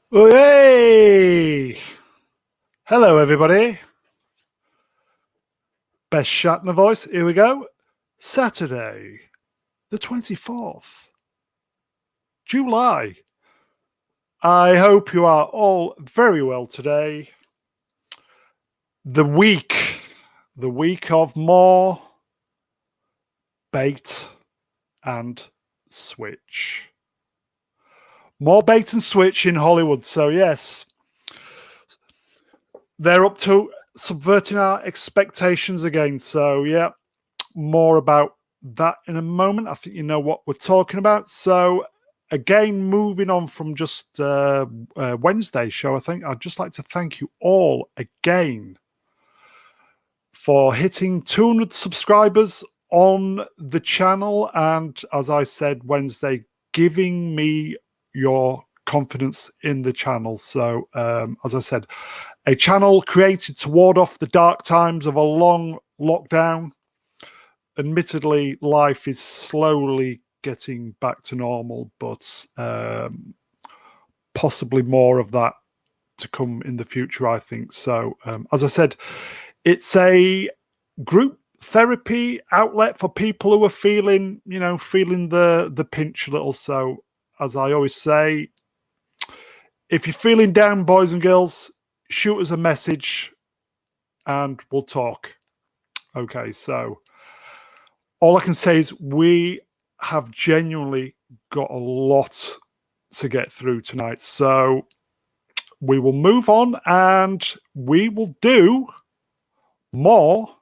Hey! Hello, everybody. Best Shatner voice. Here we go. Saturday, the 24th, July. I hope you are all very well today. The week of more bait and switch. More bait and switch in Hollywood. So, yes, they're up to subverting our expectations again. So, yeah, more about that in a moment. I think you know what we're talking about. So, again, moving on from just Wednesday's show, I think I'd just like to thank you all again for hitting 200 subscribers on the channel. And as I said Wednesday, giving me your confidence in the channel. So, as I said, a channel created to ward off the dark times of a long lockdown. Admittedly, life is slowly getting back to normal, but possibly more of that to come in the future, I think. So, as I said, it's a group therapy outlet for people who are feeling the pinch a little. So, as I always say, if you're feeling down, boys and girls, shoot us a message and we'll talk. Okay, so all I can say is we have genuinely got a lot to get through tonight. So we will move on and we will do more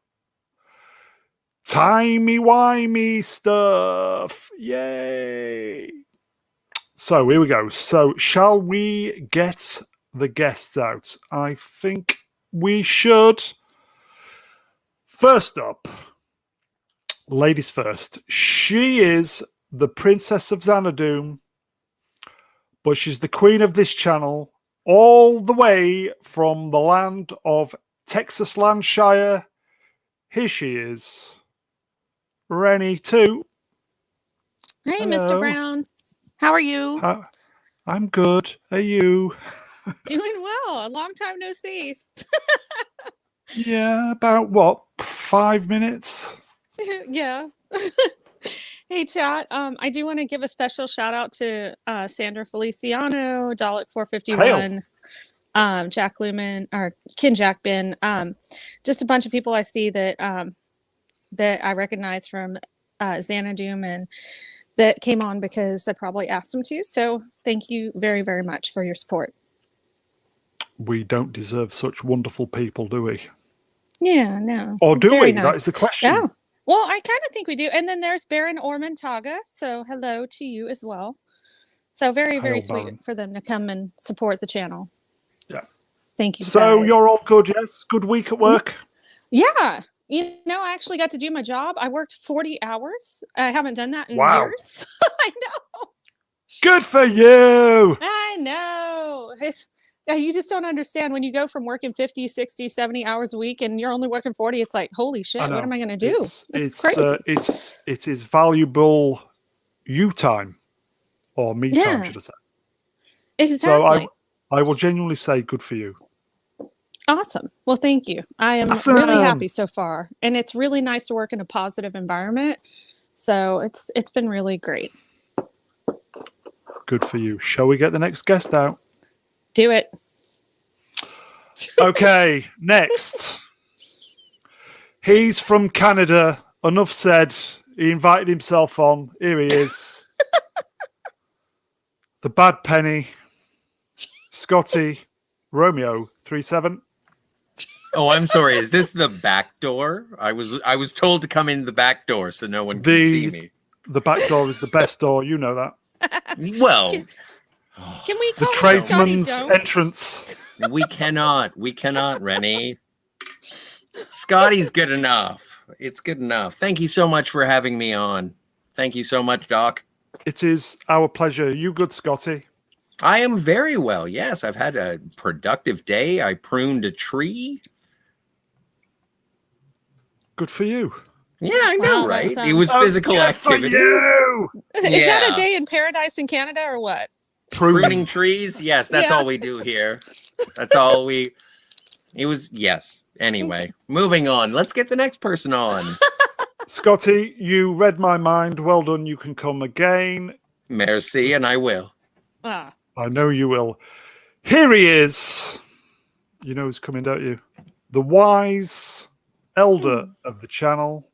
Timey Wimey stuff. Yay! So here we go. So shall we get the guests out? I think we should. First up, ladies first. She is the Princess of Xanadu, but she's the queen of this channel, all the way from the land of Texas Landshire. Here she is, Reni 2. Hey, Hello. Mr. Brown. How are you? I'm good. Are you? Doing well. A long time no see. Yeah, about what? 5 minutes? Yeah. Hey, chat. I do want to give a special shout out to Sandra Feliciano, Dalek 451, Jack Lumen, or Kin Jack Bin. Just a bunch of people I see that I recognize from Xanadu and that came on because I probably asked them to. So thank you very, very much for your support. We don't deserve such wonderful people, do we? Yeah, no. Or do Very we? nice. That is the question. Yeah. Well, I kind of think we do. And then there's Baron Ormontaga. So hello to you as well. So very, very sweet Baron. for them to come and support the channel. Yeah. Thank you. So guys. you're all good, yes? Good week at work? Yeah. You know, I actually got to do my job. I worked 40 hours. I haven't done that in years. I know. Good for you. I know. You just don't understand when you go from working 50, 60, 70 hours a week and you're only working 40. It's like, holy shit, what am I going to do? It's crazy. It is valuable you time or me time, should I say. Exactly. So I will genuinely say good for you. Awesome. Well, thank you. I am really happy so far. And it's really nice to work in a positive environment. So it's been really great. Good for you. Shall we get the next guest out? Do it. Okay, next. He's from Canada. Enough said. He invited himself on. Here he is. The Bad Penny. Scotty. Romeo 37. Oh, I'm sorry. Is this the back door? I was told to come in the back door so no one can see me. The back door is the best door. You know that. Well, Can we The call him Scotty tradesman's Jones? entrance. we cannot, Reni. Scotty's good enough. It's good enough. Thank you so much for having me on. Thank you so much, Doc. It is our pleasure. You good, Scotty? I am very well. Yes, I've had a productive day. I pruned a tree. Good for you. Yeah, I know, Wow, right? that's, It was physical Good for activity. you. Is that Yeah. a day in paradise in Canada or what? Pruning trees? Yes, that's Yeah. all we do here. That's all we. It was, yes. Anyway, moving on. Let's get the next person on. Scotty, you read my mind. Well done. You can come again. Merci, and I will. Ah, I know you will. Here he is. You know who's coming, don't you? The wise elder of the channel.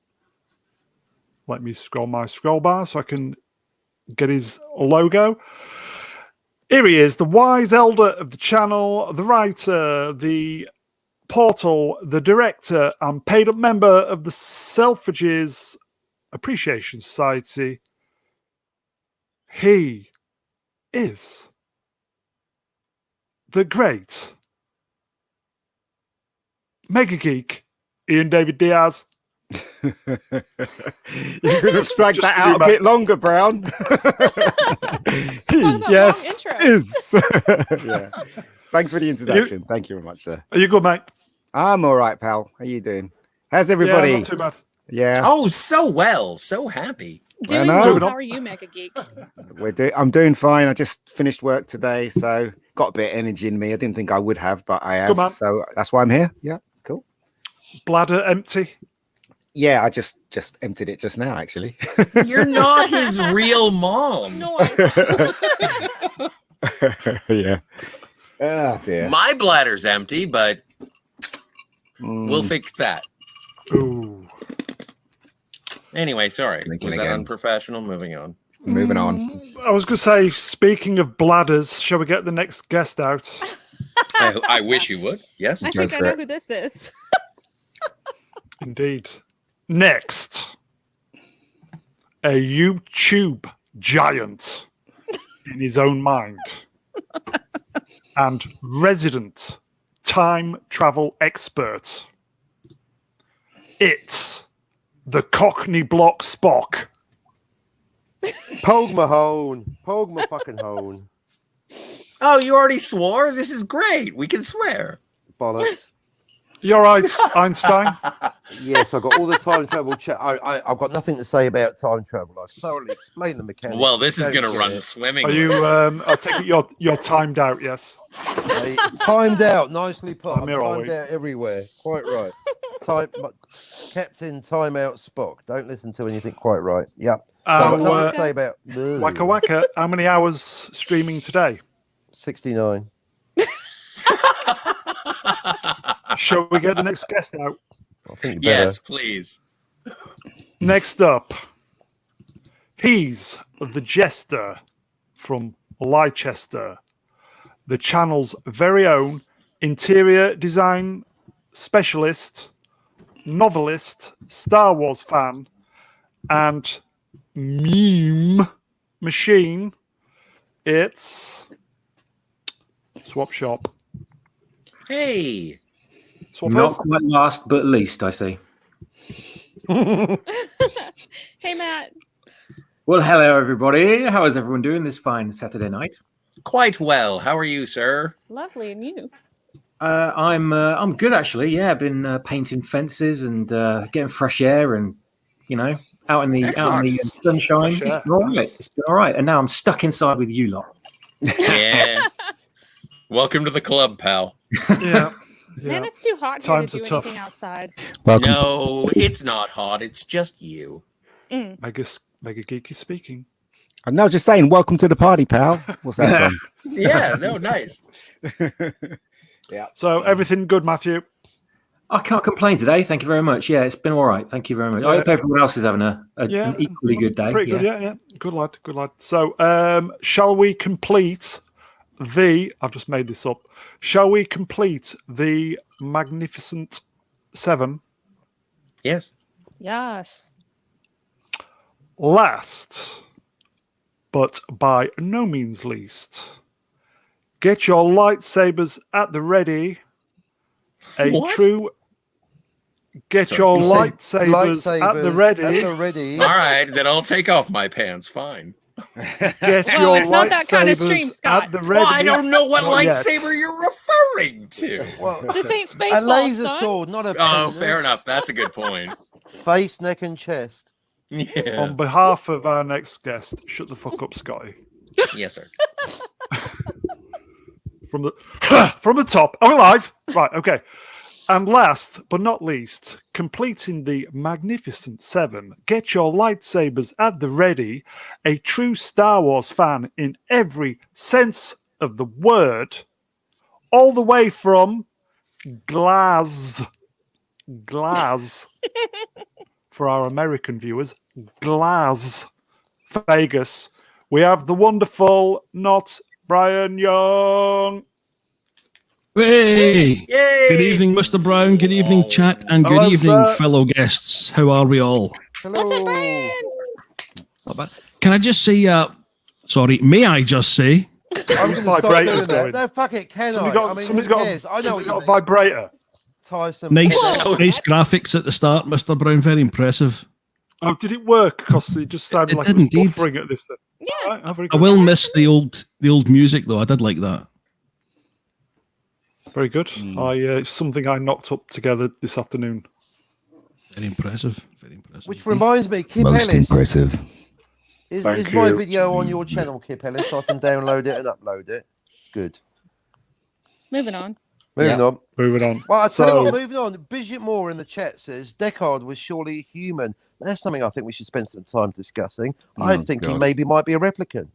Let me scroll my scroll bar so I can get his logo. Here he is, the wise elder of the channel, the writer, the portal, the director, and paid up member of the Selfridges Appreciation Society. He is the great MegaGeek, Ian David Diaz. You could have dragged Just that to out do a bit longer, Brown. Talk about Yes, long intro. Is. Yeah. Thanks for the introduction. Thank you very much, sir. Are you good, mate? I'm all right, pal. How you doing? How's Yeah, everybody? not too bad. Yeah, Oh, so well. So happy. Doing know. well. How are you, Mega Geek? I'm doing fine. I just finished work today, so got a bit of energy in me. I didn't think I would have, but I Good man. have. So that's why I'm here. Yeah, cool. Bladder empty. Yeah, I just emptied it just now, actually. You're not his real mom. Noise. Yeah. Oh dear. My bladder's empty, but we'll Mm, fix that. Ooh. Anyway, sorry. Thinking Was that again. unprofessional? Moving on. moving on. I was going to say, speaking of bladders, shall we get the next guest out? I wish you would. Yes. I Go think I for know it. who this is. Indeed. Next, a YouTube giant in his own mind and resident time travel expert. It's the Cockney block Spock. Pog Mahone. Pog my fucking hone. Oh, you already swore? This is great. We can swear. Bollocks. You all right, Einstein? Yes, I've got all the time travel. I've got nothing to say about time travel. I thoroughly explained the mechanics. Well, this is Don't going to get run it. swimmingly. Are you, I take it you're timed out, yes? Timed out, nicely put. I'm here all Timed week. out everywhere. Quite right. Captain Timeout Spock. Don't listen to anything quite right. Yep. So I've got nothing Waka to say about Waka, how many hours streaming today? 69. Shall we get the next guest out? I think you better. Yes, please. Next up, he's the jester from Leicester, the channel's very own interior design specialist, novelist, Star Wars fan, and meme machine. It's Swapshop. Hey. Not Swappers. quite last, but least, I see. Hey, Matt. Well, hello, everybody. How is everyone doing this fine Saturday night? Quite well. How are you, sir? Lovely. And you? I'm good, actually. Yeah, I've been painting fences and getting fresh air and, out in the sunshine. Fresh air. It's been all right. Nice. It's been all right. And now I'm stuck inside with you lot. Yeah. Welcome to the club, pal. Yeah. Man, it's too hot here Times to do are tough. anything outside. Welcome. No, it's not hot. It's just you. Mega Geeky speaking. I'm now just saying, welcome to the party, pal. What's that from? Yeah, no, nice. So everything good, Matthew? I can't complain today. Thank you very much. Yeah, it's been all right. Thank you very much. I hope everyone else is having an equally good day. Pretty good, yeah. Good lad. So, shall we complete I've just made this up. Shall we complete the Magnificent Seven? Yes. Yes. Last but by no means least, get your lightsabers at the ready. What? Get Sorry. your He said lightsabers at the ready. At the ready. All right, then I'll take off my pants. Fine. Get Well, your it's not that kind of lightsabers stream, Scott. at the ready. Well, I don't know what Not yet. lightsaber you're referring to. Well, This ain't a Spaceballs, laser son. sword, not a Oh, penis. fair enough. That's a good point. Face, neck, and chest. Yeah. On behalf of our next guest, shut the fuck up, Scotty. Yes, sir. From the top. Are we live? Right, okay. And last but not least, completing the Magnificent Seven, get your lightsabers at the ready. A true Star Wars fan in every sense of the word, all the way from Glasgow. For our American viewers, Glasgow, Vegas. We have the wonderful, not Brian Young. Hey! Yay! Good evening, Mr. Brown. Good evening, chat, and good Hello, evening, sir. fellow guests. How are we all? Hello. What's up, Brian? Not bad. Can I just say, sorry, may I just say, I'm going to stop Vibrators doing that. going. No, fuck it, can Somebody's I? got, I mean, somebody's who got, cares? I know what somebody's you got a mean. vibrator. Tyson. nice, Whoa. nice graphics at the start, Mr. Brown. Very impressive. Oh, did it work? Because it just sounded It like did it was indeed. buffering at this thing. Yeah. All right, very I good. will miss the old music, though. I did like that. Very good. It's something I knocked up together this afternoon. Very impressive. Very impressive. Which reminds me, Kip Most Ellis. impressive. Is Thank my you. video on your channel, Kip Ellis, so I can download it and upload it? Good. Moving on. Moving on. Moving on. Well, I tell you So- what, moving on. Bridget Moore in the chat says Deckard was surely human. That's something I think we should spend some time discussing. I Oh, think he God. maybe might be a replicant.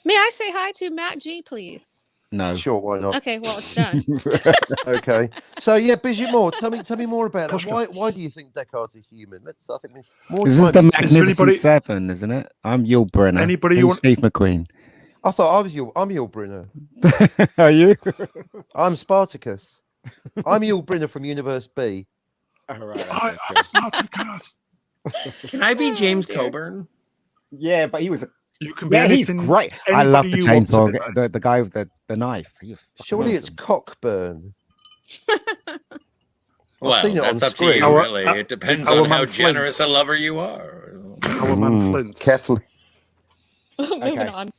May I say hi to Matt G, please? No. Sure, why not? Okay, well, it's done. Okay. So yeah, Bridget Moore, tell me more about that. Koshka. Why do you think Deckard's a human? I think more This is the time- Magnificent anybody- Seven, isn't it? I'm Yul Brynner. Anybody you Who's want- Steve McQueen. I thought I'm Yul Brynner. Are you? I'm Spartacus. I'm Yul Brynner from Universe B. Spartacus. Can I be Oh, James dear. Coburn? Yeah, but he was. You can be Yeah, he's anything. great. I love the anybody you want to chainsaw. be. The guy with the knife. He was fucking Surely it's awesome. Cockburn. Well, seen it on that's up to screen. you, Our- really. It depends our on how man Flint. generous a lover you are. Our man Flint. Catholic. Moving Okay. on.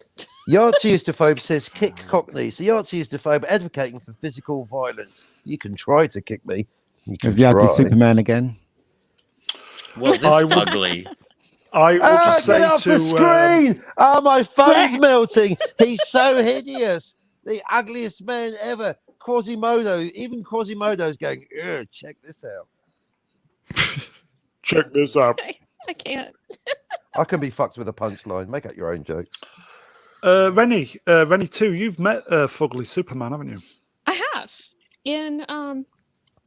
Yahtzee says kick Cockney. So Yahtzee advocating for physical violence. You can try to kick me. You can Is the ugly try. Superman again? Well, this I would- ugly. I will just Get say off to the screen! My phone's melting. He's so hideous. The ugliest man ever. Quasimodo. Even Quasimodo's going, "Ugh, check this out. check this out. I can't. I can be fucked with a punchline. Make up your own jokes. Reni too. You've met Fugly Superman, haven't you? I have in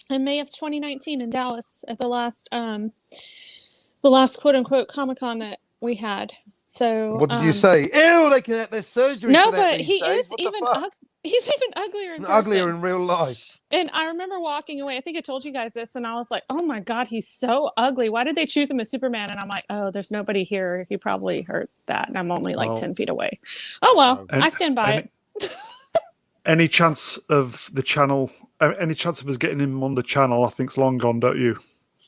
May of 2019 in Dallas at the last quote unquote Comic-Con that we had. So What did you say? Ew, they can have their surgery. No, for that but these he days. is What the even fuck? he's even uglier in Uglier person. in real life. And I remember walking away. I think I told you guys this, and I was like, "Oh my god, he's so ugly. Why did they choose him as Superman?" And I'm like, "Oh, there's nobody here. He probably heard that, and I'm only like Oh. 10 feet away." Oh well, And- I stand by it. Any chance of the channel? Any chance of us getting him on the channel? I think's long gone, don't you?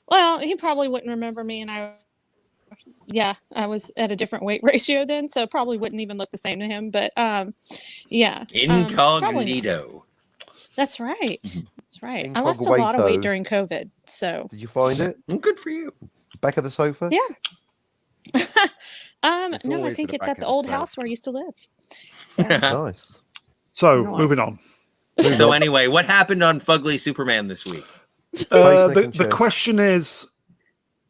Well, he probably wouldn't remember me, and I was at a different weight ratio then, so it probably wouldn't even look the same to him. But yeah, probably not. Incognito. That's right. That's right. I lost a lot of Incogwito. weight during COVID, so Did you find it? Good for you. Back of the sofa? yeah. It's No, I always think at the it's back at of the the old sofa. house where I used to live. Nice. So Nice. moving on. So anyway, what happened on Fugly Superman this week? Face, neck, The and chest. question is,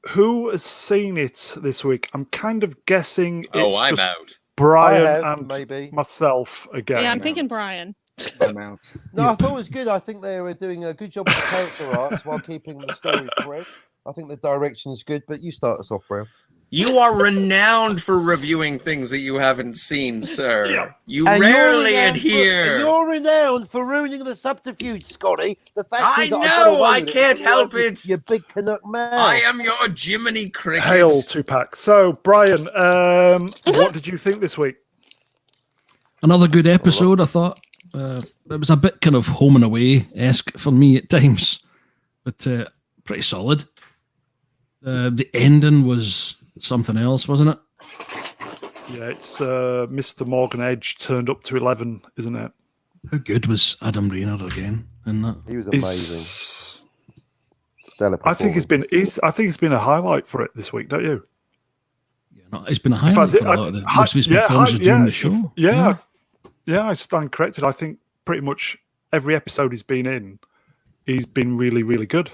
who has seen it this week? I'm kind of guessing it's Oh, I'm just out. Brian I have, and maybe. myself again. Yeah, I'm thinking Brian. I'm out. No, I thought it was good. I think they were doing a good job with the character arcs while keeping the story fresh. I think the direction's good, but you start us off, Brown. You are renowned for reviewing things that you haven't seen, sir. Yeah. You And rarely renowned adhere. you're renowned for ruining the subterfuge, Scotty. The fact I is that got know, away I with it can't because help you're- it. You big Canuck man. I am your Jiminy Cricket. Hail Tupac. So Brian, what did you think this week? Another good episode, I thought. It was a bit kind of home and away-esque for me at times, but pretty solid. The ending was something else, wasn't it? Yeah, it's Mr. Morgan Edge turned up to 11, isn't it? How good was Adam Rayner again in that? He was amazing. Stellar I think it's been a highlight for it this week, don't you? Yeah, no, it's been a highlight for a lot of the most of his performances during the show. Yeah, I stand corrected. I think pretty much every episode he's been in, he's been really, really good.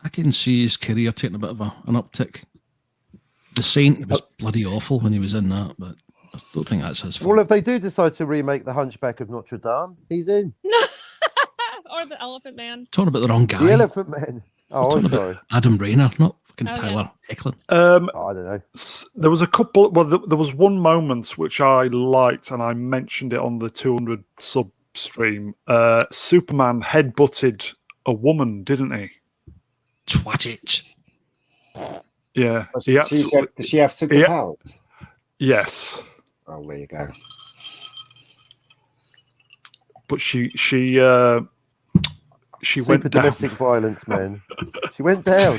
I can see his career taking a bit of an uptick. The Saint was bloody awful when he was in that, but I don't think that's his fault. Well, if they do decide to remake The Hunchback of Notre Dame, he's in. Or the Elephant Man. Talking about the wrong guy. The Elephant Man. Oh, I'm sorry. Adam Rayner, not fucking Tyler Hoechlin. I don't know. There was a couple. Well, there was one moment which I liked, and I mentioned it on the 200 sub stream. Superman headbutted a woman, didn't he? Twat it. Yeah. Does she have superpowers? Yes. Oh, there you go. But she went down. Domestic violence, man. She went down.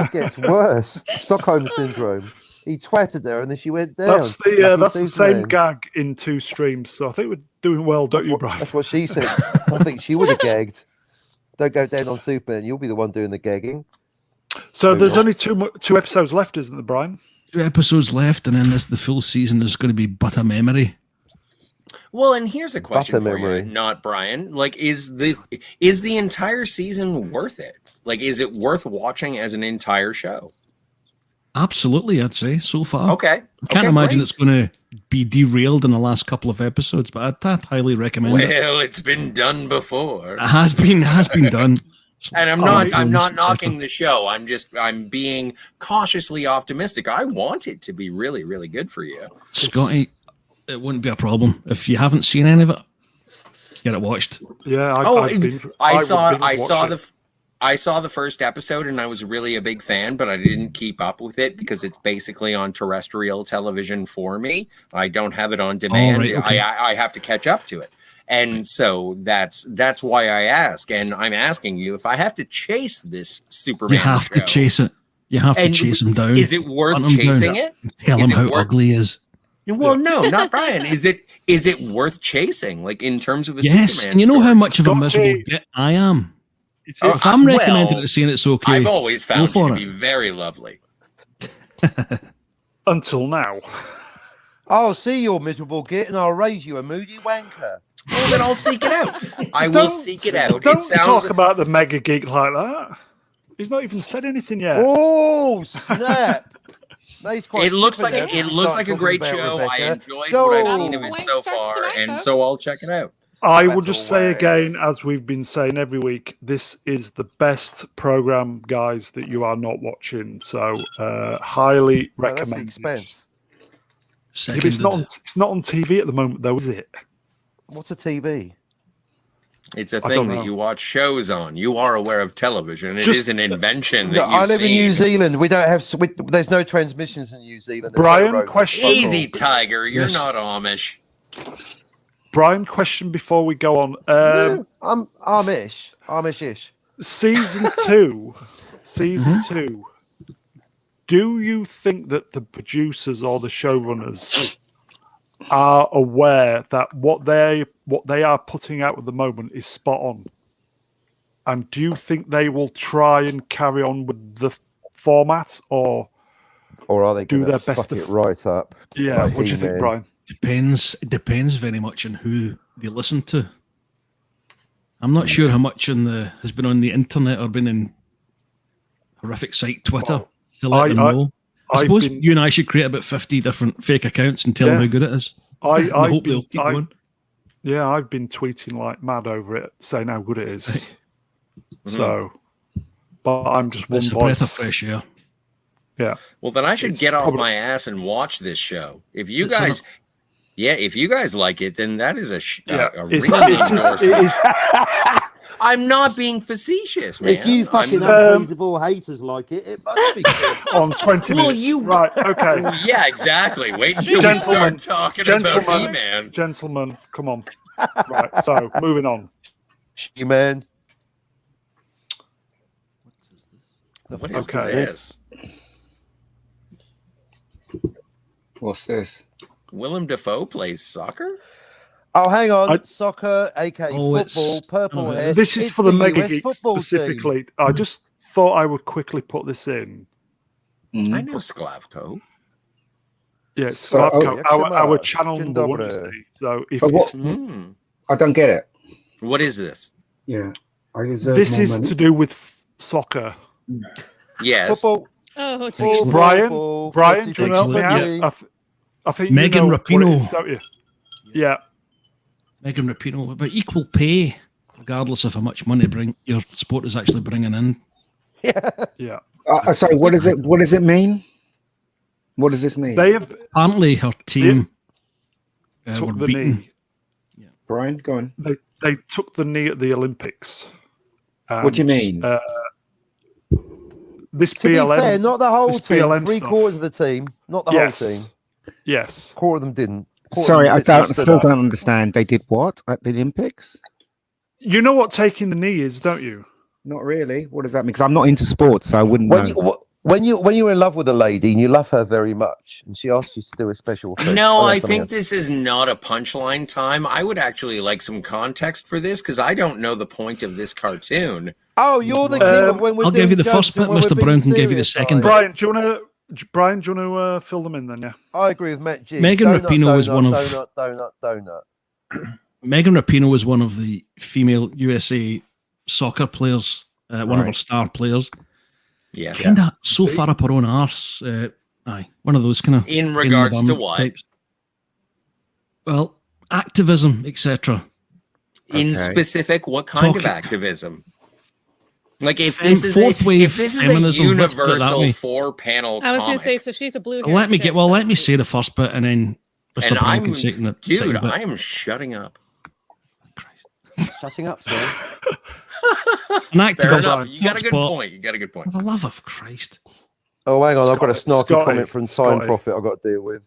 It gets worse. Stockholm syndrome. He twatted her and then she went down. That's the same gag in 2 streams. So I think we're doing well, don't you, Brian? That's what she said. I think she would have gagged. Don't go down on Superman. You'll be the one doing the gagging. So there's only two episodes left, isn't there, Brian? 2 episodes left, and then the full season is going to be but a memory. Well, and here's a question for memory. you, not Brian. Like, is the entire season worth it? Like, is it worth watching as an entire show? Absolutely, I'd say so far. Okay, I can't imagine it's going to be derailed in the last couple of episodes, but I'd highly recommend it. Well, it's been done before. It has been done. And I'm not knocking the show. I'm being cautiously optimistic. I want it to be really, really good for you. Scotty, it wouldn't be a problem. If you haven't seen any of it, get it watched. Yeah, I saw the first episode and I was really a big fan, but I didn't keep up with it because it's basically on terrestrial television for me. I don't have it on demand. Right, okay. I have to catch up to it. And so that's why I ask. And I'm asking you, if I have to chase this Superman You have to chase it. You have to chase him down. Is it worth chasing it? Tell him how ugly he is. Well, no, not Brian. Is it worth chasing? Like in terms of a Superman and you know story? how much of a miserable git I am. If I'm recommending it, saying it's okay. I've always found you to be very lovely. Until now. I'll see your miserable git and I'll raise you a moody wanker. Well, then I'll seek it out. I will seek it out. Don't talk about the MegaGeek like that. He's not even said anything yet. Oh, snap. It looks like a great show. I enjoyed what I've seen of it so far, and so I'll check it out. I will just say again, as we've been saying every week, this is the best program, guys, that you are not watching. So highly recommend. It's not on TV at the moment, though, is it? What's a TV? It's a thing that you watch shows on. You are aware of television. It is an invention that I live in New Zealand. We don't have. There's no transmissions in New Zealand. Brian, question. Easy, Tiger. You're not Amish. Brian, question before we go on. I'm Amish-ish. Season 2. Do you think that the producers or the showrunners are aware that what they are putting out at the moment is spot on? And do you think they will try and carry on with the format, or are they do their best to right up? Yeah, what do you think, Brian? It depends very much on who they listen to. I'm not sure how much has been on the internet or been in horrific site Twitter to let them know. I suppose you and I should create about 50 different fake accounts and tell them how good it is. I hope they'll keep going. Yeah, I've been tweeting like mad over it, saying how good it is. So, but I'm just one voice. It's a breath of fresh air. Yeah. Well, then I should get off my ass and watch this show. If you guys I'm not being facetious, man. If you fucking unpleasable haters like it, it must be good. On 20 Well, minutes. you- Right, okay. Yeah, exactly. Wait until we Gentlemen, start talking about gentlemen. He-Man. Gentlemen, come on. Right, so moving on. Man. What is Okay. this? What's this? Willem Dafoe plays soccer? Oh, hang on. I- Soccer, aka Oh, it's- football, purple oh, hair. This is It's for the US MegaGeek football team. specifically. I just thought I would quickly put this in. I know Sklavko. Yeah, So- Slavko, oh, our channel Dzień number one. dobry. Isn't he? So if But what- it's- I don't get it. What is this? Yeah. I deserve this more is money. to do with soccer. Yes. Football. Oh, Football, jeez. Brian, football, Brian, do you know Excellent, help me yeah. out? I think Megan you know what it Rapinoe. is, don't you? Yeah. Megan Rapinoe, about equal pay, regardless of how much money your sport is actually bringing in. Yeah. Sorry, what does it mean? What does this mean? They have Apparently, her team were took the beaten. knee. Brian, go on. They took the knee at the Olympics. What do you mean? This To be BLM. fair, not the whole this team. BLM 3/4 of the team. Not the yes. whole team. Yes. Quarter of them didn't. Quarter of Sorry, them I literally stood still up. don't understand. They did what at the Olympics? You know what taking the knee is, don't you? Not really. What does that mean? Because I'm not into sports, so I wouldn't When know. when you're in love with a lady and you love her very much, and she asks you to do a special thing. No, Oh, I that's something think this is not a punchline time. I would actually like some context for this because I don't know the point of this cartoon. else. Oh, you're the king of when we're I'll give you doing the first jokes and bit, when we're Mr. being Brown can give you the serious, second guys. bit. Brian, do you want to fill them in then? Yeah. I agree with Matt G. Megan Donut, Rapinoe was donut, one of- donut. Megan Rapinoe was one of the female USA soccer players, one of our star players. Yeah. Kind of so far up her own arse. Aye, one of those kind of In regards to what? types. Well, activism, etc. In Okay. specific, what kind of Talking- activism? Like if Fem- this is fourth a, wave if this is a feminism, let's put it that universal way. 4-panel I was going comic, to say, so she's a blue. Let me say the first bit, and then Mr. and Brown I'm can say the dude, second bit. I am shutting up. Shutting up, sir. An Fair activist. enough. You got a good but- point. You got a good point. For the love of Christ. Oh, hang on. I've got a snarky Scotty, comment from Time Scotty. Profit I've got to deal with.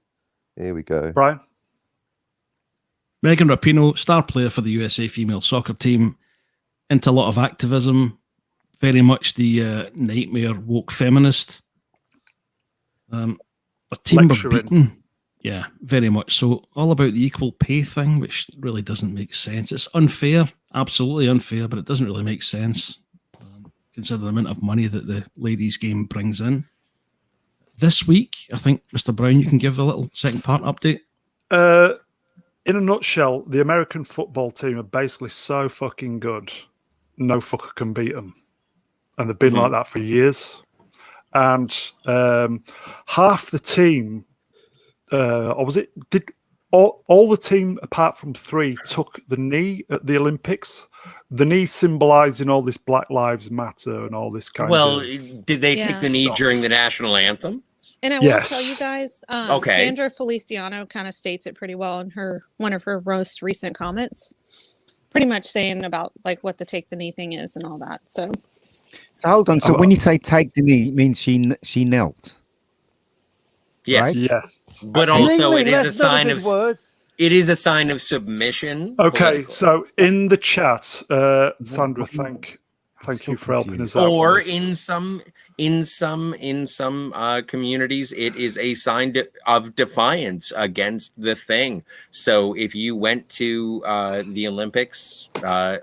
Here we go. Brian. Megan Rapinoe, star player for the USA female soccer team, into a lot of activism, very much the nightmare woke feminist. A team were Lecturing. beaten. Yeah, very much so. All about the equal pay thing, which really doesn't make sense. It's unfair, absolutely unfair, but it doesn't really make sense. Consider the amount of money that the ladies' game brings in. This week, I think, Mr. Brown, you can give a little second part update. In a nutshell, the American football team are basically so fucking good, no fucker can beat them, and they've been like that for years. And half the team, or was it? Did all the team apart from 3 took the knee at the Olympics? The knee symbolising all this Black Lives Matter and all this kind Well, of. did they Yeah. take the knee during the national anthem? And I Yes. will tell you guys, Okay. Sandra Feliciano kind of states it pretty well in one of her most recent comments, pretty much saying about like what the take the knee thing is and all that. So So hold on. So when you say take the knee, it means she knelt. Yes, Right? Yes. but Ling, also ling, it is a that's not sign good of word. it is a sign of submission. Okay, politically. so in the chat, Sandra, thank you for helping us out. Or with this. in some communities, it is a sign of defiance against the thing. So if you went to the Olympics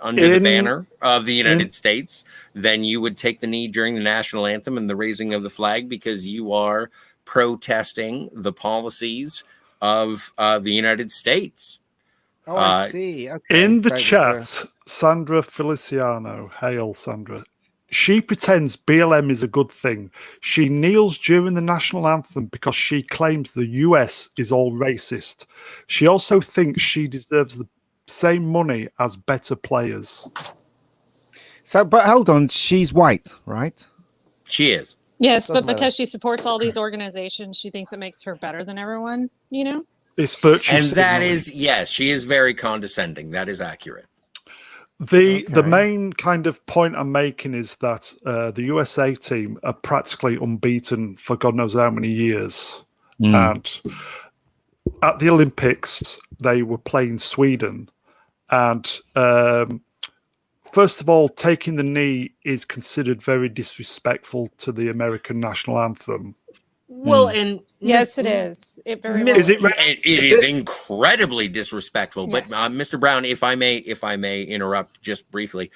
under the banner of the United States, then you would take the knee during the national anthem and the raising of the flag because you are protesting the policies of the United States. Oh, I see. Okay. In the So there's chat, Sandra Feliciano, hail Sandra. She pretends BLM is a good thing. She kneels during the national anthem because she claims the US is all racist. She also thinks she deserves the same money as better players. So, but hold on. She's white, right? She is. yes, Doesn't but matter. because she supports all these organizations, she thinks it makes her better than everyone. You know. It's virtue And that signaling. is, yes, she is very condescending. That is accurate. The main kind of point I'm making is that the USA team are practically unbeaten for God knows how many years. And at the Olympics, they were playing Sweden. And first of all, taking the knee is considered very disrespectful to the American national anthem. Well, and yes, it is. It very well Is it? It is incredibly disrespectful. Yes. But Mr. Brown, if I may interrupt just briefly,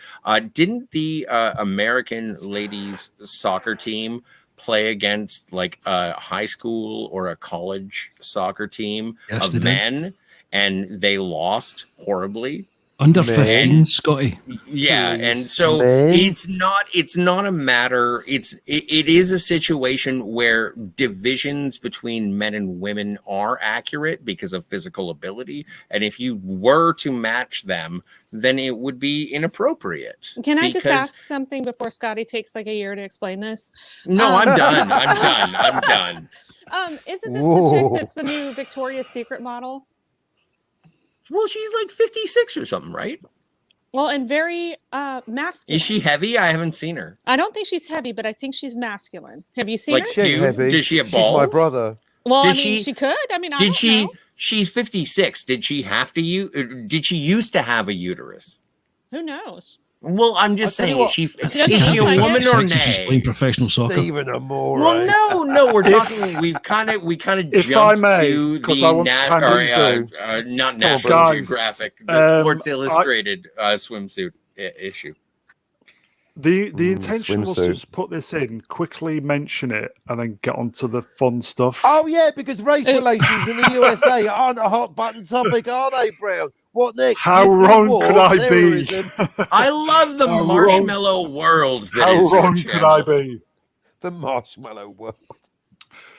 didn't the American ladies soccer team play against like a high school or a college soccer team Yes, of men, and they lost horribly? Under 15, Scotty. Yeah, and so it's not a matter. It is a situation where divisions between men and women are accurate because of physical ability, and if you were to match them, then it would be inappropriate. Can I just ask something before Scotty takes like a year to explain this? No, I'm done. I'm done. Isn't this the chick that's the new Victoria's Secret model? Well, she's like 56 or something, right? Well, and very masculine. Is she heavy? I haven't seen her. I don't think she's heavy, but I think she's masculine. Have you seen Like, her? does she have balls? My brother. Well, Did I mean, she could. I mean, I don't know. She's 56. Did she have to did she used to have a uterus? Who knows? Well, I'm just saying, is she a like woman it. or Sexy, she's nay? playing professional soccer. Even a more. Well, no, we're talking. We kind of If jumped I may, to 'cause I the want to kind of not National guys, Geographic, the Sports Illustrated swimsuit issue. The intention was to just put this in, quickly mention it, and then get on to the fun stuff. Oh yeah, because race relations in the USA aren't a hot button topic, are they, Brown? What next? How wrong could I be? I love the marshmallow world that How is your wrong could channel. I be? The marshmallow world.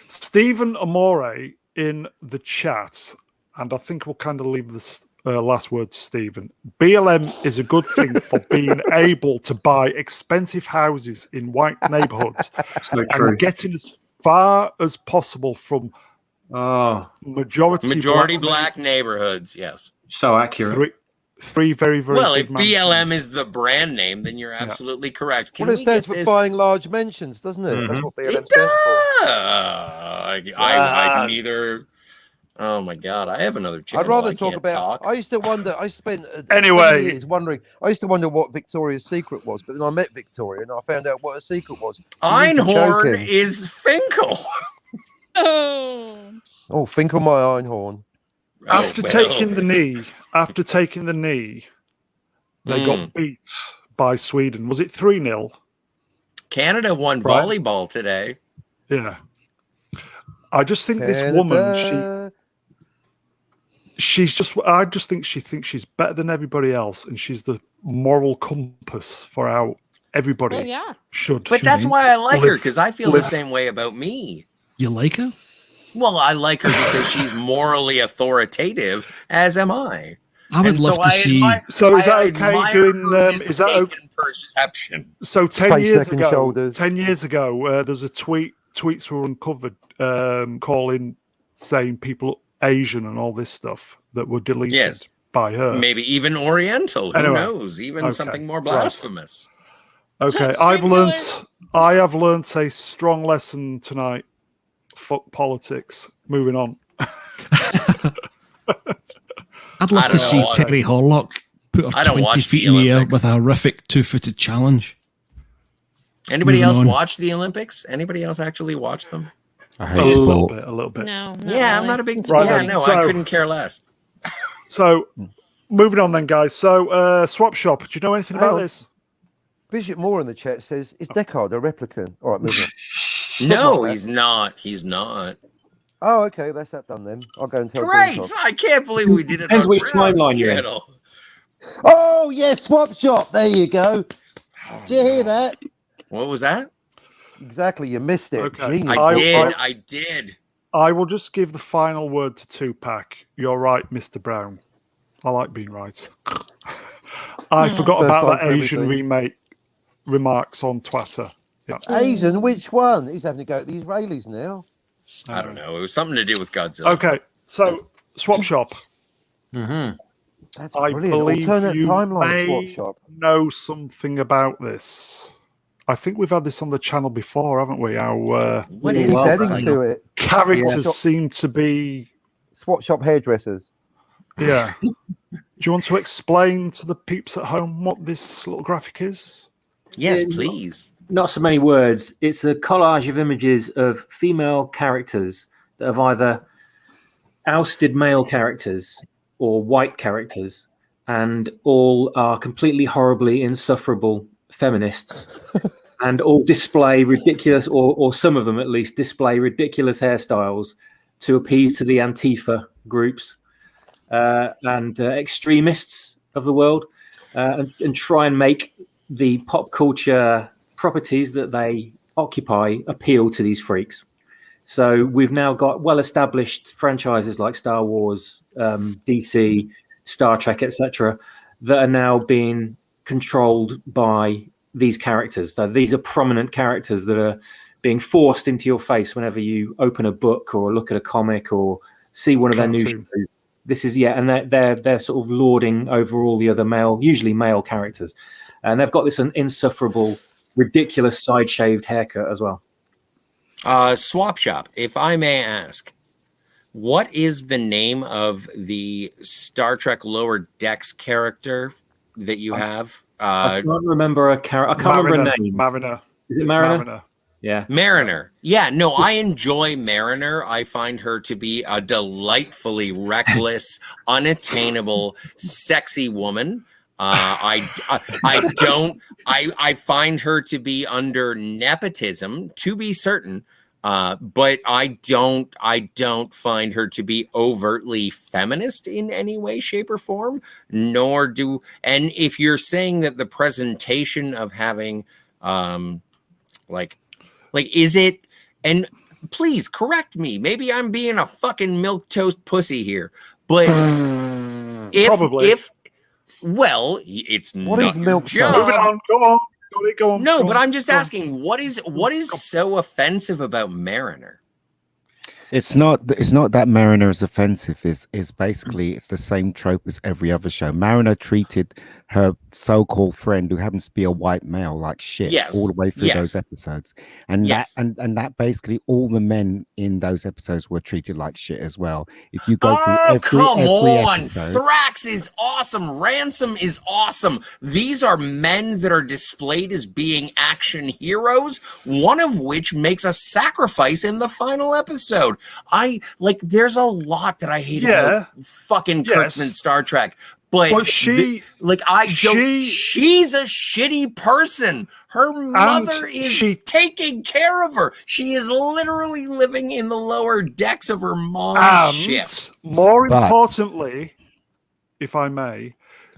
Stephen Amore in the chat, and I think we'll kind of leave this last word to Stephen. BLM is a good thing for being able to buy expensive houses in white neighborhoods and getting as far as possible from majority black neighborhoods. Yes, so accurate. Three very, very well. big If BLM mansions. is the brand name, then you're absolutely correct. Can Well, it we stands get for this? buying large mansions, doesn't it? That's what BLM It stands for. I neither. Oh my God! I have another channel. I'd rather I talk can't about. talk. I used to wonder. I spent Anyway. years wondering. I used to wonder what Victoria's Secret was, but then I met Victoria and I found out what her secret was. She used to choke Einhorn him. is Finkel. Oh, Finkel my Einhorn. After taking the knee, they got beat by Sweden. Was it 3-0? Canada won volleyball today. Yeah. I just think this woman, I just think she thinks she's better than everybody else, and she's the moral compass for how everybody should. But that's why I like her, because I feel the same way about me. You like her? Well, I like her because she's morally authoritative, as am I. I would love to see. So is that okay doing? Is that okay? Perception. So 10 years ago, there's a tweets were uncovered calling, saying people Asian and all this stuff that were deleted by her. Maybe even Oriental. Who knows? Even something more blasphemous. Okay, I have learned a strong lesson tonight. Fuck politics. Moving on. I'd love to see Terry Horlock put her 20 feet in the air with a horrific 2-footed challenge. Anybody else watch the Olympics? Anybody else actually watch them? I hate sport. A little bit. No. Yeah, I'm not a big. I couldn't care less. So, moving on then, guys. So, Swapshop. Do you know anything about this? Bishop Moore in the chat says, "Is Deckard a replicant?" All right, moving on. No, he's not. He's not. Oh, okay, that's that done then. I'll go and tell. Great! I can't believe we did it. Depends on which Brown's timeline you're in. channel. Oh yes, Swapshop. There you go. Did you hear that? What was that? Exactly, you missed it. Okay. Genius. I did. I will just give the final word to Tupac. You're right, Mr. Brown. I like being right. I forgot about that Asian remarks on Twitter. Yeah. Asian? Which one? He's having to go to the Israelis now. I don't know. It was something to do with Godzilla. Okay, so Swapshop. That's I brilliant. believe Alternate you timeline may Swapshop. know something about this. I think we've had this on the channel before, haven't we? Our What He is keeps this? adding to it. characters Yeah. seem to be. Swapshop hairdressers. Yeah. Do you want to explain to the peeps at home what this little graphic is? Yes, please. Not so many words. It's a collage of images of female characters that have either ousted male characters or white characters, and all are completely horribly insufferable feminists, and all display ridiculous, or some of them at least, display ridiculous hairstyles to appease to the Antifa groups and extremists of the world, and try and make the pop culture properties that they occupy appeal to these freaks. So we've now got well-established franchises like Star Wars, DC, Star Trek, etc., that are now being controlled by these characters. So these are prominent characters that are being forced into your face whenever you open a book or look at a comic or see one of their new shows. This is and they're sort of lording over all the other usually male characters, and they've got this insufferable, ridiculous side-shaved haircut as well. Swapshop, if I may ask, what is the name of the Star Trek Lower Decks character that you have? I can't remember a character. I can't remember a name. Mariner. Is it Mariner? Yeah. Mariner. Yeah, no, I enjoy Mariner. I find her to be a delightfully reckless, unattainable, sexy woman. I find her to be under nepotism, to be certain, but I don't find her to be overtly feminist in any way, shape, or form. And if you're saying that the presentation of having, is it? And please correct me. Maybe I'm being a fucking milquetoast pussy here, but well, it's what not is milk job. Moving on. Go on. No, but I'm just asking, what is so offensive about Mariner? It's not that Mariner is offensive. Is basically it's the same trope as every other show. Mariner treated her so-called friend, who happens to be a white male, like shit all the way through those episodes, and that basically all the men in those episodes were treated like shit as well. If you go through every episode, Thrax is awesome, Ransom is awesome. These are men that are displayed as being action heroes, one of which makes a sacrifice in the final episode. There's a lot that I hate about fucking Kurtzman Star Trek. But she's a shitty person. Her mother is taking care of her. She is literally living in the lower decks of her mom's ship. More importantly, if I may,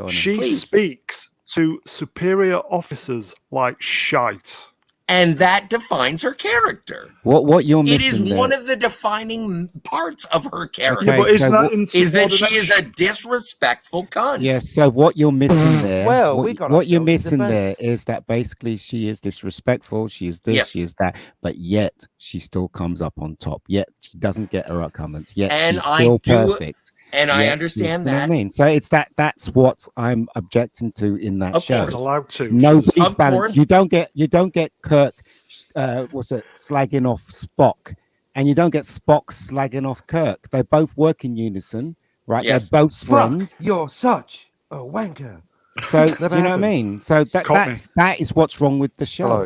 she speaks to superior officers like shite. And that defines her character. What you're missing? It is there. one of the defining parts of her character. Okay, but is that she is a disrespectful cunt. Yes. So what you're missing there? what you're missing there is that basically she is disrespectful. She is this. She is that. But yet she still comes up on top. Yet she doesn't get her comments. Yet she's still perfect. And I understand that. I mean, so it's that's what I'm objecting to in that show. Allowed to. Nobody's balanced. You don't get Kirk, slagging off Spock, and you don't get Spock slagging off Kirk. They both work in unison, right? Yes. They're both friends. You're such a wanker. So you know what I mean. So that is what's wrong with the show,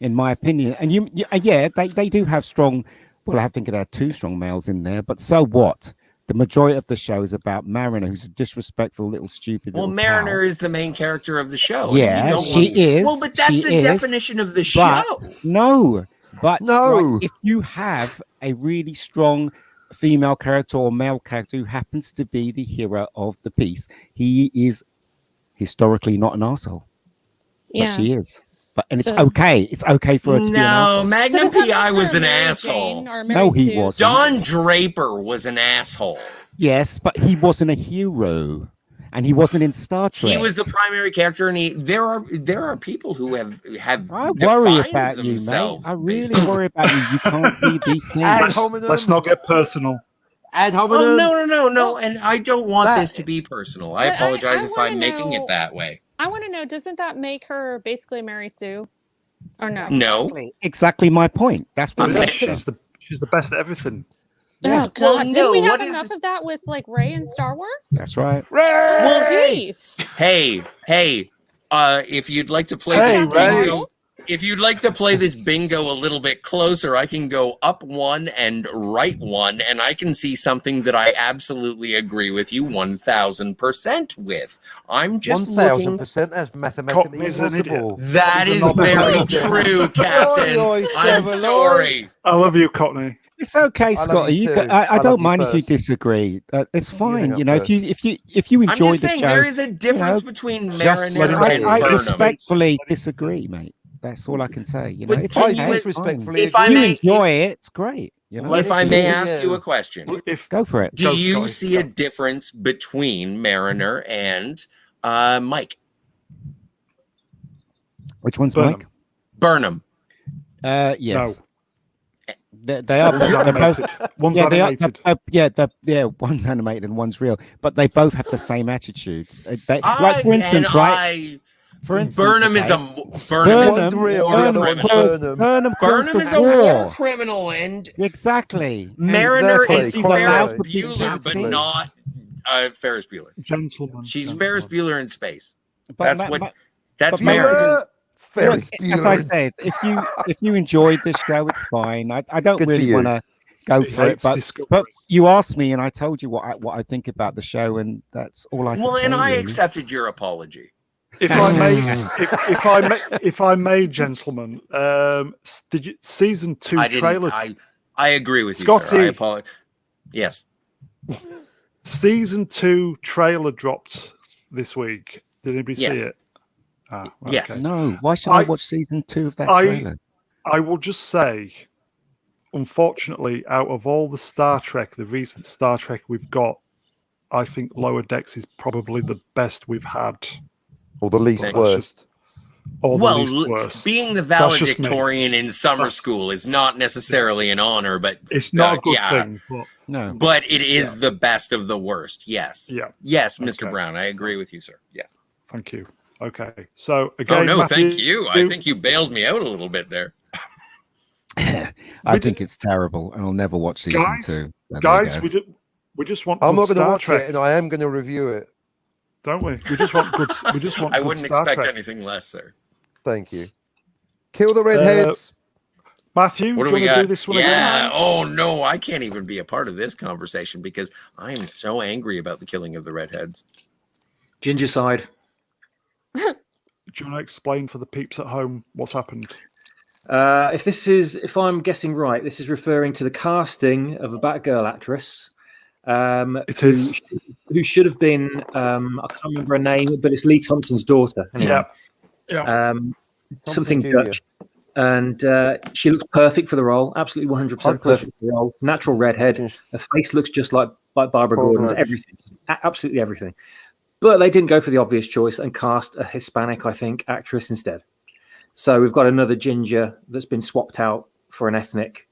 in my opinion. And they do have strong. Well, I think there are two strong males in there, but so what? The majority of the show is about Mariner, who's a disrespectful little stupid. Well, Mariner is the main character of the show. Yeah, she is. Well, but that's the definition of the show. No. Right, if you have a really strong female character or male character who happens to be the hero of the piece, he is historically not an asshole. Yeah. But she is. It's okay. It's okay for her to be an asshole. No, Magnum P.I. was an asshole. No, he wasn't. Don Draper was an asshole. Yes, but he wasn't a hero. And he wasn't in Star Trek. He was the primary character, and there are people who have I worry about you, mate. I really worry about you. You can't be these things. Let's not get personal. Ad Oh hominem. no! And I don't want That- this to be personal. I But apologize I if wanna I'm making know- it that way. I want to know, doesn't that make her basically Mary Sue? Or no? No. Exactly my point. That's what Okay. it is. She's the best at everything. Yeah. Oh God! Well, Didn't no, we have what is enough of that with like Rey in Star Wars? That's right. Well, Ray! jeez. Hey, if you'd like to play Hey, this Ray. bingo, if you'd like to play this bingo a little bit closer, I can go up one and right one, and I can see something that I absolutely agree with you 1,000% with. I'm just looking. 1,000%. That's mathematically Cockney's an idiot. impossible. That He's is a knob. very true, Captain. Oi, oi, I'm Stella, sorry. I love you, Cockney. It's okay, love Scotty. you You too. can, I I love don't you mind if you first. disagree. It's fine. hang You up know, first. if you I'm enjoy just the saying show, there is a difference know, between just Mariner let him and say it. I Burnham. respectfully disagree, mate. That's all I can say. You know, But it's can I you- okay. it's disrespectfully If I fine. You may- enjoy it, it's great. You know, If I may ask Yeah. you a question, go for it. do Go, you Scotty. see a difference between Mariner and Mike Which one's Burnham. Mike? Burnham? Yes. They are. One's they're both- animated. One's yeah, they are. animated. One's animated and one's real, but they both have the same attitude. Like I- for instance, and right? For instance, Burnham is a okay, Burnham is One's a real, war the other criminal. one's Burnham Burnham. Burnham is a war criminal, and Exactly. Mariner Exactly. is He's allowed Ferris to be Bueller, but captain. not Ferris Bueller. Gentleman. She's Ferris Bueller in space. But That's what. but That's but Mariner. Bueller. Ferris look, as I Bueller. said, if you enjoyed this show, it's fine. I don't Good for really you. want to go He for it, hates but Discovery. you asked me, and I told you what I think about the show, and that's all I. Well, can and say, I really. accepted your apology. If I may, if I may, gentlemen, did you season 2 I didn't. trailer? I agree with you, Scotty. sir. I apologize. Yes. Season 2 trailer dropped this week. Did anybody Yes. see it? Ah, right, Yes. okay. No, why should I I- watch season 2 of that I- trailer? I will just say, unfortunately, out of all the Star Trek, the recent Star Trek we've got, I think Lower Decks is probably the best we've had. Or the least That's worst. Or the Well, least worst. being the That's just me. valedictorian in summer That's- school is not necessarily an honor, but It's not a good yeah, thing, but No. but it is the best of the worst. Yes. yeah, Yes, Mr. Okay. Brown. I agree with you, sir. Yes. thank you. Okay, so again, Oh no, Matthew, thank you. I think you bailed me out a little bit there. I think it's terrible, and I'll never watch season Guys, 2. So there you guys, go. we just want. I'm good not going to Star watch Trek, it, and I am going to review it. don't we? We just want good. We just want. I good wouldn't Star expect Trek. anything less, sir. Thank you. Kill the redheads. Matthew, What do do we you want to got? do this one Yeah. again? Oh no, I can't even be a part of this conversation because I am so angry about the killing of the redheads. Ginger side. Do you want to explain for the peeps at home what's happened? If I'm guessing right, this is referring to the casting of a Batgirl actress. It who, is. who should have been I can't remember her name, but it's Lee Thompson's daughter. Anyway. Yeah. Something Junior. Dutch, and she looks perfect for the role. Absolutely 100% perfect for the role. Natural redhead. Her face looks just like Barbara Gordon's. Right. Everything, absolutely everything. But they didn't go for the obvious choice and cast a Hispanic, I think, actress instead. So we've got another ginger that's been swapped out for an ethnic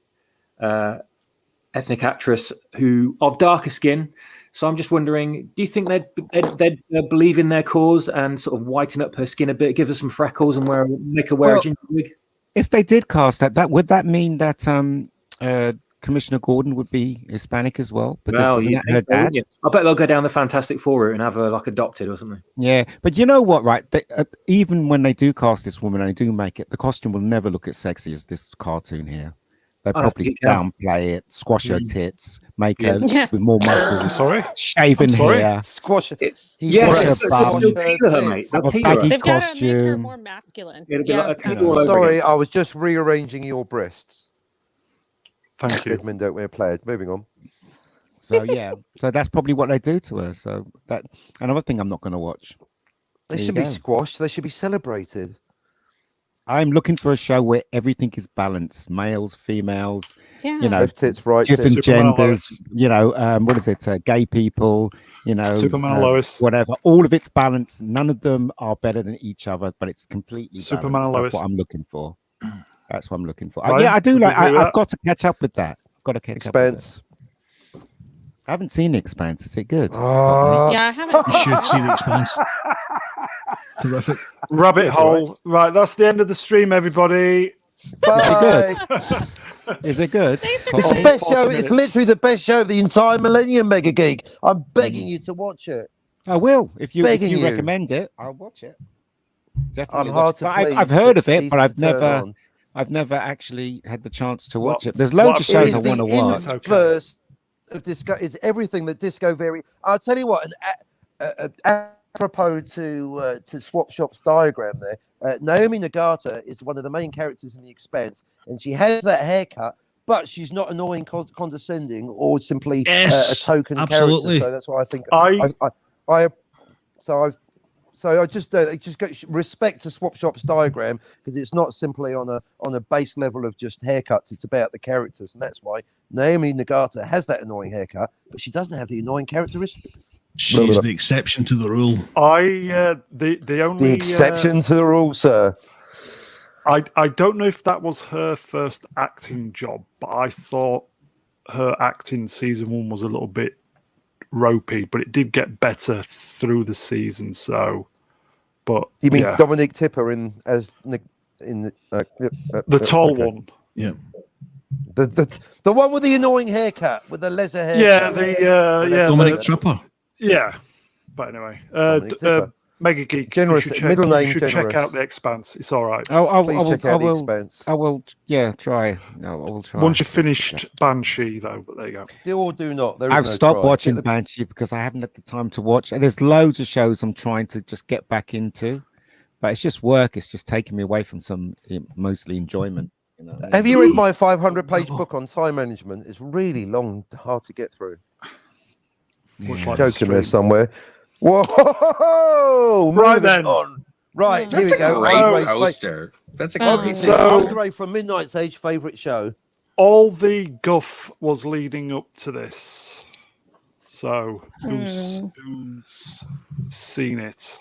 actress who of darker skin. So I'm just wondering, do you think they'd believe in their cause and sort of whiten up her skin a bit, give her some freckles, and make her wear a ginger wig? If they did cast that would that mean that Commissioner Gordon would be Hispanic as well? Because isn't you that think her so, dad? wouldn't you? I bet they'll go down the Fantastic Four route and have her like adopted or something. Yeah, but you know what, right? Even when they do cast this woman and they do make it, the costume will never look as sexy as this cartoon here. They I don't probably think it can. downplay it, squash her tits, make her Yeah. with more I'm muscles, sorry. shaven I'm sorry? hair, Squash it. Yes, got it's a bum. they'll tailor her, mate. They'll a tailor her. baggy They've got to make her costume. more masculine. It'll be like a tailor Yeah. all over Sorry, again. I was just rearranging your breasts. Thank you. Good men don't wear plaid. Moving on. So yeah, so that's probably what they do to her. So that another thing I'm not going to watch. They There you should be go. squashed. They should be celebrated. I'm looking for a show where everything is balanced, males, females, Yeah. you know, Left tits, right different tits. Superman and genders, you know, what is it? Gay people, you know, Superman and Lois. whatever. All of it's balanced. None of them are better than each other, but it's completely Superman balanced. and That's Lois. what I'm looking for. That's what I'm looking for. Ryan, Yeah, I do would you like. agree with I've that? got to catch up with that. Got to catch up. With Expense. I haven't seen The Expanse. Is it good? Yeah, I haven't You seen should it. see The Expanse. Terrific. Rabbit hole. Right, that's the end of the stream, everybody. Bye. Is it good? Thanks for It's the coming. best 40 show. minutes. It's literally the best show of the entire millennium, Mega Geek. I'm begging you to watch it. I will. If you Begging you. recommend it, I'll watch it. Definitely I'm watch hard it. to So please. I've heard of it, easy but to I've never actually had the chance to What- watch it. There's loads of what shows I It is want to the watch. Okay. inverse of disco. Is everything that disco very. I'll tell you what. Apropos to Swapshop's diagram there, Naomi Nagata is one of the main characters in The Expanse, and she has that haircut, but she's not annoying, condescending, or simply Yes, a token absolutely. character. So that's why I think I just got respect to Swapshop's diagram, because it's not simply on a base level of just haircuts. It's about the characters, and that's why Naomi Nagata has that annoying haircut, but she doesn't have the annoying characteristics. She's the exception to the rule. The only The exception to the rule, sir. I don't know if that was her first acting job, but I thought her acting season 1 was a little bit ropey, but it did get better through the season. So, but You mean yeah. Dominic Tipper the tall okay. one? Yeah. The one with the annoying haircut, with the leather hair. Yeah, Dominic Tripper. Yeah, but anyway, Dominic Tipper. MegaGeek, Generous- you should middle name you should check generous. out The Expanse. It's all right. Please check out The Expanse. I will. Yeah, try. No, I will try. Once you've finished Banshee, though, but there you go. Do or do not. There is I've no stopped try. watching Get the- Banshee because I haven't had the time to watch. And there's loads of shows I'm trying to just get back into, but it's just work. It's just taking me away from some mostly enjoyment. You know? Have you read my 500-page book on time management? It's really long, hard to get through. Much like the Joking there stream. somewhere. Whoa! Right moving then. on. Right, here That's we a go. great Andre's poster. That's a Oh. great So- Andre from Midnight's Age favourite show. All the guff was leading up to this. So who's seen it?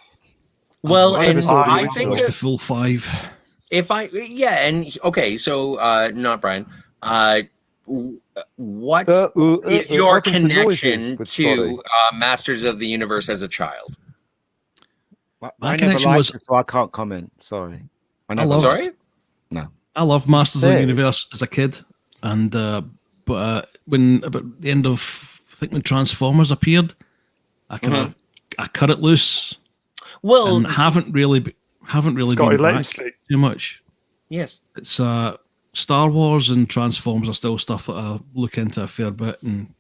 Well, I and never saw the I original. think Watched the that full 5. if I and okay, so not Brian. What is your welcome to Noises connection with to Spotty. Masters of the Universe as a child? I My never connection liked was- it, so I can't comment. Sorry. I loved Sorry? I loved Masters of the Sick. Universe as a kid, and when about the end of I think when Transformers appeared, I kind of I cut it loose Well, and haven't really Scotty, been let him back speak. too much. yes. It's Star Wars and Transformers are still stuff that I look into a fair bit, and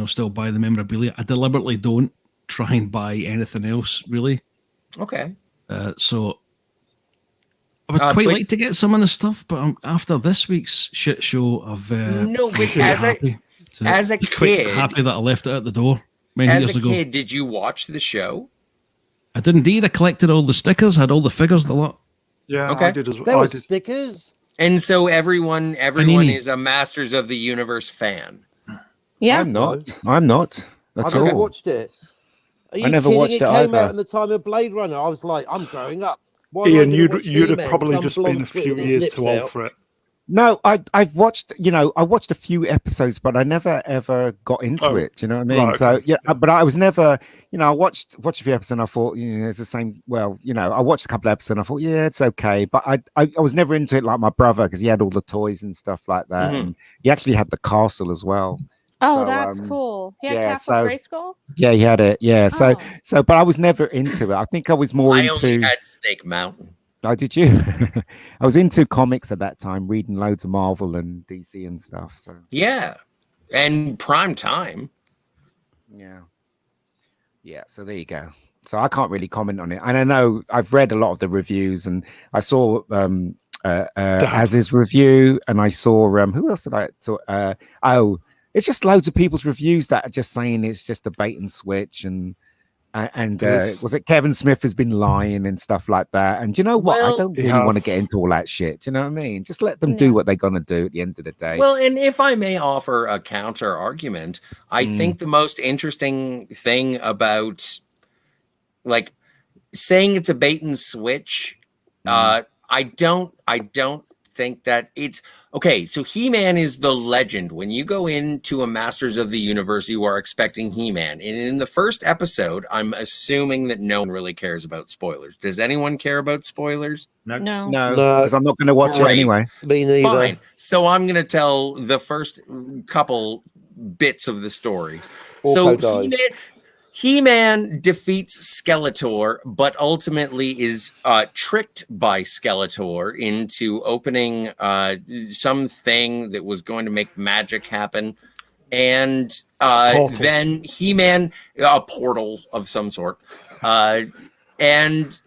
still buy the memorabilia. I deliberately don't try and buy anything else really. Okay. So I would quite but- like to get some of the stuff, but after this week's shit show, I've No, but quite as a happy as a quite kid- happy that I left it at the door many as years a ago. kid, did you watch the show? I did indeed. I collected all the stickers, had all the figures, the lot. Yeah, Okay. I did as well. There I were did. stickers. And so everyone Panini. is a Masters of the Universe fan. Yeah. I'm not. I'm not. I At never all. watched it. Are you never kidding? watched It it came either. out in the time of Blade Runner. I was like, I'm growing up. Why am I Ian, gonna watch you'd have He-Man, probably some just been blonde a twit few with his years nips too old out? for it. No, I've watched. I watched a few episodes, but I never ever got into Oh, it. You know what I mean? right, So okay. yeah, but I was never. I watched a few episodes and I thought, it's the same. Well, I watched a couple of episodes and I thought, yeah, it's okay. But I was never into it like my brother, because he had all the toys and stuff like that, and he actually had the castle as well. Oh, So, that's cool. Yeah, yeah, Castle so- Grayskull. Yeah, he had it. Yeah, Oh. so, but I was never into it. I think I was more I into. only had Snake Mountain. Oh, did you? I was into comics at that time, reading loads of Marvel and DC and stuff. So Yeah. And prime time. yeah. So there you go. So I can't really comment on it. And I know I've read a lot of the reviews, and I saw Az's review, and I saw who else did I saw? It's just loads of people's reviews that are just saying it's just a bait and switch, and Yes. was it Kevin Smith has been lying and stuff like that. And you know what? Well, I don't he really want to has. get into all that shit. Do you know what I mean? Just let them No. do what they're gonna do at the end of the day. Well, and if I may offer a counter argument, I Mm. think the most interesting thing about saying it's a bait and switch, I don't think that it's okay. So He-Man is the legend. When you go into a Masters of the Universe, you are expecting He-Man. And in the first episode, I'm assuming that no one really cares about spoilers. Does anyone care about spoilers? No. No, because I'm not going to watch it Great. anyway. Me neither. Fine. So I'm going to tell the first couple bits of the story. Orko So dies. He-Man defeats Skeletor, but ultimately is tricked by Skeletor into opening something that was going to make magic happen. And then He-Man, a portal of some sort. And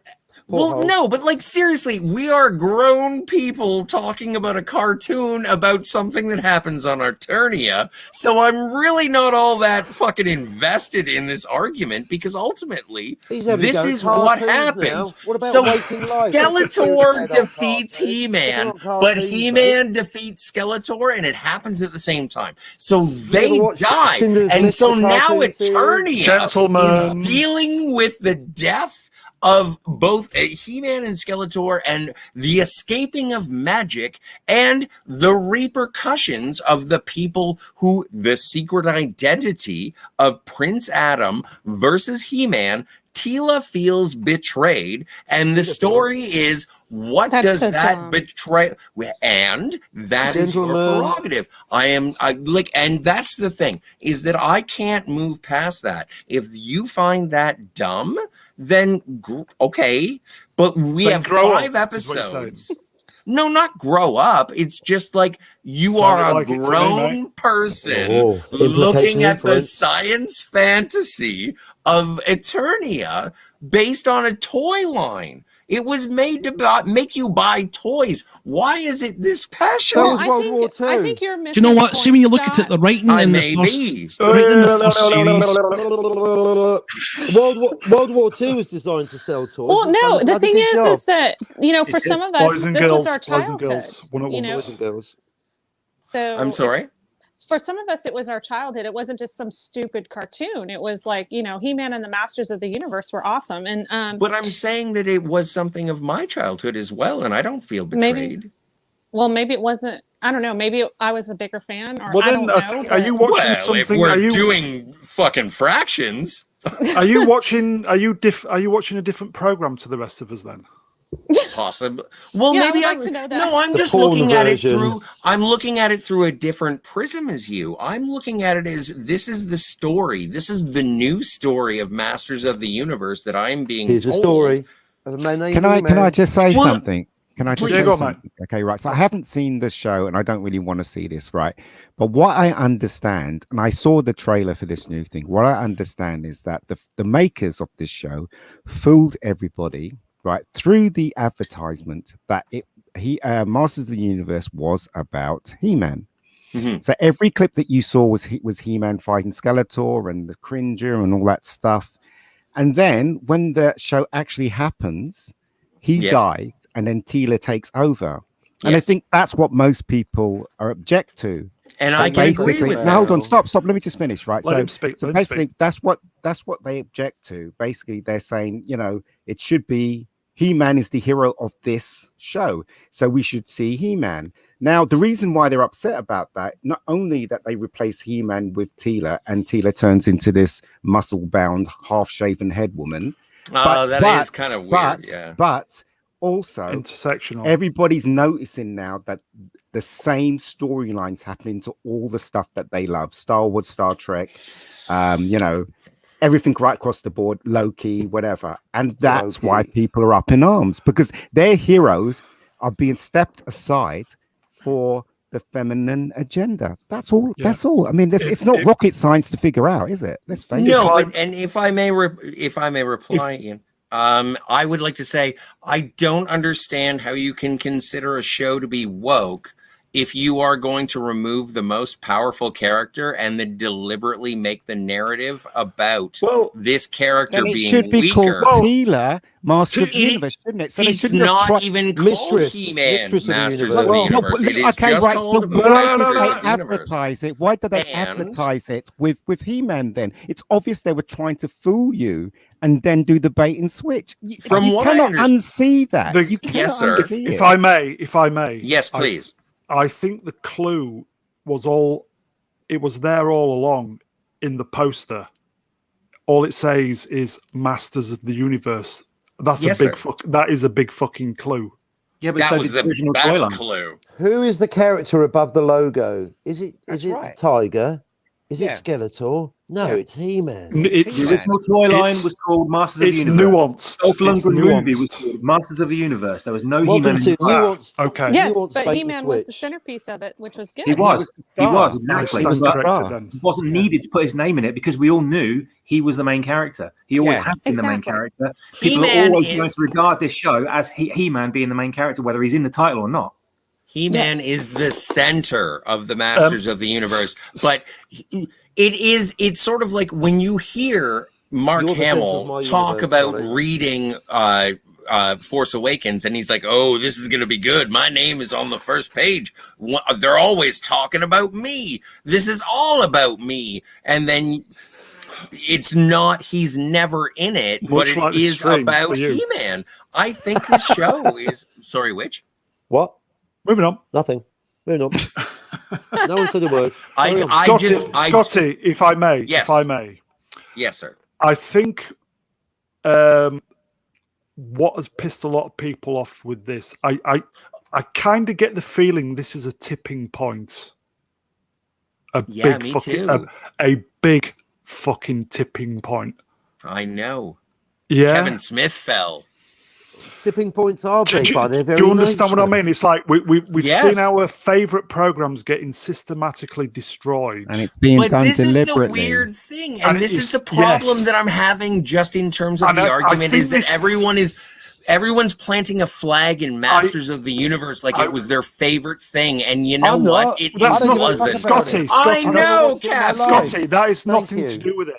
well, no, but like seriously, we are grown people talking about a cartoon about something that happens on Eternia. So I'm really not all that fucking invested in this argument because ultimately this is what happens. What about So Waking Life? Skeletor defeats He-Man, but He-Man defeats Skeletor, and it happens at the same time. So they die, and so now Eternia Gentlemen. is dealing with the death of both He-Man and Skeletor and the escaping of magic and the repercussions of the people who the secret identity of Prince Adam versus He-Man. Teela feels betrayed, and the story is what does that betray? And that is your prerogative. And that's the thing is that I can't move past that. If you find that dumb, then okay, but we have 5 episodes. No, not grow up. It's just like you are a grown person looking at the science fantasy of Eternia based on a toy line. It was made to make you buy toys. Why is it this passionate? I think you're missing. Do you know what? See, when you look at it, the writing in the first series. World War II was designed to sell toys. Well, no, the thing is that for some of us, this was our childhood. Boys and girls. So I'm sorry. For some of us, it was our childhood. It wasn't just some stupid cartoon. It was like, He-Man and the Masters of the Universe were awesome. And but I'm saying that it was something of my childhood as well, and I don't feel betrayed. Maybe it wasn't. I don't know. Maybe I was a bigger fan, or well, I don't know. Are you watching something? If we're doing fucking fractions, are you watching? Are you watching a different program to the rest of us then? Possibly. Well, Yeah, maybe I would like to know that. No, I'm just looking at it through. I'm looking at it through a different prism as you. I'm looking at it as this is the story. This is the new story of Masters of the Universe that I'm being Here's told. the story of a man named Can I just say What? something? Can I just say something? Okay, right. So I haven't seen the show, and I don't really want to see this, right? But what I understand, and I saw the trailer for this new thing. What I understand is that the makers of this show fooled everybody, right, through the advertisement that Masters of the Universe was about He-Man. Mm-hmm. So every clip that you saw was He-Man fighting Skeletor and the Cringer and all that stuff. And then when the show actually happens, he dies, and then Teela takes over. And I think that's what most people are object to. And I can agree with that. Now, hold on, stop. Let me just finish, right? Let him speak. So basically, that's what they object to. Basically, they're saying, it should be He-Man is the hero of this show, so we should see He-Man. Now, the reason why they're upset about that, not only that they replace He-Man with Teela, and Teela turns into this muscle-bound, half-shaven head woman. That is kind of weird, But also, intersectional. Everybody's noticing now that the same storylines happening to all the stuff that they love: Star Wars, Star Trek, everything right across the board, Loki, whatever. And that's why people are up in arms, because their heroes are being stepped aside for the feminine agenda. That's all. Yeah. That's all. I mean, it's not rocket science to figure out, is it? Let's face it. No, and if I may reply, Ian, I would like to say I don't understand how you can consider a show to be woke if you are going to remove the most powerful character and then deliberately make the narrative about this character Then it being should be weaker, called Teela, Master of the it- Universe, shouldn't it? So they it's shouldn't have not tried. even called Mistress He-Man, of the Masters Universe. of the Well, Universe. It is Okay, just right. So called why Masters did of they the Universe. advertise it? Why did they And- advertise it with He-Man? Then it's obvious they were trying to fool you and then do the bait and switch. You what I cannot understand- unsee that. You cannot Yes, sir. unsee If it. I may. Yes, please. I think the clue was there all along in the poster. All it says is Masters of the Universe. That is a big fucking clue. Yeah, but That so was did the original best toy line. clue. Who is the character above the logo? Is it right. Tiger? Is Yeah. it Skeletor? No, Yeah. it's He-Man. It's The original toy line it's- was called Masters of it's the Universe. nuanced. Dolph It's Lundgren movie was nuanced. called Masters of the Universe. There was no Welcome He-Man. to nuanced. Okay. Yes, nuanced but bait and He-Man was the switch. centerpiece of it, which was good. He was star. exactly. Stand But corrected then. he wasn't needed to put his name in it because we all knew he was the main character. He always Yeah. has been the main Exactly. character. People are He-Man always is- going to regard this show as He-Man being the main character, whether he's in the title or not. He-Man Yes. is the center of the Masters of the Universe, but it's sort of like when you hear Mark You're the center of Hamill my talk universe, about Johnny. reading Force Awakens, and he's like, "Oh, this is going to be good. My name is on the first page. They're always talking about me. This is all about me." And then it's not. He's never in it, but Much it like the is stream about for you. He-Man. I think the show is. Sorry, which? What? Moving on. Nothing. Moving on. No one said a word. Carry on. Scotty, if I may. Yes. If I may. Yes, sir. I think what has pissed a lot of people off with this, I kind of get the feeling this is a tipping point. Yeah, me too. A big fucking tipping point. I know. Yeah. Kevin Smith fell. Tipping points are big by their very Do you understand what I nature. mean? It's like we've Yes. seen our favourite programs getting systematically destroyed. And it's being But done this is the deliberately. weird thing, And and this is the it's- problem yes. that I'm having just in terms of And the I argument think is that this- everyone's planting a flag in Masters of the Universe like it was their favorite thing, and you know I'm what? not. It That's I don't not give a fuck wasn't. about Scotty. it. I Scotty, know, I've never Cap. watched it in my life. Scotty, that is Thank nothing you. to do with it.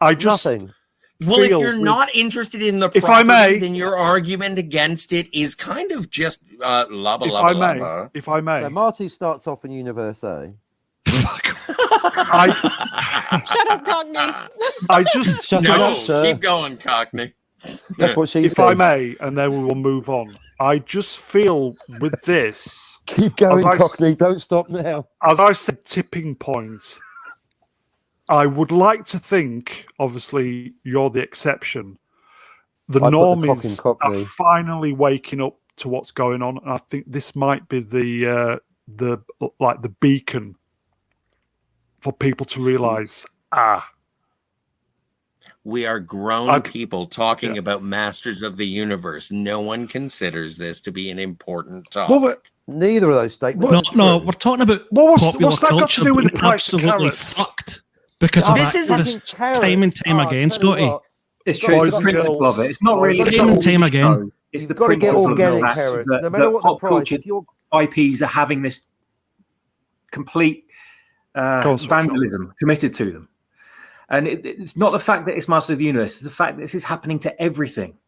I just Nothing. Well, if feel you're with- not interested in the If I property, may- then your argument against it is kind of just la ba if la I ba may, la. if I may, So Marty starts off in Universe A. I Shut up, Cockney. I just Shut it No, up, sir. keep going, Cockney. That's what she if said. I may, and then we will move on. I just feel with this, Keep going, As I s- Cockney. Don't stop now. as I said, tipping point. I would like to think, obviously, you're the exception. The I put the cock in normies Cockney. are finally waking up to what's going on, and I think this might be the beacon for people to realise. We are grown I- people talking yeah. about Masters of the Universe. No one considers this to be an important topic. Well, but Neither of those statements. No, we're talking about what's popular that got to culture do with the being price of absolutely carrots? fucked because Oh, of this is activists Fucking time and carrots. time Oh, again, tell you Scotty. what, It's true. It's Boys the and principle girls. of it. It's not Boys really and the girls. whole Time show. again. It's You've the got to get principle of organic that, carrots. that, No matter that what the pop price. culture If you're IPs are having this complete on, Swapshop. vandalism committed to them. And it's not the fact that it's Master of the Universe, it's the fact that this is happening to everything.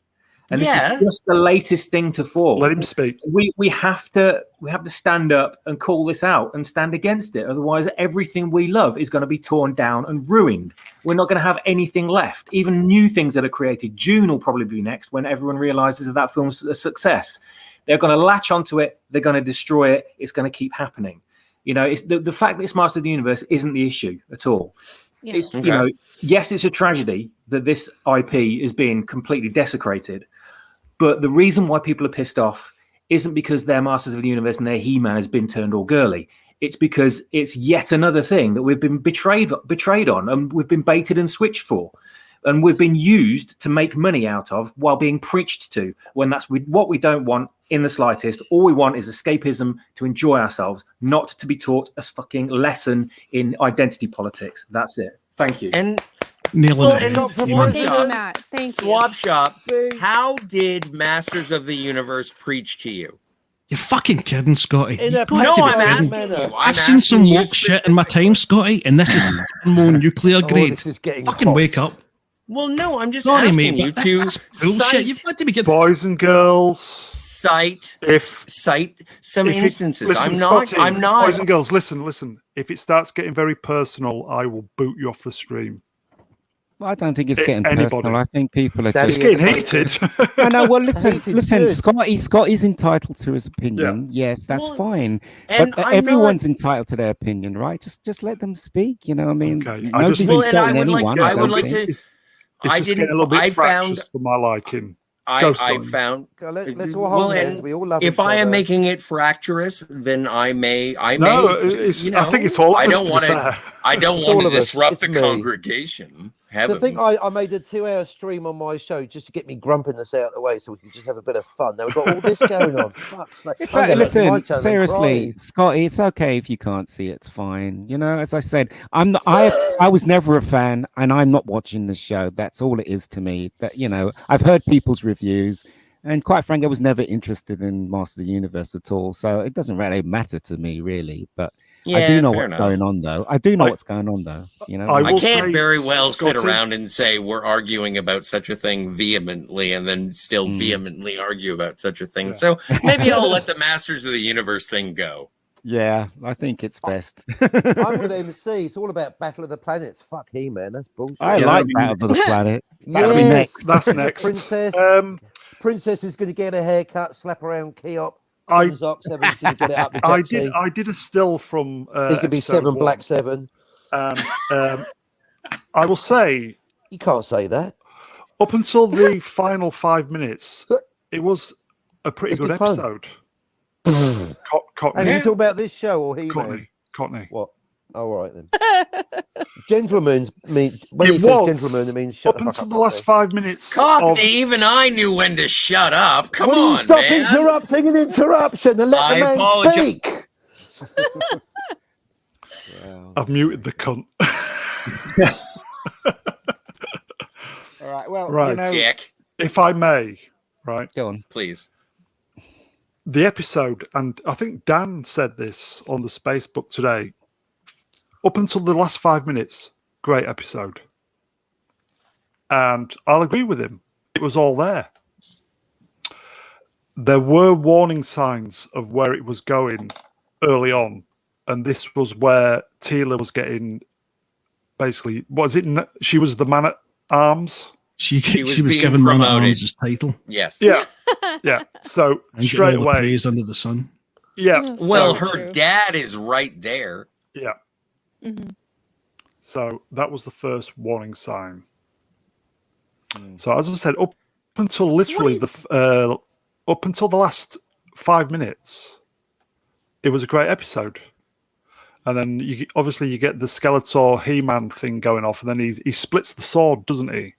And Yeah. this is just the latest thing to fall. let him speak. We have to stand up and call this out and stand against it. Otherwise, everything we love is going to be torn down and ruined. We're not going to have anything left. Even new things that are created. June will probably be next when everyone realizes that film's a success. They're going to latch onto it. They're going to destroy it. It's going to keep happening. You know, it's the fact that it's Master of the Universe isn't the issue at all. Yeah. It's Okay. you know, yes, it's a tragedy that this IP is being completely desecrated. But the reason why people are pissed off isn't because they're Masters of the Universe and their He-Man has been turned all girly. It's because it's yet another thing that we've been betrayed on, and we've been baited and switched for, and we've been used to make money out of while being preached to. When that's what we don't want in the slightest. All we want is escapism to enjoy ourselves, not to be taught a fucking lesson in identity politics. That's it. Thank you. And Nailing Well, it. and Amen. Swapshop- Thank you, Matt. Thank you. Swapshop, Bing. how did Masters of the Universe preach to you? You're fucking kidding, Scotty. In You've a got No, to be I'm kidding. asking manner. you. I've seen some woke shit in my time, Scotty, and this is more nuclear Oh, grade. this is getting Fucking hot. wake up. Well, no, I'm just Sorry, asking mate, you but to that's bullshit. You've got to be kidding. Boys and girls, cite if some if it- instances. listen, I'm not. Scotty, I'm not. Boys and girls, listen. If it starts getting very personal, I will boot you off the stream. I don't think it's I- getting anybody. personal. I think people are Daddy It's just. getting heated. I know. Well, listen, Hated's good. Scotty's entitled to his opinion. Yes, that's Well, fine. and But I'm everyone's not- entitled to their opinion, right? Just let them speak. You know, I mean, Okay, I nobody's just- Well, and I insulting would like- anyone. I I would don't like think. to- It's I just didn't. getting a little bit I fractious found. for my liking. Go, I Scotty. found. Let's all Well, hold hands. and We all love If each I am other. making it fractious, then I may. No, may. it's, You I know, think it's all of I us, don't to be want to. fair. I don't It's want all to of us. disrupt It's the me. congregation. The Heavens. thing I made a 2-hour stream on my show just to get me grumpiness out of the way so we could just have a bit of fun. Now we've got all this going on. Fuck's sake. It's I'm like, gonna look at my listen, channel and seriously, cry. Scotty, it's okay if you can't see it. It's fine. You know, as I said, I'm not, I was never a fan, and I'm not watching the show. That's all it is to me. That, you know, I've heard people's reviews, and quite frankly, I was never interested in Master of the Universe at all. So it doesn't really matter to me, really. But I do know fair what's enough. going on, though. I do know I- what's going on, though. You know, I I will can't say, very well sit Scotty- around and say we're arguing about such a thing vehemently and then still vehemently argue about such a thing. Yeah. So maybe I'll let the Masters of the Universe thing go. yeah, I think it's best. I'm with MC. It's all about Battle of the Planets. Fuck He-Man. That's bullshit. I Yeah, like I mean- Battle of the Planet. That'll be Yes. next. That's next. Princess is going to get a haircut, slap around Keop. I- Zox 7's going to get it up the I did a still from. He could be episode 7 one. Black 7. I will say, You can't say that. up until the final 5 minutes, it was a pretty It's good been fun. episode. And Cockney. you talk about this show or He-Man? Cockney. What? All right then. Gentlemen's mean when It he says was. gentleman, it means shut Up the fuck until up. the last 5 minutes. Cockney, Of, even I knew when to shut up. Come Will you on, stop man. interrupting an interruption and let I the man apologize. speak? I've muted the cunt. All right. Well, Right. you know, Jack, If I may, right? go on. please. The episode, and I think Dan said this on the Spacebook today, up until the last 5 minutes, great episode. And I'll agree with him. It was all there. There were warning signs of where it was going early on. And this was where Tila was getting, basically, she was the man at arms? She was being given Man at promoted. Arms' his title. Yes. Yeah. Yeah. So And get straight all the away. praise under the sun. Yeah. Well, So her true. dad is right there. Yeah. Mhm. So that was the first warning sign. So as I said, up until literally up until the last 5 minutes, it was a great episode. And then obviously you get the Skeletor He-Man thing going off, and then he splits the sword, doesn't he?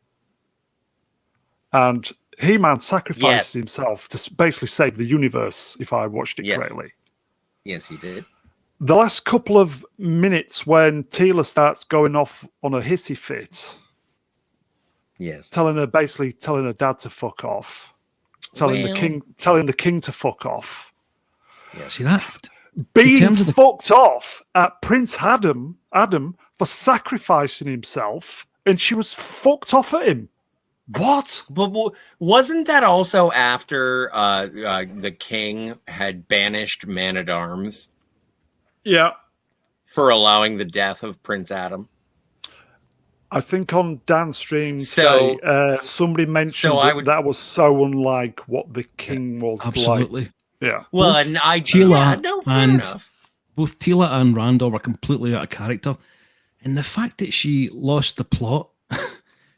And He-Man sacrifices Yes. himself to basically save the universe, if I watched it Yes. correctly. Yes, he did. The last couple of minutes when Tila starts going off on a hissy fit, Yes. telling her dad to fuck off, telling Well- the king to fuck off, See that? being terms of the- fucked off at Prince Adam for sacrificing himself, and she was fucked off at him. What? But wasn't that also after the king had banished Man-at-Arms Yeah, for allowing the death of Prince Adam? I think on Dan's stream So- today, somebody mentioned so I would- that was so unlike what the king was Absolutely. like. Yeah. Well, Both and I Tila yeah, no, fair and- enough. Both Tila and Randall were completely out of character. And the fact that she lost the plot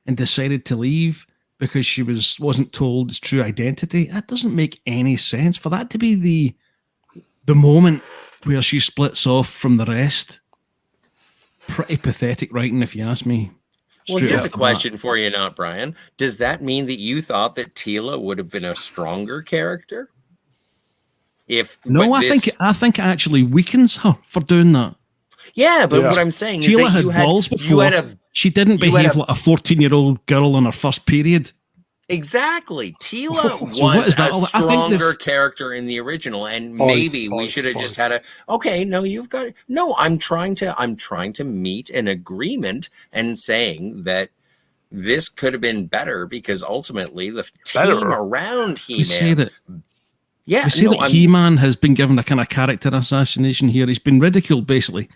and decided to leave because she wasn't told its true identity, that doesn't make any sense. For that to be the moment where she splits off from the rest, pretty pathetic writing, if you ask me. Well, Straight here's off a the bat. question for you, not Brian. Does that mean that you thought that Tila would have been a stronger character? No, but I think it actually weakens her for doing that. Yeah, but Yeah. what I'm saying is Tila that had you had balls you before. had a She didn't you had behave a- like a 14-year-old girl on her first period. Exactly. Tila So what was is that? a I think stronger character in the original, and maybe we should have just had a. Okay, no, you've got it. No, I'm trying to meet an agreement and saying that this could have been better because ultimately the team around We say He-Man. that. Yeah, We say that He-Man has been given a kind of character assassination here. He's been ridiculed, basically.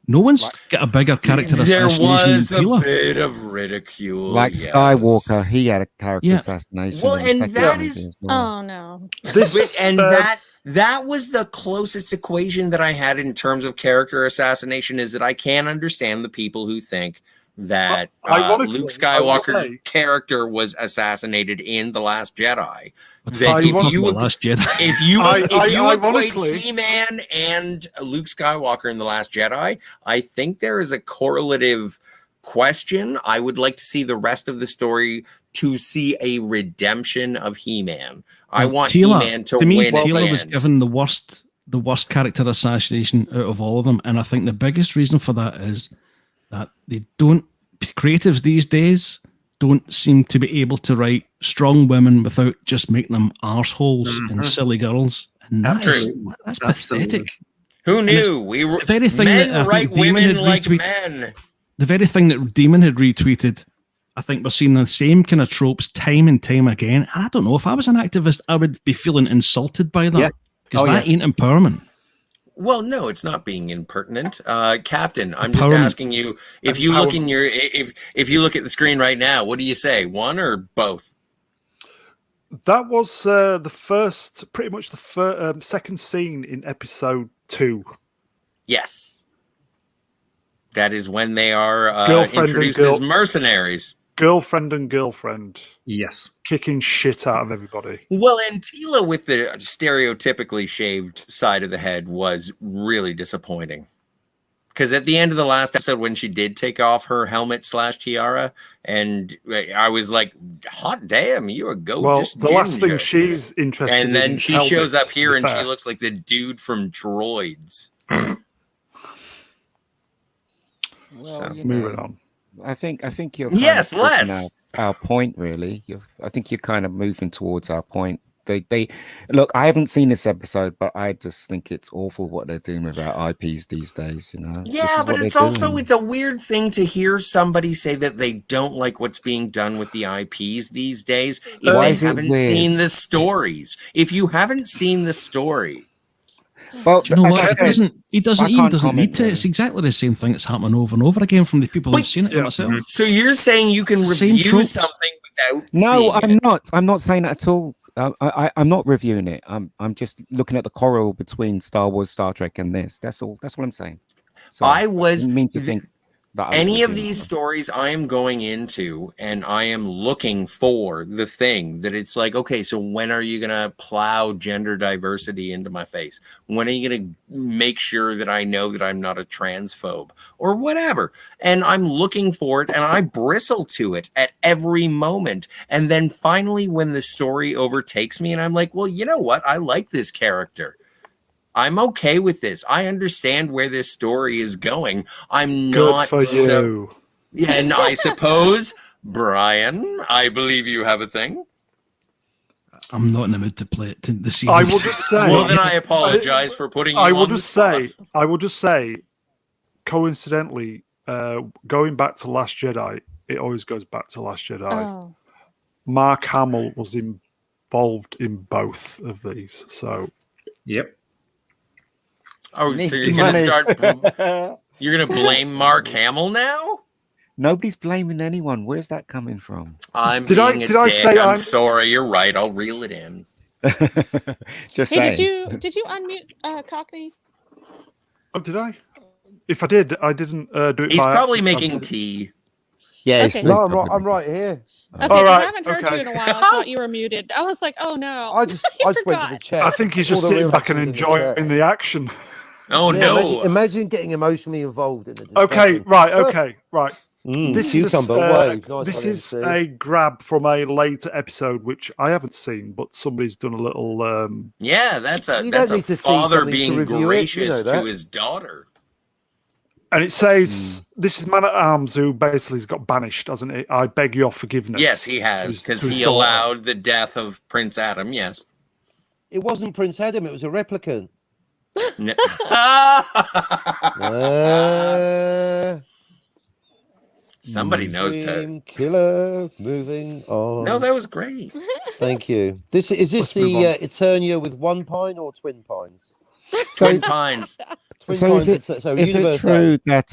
No one's got a bigger character assassination was than Tila. a bit of ridicule. Like yes. Skywalker, he had a character assassination. Well, in the and second that movie is- as well. Oh no. That was the closest equation that I had in terms of character assassination, is that I can understand the people who think that Luke Skywalker's character was assassinated in The Last Jedi. That if you Last Jedi. if you equate He-Man and Luke Skywalker in The Last Jedi, I think there is a correlative question. I would like to see the rest of the story to see a redemption of He-Man. I want He-Man to win. Tila was given the worst character assassination out of all of them, and I think the biggest reason for that is that creatives these days don't seem to be able to write strong women without just making them arseholes and silly girls. And that's pathetic. Who knew? We were men write women like men. The very thing that Demon had retweeted, I think we're seeing the same kind of tropes time and time again. I don't know, if I was an activist, I would be feeling insulted by that. Because that ain't empowerment. Well, no, it's not being impertinent, Captain. I'm just asking you, if you look in if you look at the screen right now, what do you say? One or both? That was pretty much the second scene in episode 2. Yes, that is when they are introduced as mercenaries. Girlfriend and girlfriend. Yes. Kicking shit out of everybody. Well, and Tila with the stereotypically shaved side of the head was really disappointing. Because at the end of the last episode, when she did take off her helmet / tiara, and I was like, hot damn, you're a gorgeous the last thing she's interested in. And then she shows up here and she looks like the dude from Droids. Well, moving on. I think you're let's our point really. I think you're kind of moving towards our point. They look. I haven't seen this episode, but I just think it's awful what they're doing with our IPs these days. You know. Yeah, but it's a weird thing to hear somebody say that they don't like what's being done with the IPs these days if they haven't seen the stories. If you haven't seen the story. Well, do you know what? He doesn't need to. It's exactly the same thing that's happening over and over again from the people who've seen it myself. So you're saying you can review something without No, seeing it? I'm not saying that at all. I'm not reviewing it. I'm just looking at the correlation between Star Wars, Star Trek, and this. That's all. That's what I'm saying. So I didn't mean to think that any of these stories I am going into, and I am looking for the thing that it's like, okay, so when are you going to plow gender diversity into my face? When are you going to make sure that I know that I'm not a transphobe or whatever? And I'm looking for it, and I bristle to it at every moment. And then finally, when the story overtakes me and I'm like, well, you know what? I like this character. I'm okay with this. I understand where this story is going. I'm not good for you. Yeah, and I suppose, Brian, I believe you have a thing. I'm not in the mood to play it. The series. I will just say. Well, then I apologize for putting you on the spot. I will just say, coincidentally, going back to Last Jedi, it always goes back to Last Jedi. Oh. Mark Hamill was involved in both of these, so. Yep. Oh, so you're going to start... You're going to blame Mark Hamill now? Nobody's blaming anyone. Where's that coming from? I'm sorry. You're right. I'll reel it in. Just hey, saying. did you unmute Cockney? Oh, did I? If I did, I didn't do it. He's probably making tea. Yeah. Okay. No, I'm right here. Okay, I haven't heard you in a while. I thought you were muted. I was like, oh no. I just went to the chat. I think he's just sitting back and enjoying the action. Oh no! Imagine getting emotionally involved in the discussion. Okay, right. This This is a grab from a later episode which I haven't seen, but somebody's done a little. Yeah, that's a father being gracious to his daughter. And it says, this is Man at Arms who basically has got banished, hasn't it? I beg your forgiveness. Yes, he has, because he daughter. allowed the death of Prince Adam, yes. It wasn't Prince Adam, it was a replicant. No. Somebody knows to... Killer, moving on. No, that was great. Thank you. Is this the Eternia with one pine or twin pines? Twin Pines. So is it true that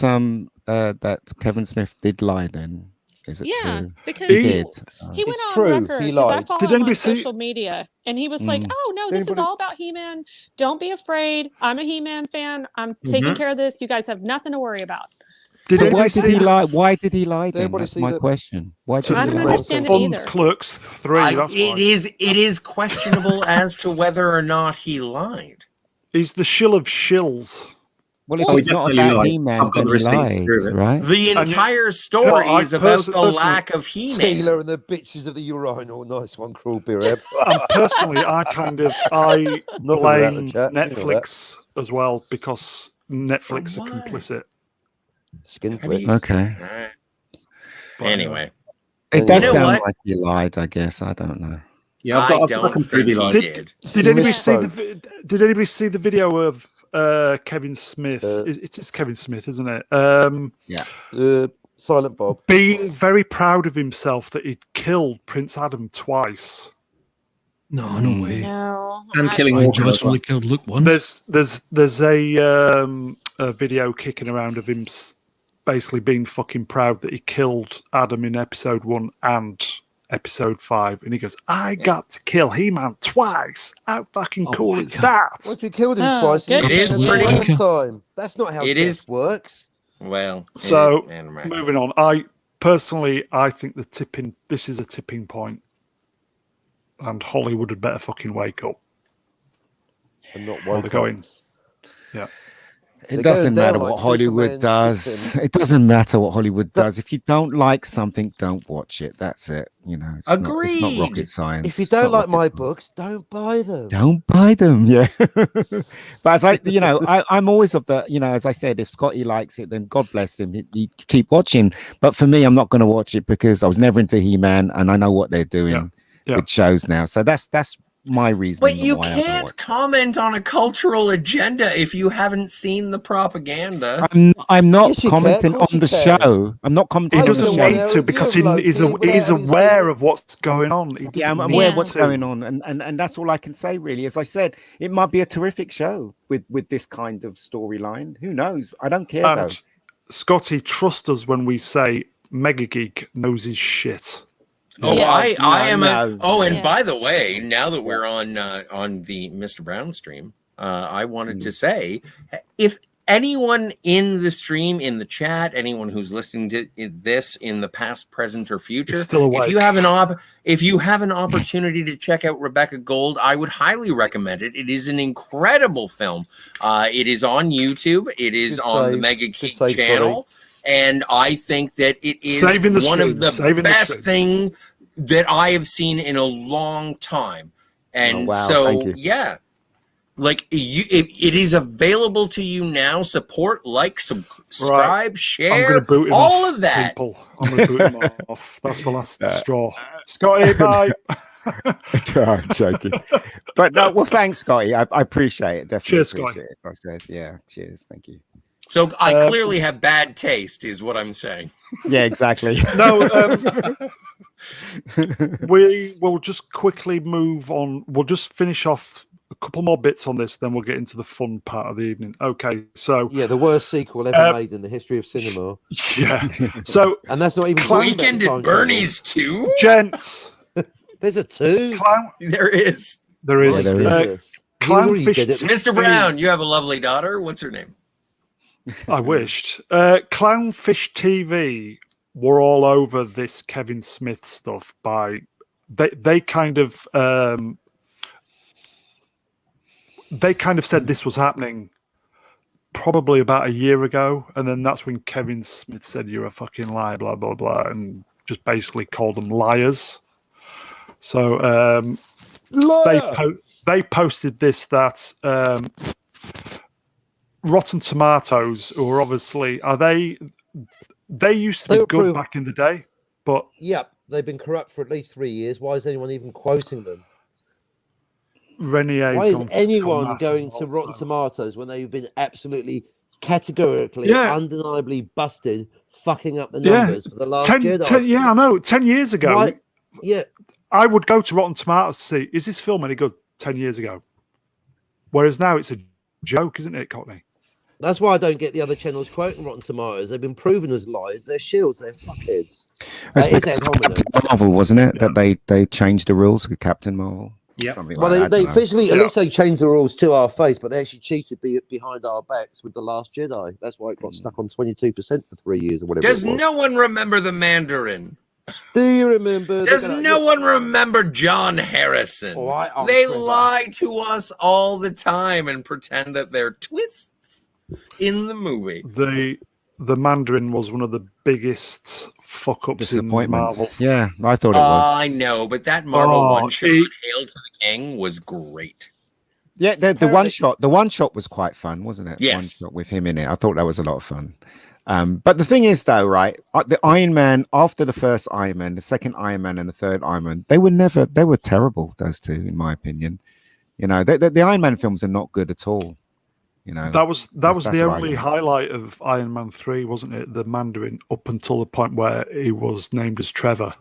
that Kevin Smith did lie then? Is it true? Because he did. He went It's on true, record he because I lied. follow him on social media, and he was like, "Oh no, this is all about He-Man. Don't be afraid. I'm a He-Man fan. I'm taking care of this. You guys have nothing to worry about." So why did he lie? Why did he lie then? That's my question. Why did I he don't lie? understand it either. Clerks 3. That's it is questionable as to whether or not he lied. He's the shill of shills. Well, if it's not about He-Man, I've got then the he receipts to lied, prove it. right? The entire story is about the lack of He-Man. Taylor and the bitches of the urinal. Nice one, Cruel Beer. Personally, I blame Netflix as well, because Netflix are complicit. Skinflix. Okay. Anyway. It does sound like he lied, I guess. I don't know. Yeah, I don't think he did. Did anybody see the video of Kevin Smith? It's Kevin Smith, isn't it? Silent Bob. Being very proud of himself that he'd killed Prince Adam twice. No way. No. And killing all Joyce only killed Luke once. There's a video kicking around of him basically being fucking proud that he killed Adam in episode 1 and episode 5, and he goes, "I got to kill He-Man twice. How fucking cool is that?" What if you killed him twice? It is pretty. Time. That's not how it works. Well, so moving on. I think this is a tipping point, and Hollywood had better fucking wake up. And not wake going. Yeah. It doesn't matter what Hollywood does. It doesn't matter what Hollywood does. If you don't like something, don't watch it. That's it. You know, it's not rocket science. If you don't like my books, don't buy them. Don't buy them. Yeah. But as I'm always of the, as I said, if Scotty likes it, then God bless him. He keep watching. But for me, I'm not going to watch it because I was never into He-Man, and I know what they're doing with shows now. So that's my reason. But you can't comment on a cultural agenda if you haven't seen the propaganda. I'm not commenting on the show. I'm not commenting on the show. He doesn't need to because he's aware of what's going on. I'm aware of what's going on, and that's all I can say really. As I said, it might be a terrific show with this kind of storyline. Who knows? I don't care though. Scotty, trust us when we say MegaGeek knows his shit. Oh, yes. I am. And by the way, now that we're on the Mr. Brown stream, I wanted to say, if anyone in the stream, in the chat, anyone who's listening to this in the past, present, or future, if you have an opportunity to check out Rebecca Gold, I would highly recommend it. It is an incredible film. It is on YouTube. It is on the MegaGeek channel. And I think that it is one of the best thing that I have seen in a long time. And like it is available to you now. Support, like, subscribe, share, all of that. I'm going to boot him off. That's the last straw. Scotty, bye. I'm joking. But no, well, thanks, Scotty. I appreciate it. Definitely cheers, appreciate it. I said, cheers. Thank you. So I clearly have bad taste, is what I'm saying. Yeah, exactly. No, we will just quickly move on. We'll just finish off a couple more bits on this, then we'll get into the fun part of the evening. Okay, so the worst sequel ever made in the history of cinema. Yeah. So and that's not even Weekend at Bernie's 2? Gents. There's a 2. There is. There is. Clownfish. Mr. Brown, you have a lovely daughter. What's her name? I wished. Clownfish TV were all over this Kevin Smith stuff. They kind of said this was happening probably about a year ago, and then that's when Kevin Smith said you're a fucking liar, blah blah blah, and just basically called them liars. So they posted this that Rotten Tomatoes, who are obviously they used to They be were good proven- back in the day, but Yep, they've been corrupt for at least 3 years. Why is anyone even quoting them? Reni Why is anyone going to Rotten Tomatoes? Tomatoes when they've been absolutely categorically, Yeah. undeniably busted, fucking up the Yeah. numbers for the last 10, Jedi? yeah, I know. 10 years ago, Why? Yeah, I would go to Rotten Tomatoes to see, is this film any good 10 years ago? Whereas now it's a joke, isn't it, Cockney? that's why I don't get the other channels quoting Rotten Tomatoes. They've been proven as liars. They're shields. They're fuckheads. It's That is because ad hominem. Captain Marvel, wasn't it? Yeah. That they changed the rules with Captain Marvel. Yep. Something Well, like that, I they don't know. officially, at Yeah. least they changed the rules to our face, but they actually cheated behind our backs with The Last Jedi. That's why it got stuck on 22% for 3 years or whatever. Does it was. no one remember the Mandarin? Do you remember? Does no one remember John Harrison? All right, I'm They Trevor. lie to us all the time and pretend that they're twists in the movie. The Mandarin was one of the biggest fuck ups in Disappointments. Marvel. Yeah, I thought it was. I know, but that Marvel Oh, one shot, it- Hail to the King, was great. Yeah, the one shot was quite fun, wasn't it? Yes. One shot with him in it. I thought that was a lot of fun. But the thing is, though, right? The Iron Man, after the first Iron Man, the second Iron Man, and the third Iron Man, they were terrible. Those two, in my opinion. You know, the Iron Man films are not good at all. You know, That was that's the what I only think. highlight of Iron Man 3, wasn't it? The Mandarin, up until the point where he was named as Trevor.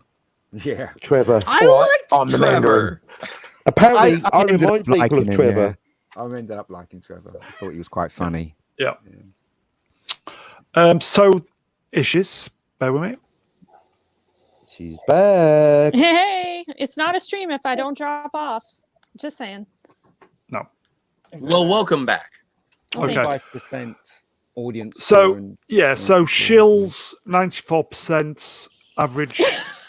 Yeah. Trevor. I All right, liked I'm the Mandarin. Trevor. Apparently, I ended remind up liking people of him, Trevor. yeah. I ended up liking Trevor. I thought he was quite funny. Yeah. So, issues, bear with me. She's back. Hey, it's not a stream if I don't drop off. Just saying. No. Well, welcome back. Well, thank Okay. you. 5% audience. So, score and- yeah, so Shills, 94%, average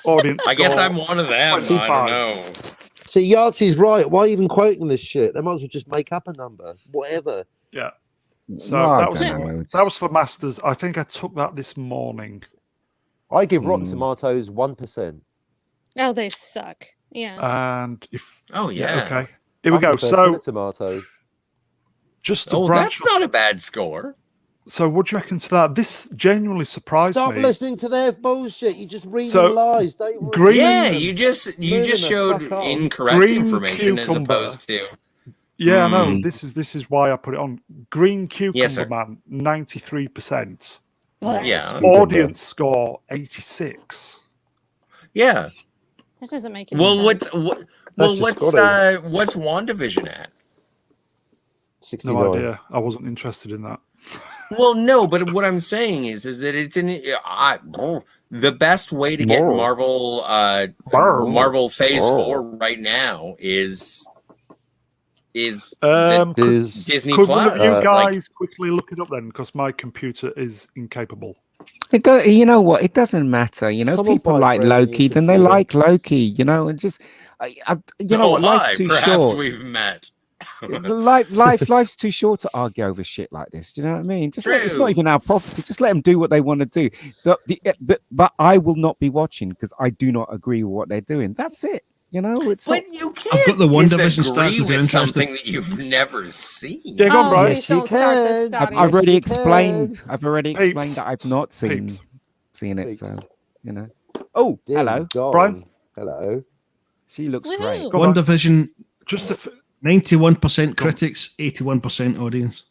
audience I guess score. I'm one of them. I 25. don't know. See, Yahtzee's right. Why even quoting this shit? They might as well just make up a number. Whatever. Yeah. So No, I that was don't know. that was for Masters. I think I took that this morning. I give Rotten Tomatoes 1%. Oh, they suck. Yeah. And if Oh, yeah. okay. Here we I go. prefer So Killer Tomatoes. just to Oh, branch that's off- not a bad score. So what do you reckon to that? This genuinely surprised Stop me. listening to their bullshit. You just reading So, lies. Don't read green- Yeah, them. you just Moving the showed fuck on. incorrect Green information as cucumber. opposed to Yeah, I know. Mm. This is why I put it on. Green Cucumber Yes, sir. Man, 93%. yeah, Audience score 86. yeah. That doesn't make any Well, sense. what's Scotty. what's WandaVision at? 69. No idea. I wasn't interested in that. Well, no, but what I'm saying is that it's the best way to get More. Marvel Phase More. 4 right now is Could Disney one Plus. of you Like, guys quickly look it up then? Because my computer is incapable. You know what? It doesn't matter. You know, Someone people buy like bread and Loki, you then they can- like Loki. You know, and just you know oh, what? hi, Life's too perhaps short. we've met. Life's too short to argue over shit like this. Do you know what I mean? It's True. not even our property. Just let them do what they want to do. But I will not be watching because I do not agree with what they're doing. That's it. You know, it's But not. you can't got the WandaVision disagree stats if you're with interested. something that you've never seen. Yeah, go on, Oh, Brian. please Yes, you don't start this, can. Scotty. I've already you explained. can. I've already Peeps. explained that I've not seen Peeps. it. Peeps. So you know. Oh, Dear hello. God. Brian? Hello. She looks Woohoo. great. Go on. WandaVision, Just to, 91% critics, 81% audience.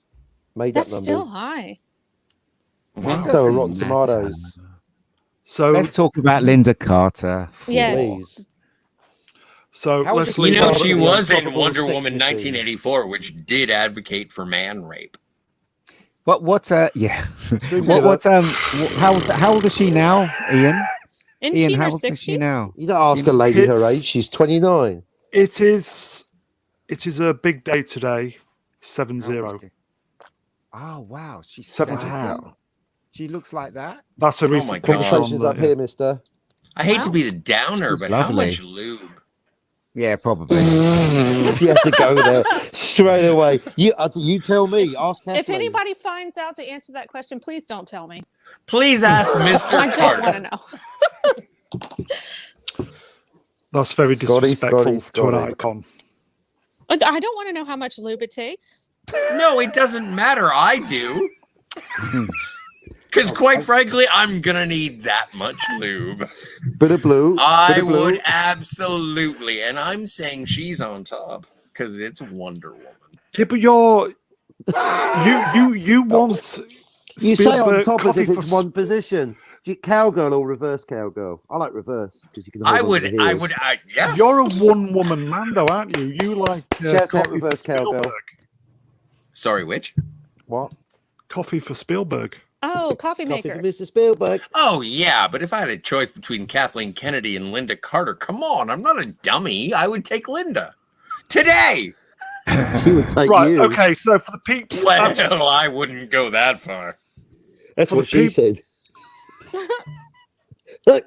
Made That's up still numbers. high. Wow. So are Doesn't Rotten matter. Tomatoes. so Let's talk about Linda Carter. Yes. Please. so How let's is You leave know, out- she the was in improbable Wonder sex Woman machine. 1984, which did advocate for man rape. What? Yeah. Stream What? killer. How old is she now, Ian? Isn't Ian, she in how her old is she 60s? now? You don't ask She a lady her hits- age. She's 29. It is a big day today. 7-0. Oh wow, she's 70. 70. Wow. She looks like that. That's a my recent God. picture Conversations on up the- here, mister. I hate to Wow. be the downer, She's but lovely. how much lube? Yeah, probably. You have to go there straight away. You tell me. Ask Kathleen. If anybody finds out the answer to that question, please don't tell me. Please ask I Mr. don't Carter. want to know. That's very Scotty, disrespectful Scotty, to an Scotty. icon. I don't want to know how much lube it takes. No, it doesn't matter. I do. Because quite frankly, I'm going to need that much lube. Bit of blue. I bit of blue. would absolutely. And I'm saying she's on top because it's Wonder Woman. Yeah, but you want You say on Spielberg top as if coffee it's for one position. Do you cowgirl or reverse cowgirl? I like reverse because you can. I hold would, onto the heels. yes. You're a one-woman man, though, aren't you? You like Shout out coffee reverse for Spielberg. cowgirl. Sorry, which? What? Coffee for Spielberg. Oh, coffee Coffee maker. for Mr. Spielberg. Oh, yeah, but if I had a choice between Kathleen Kennedy and Linda Carter, come on, I'm not a dummy. I would take Linda. Today. She would take Right, you. okay, so for the peeps... Well, I wouldn't go that far. That's For what the she said. Look.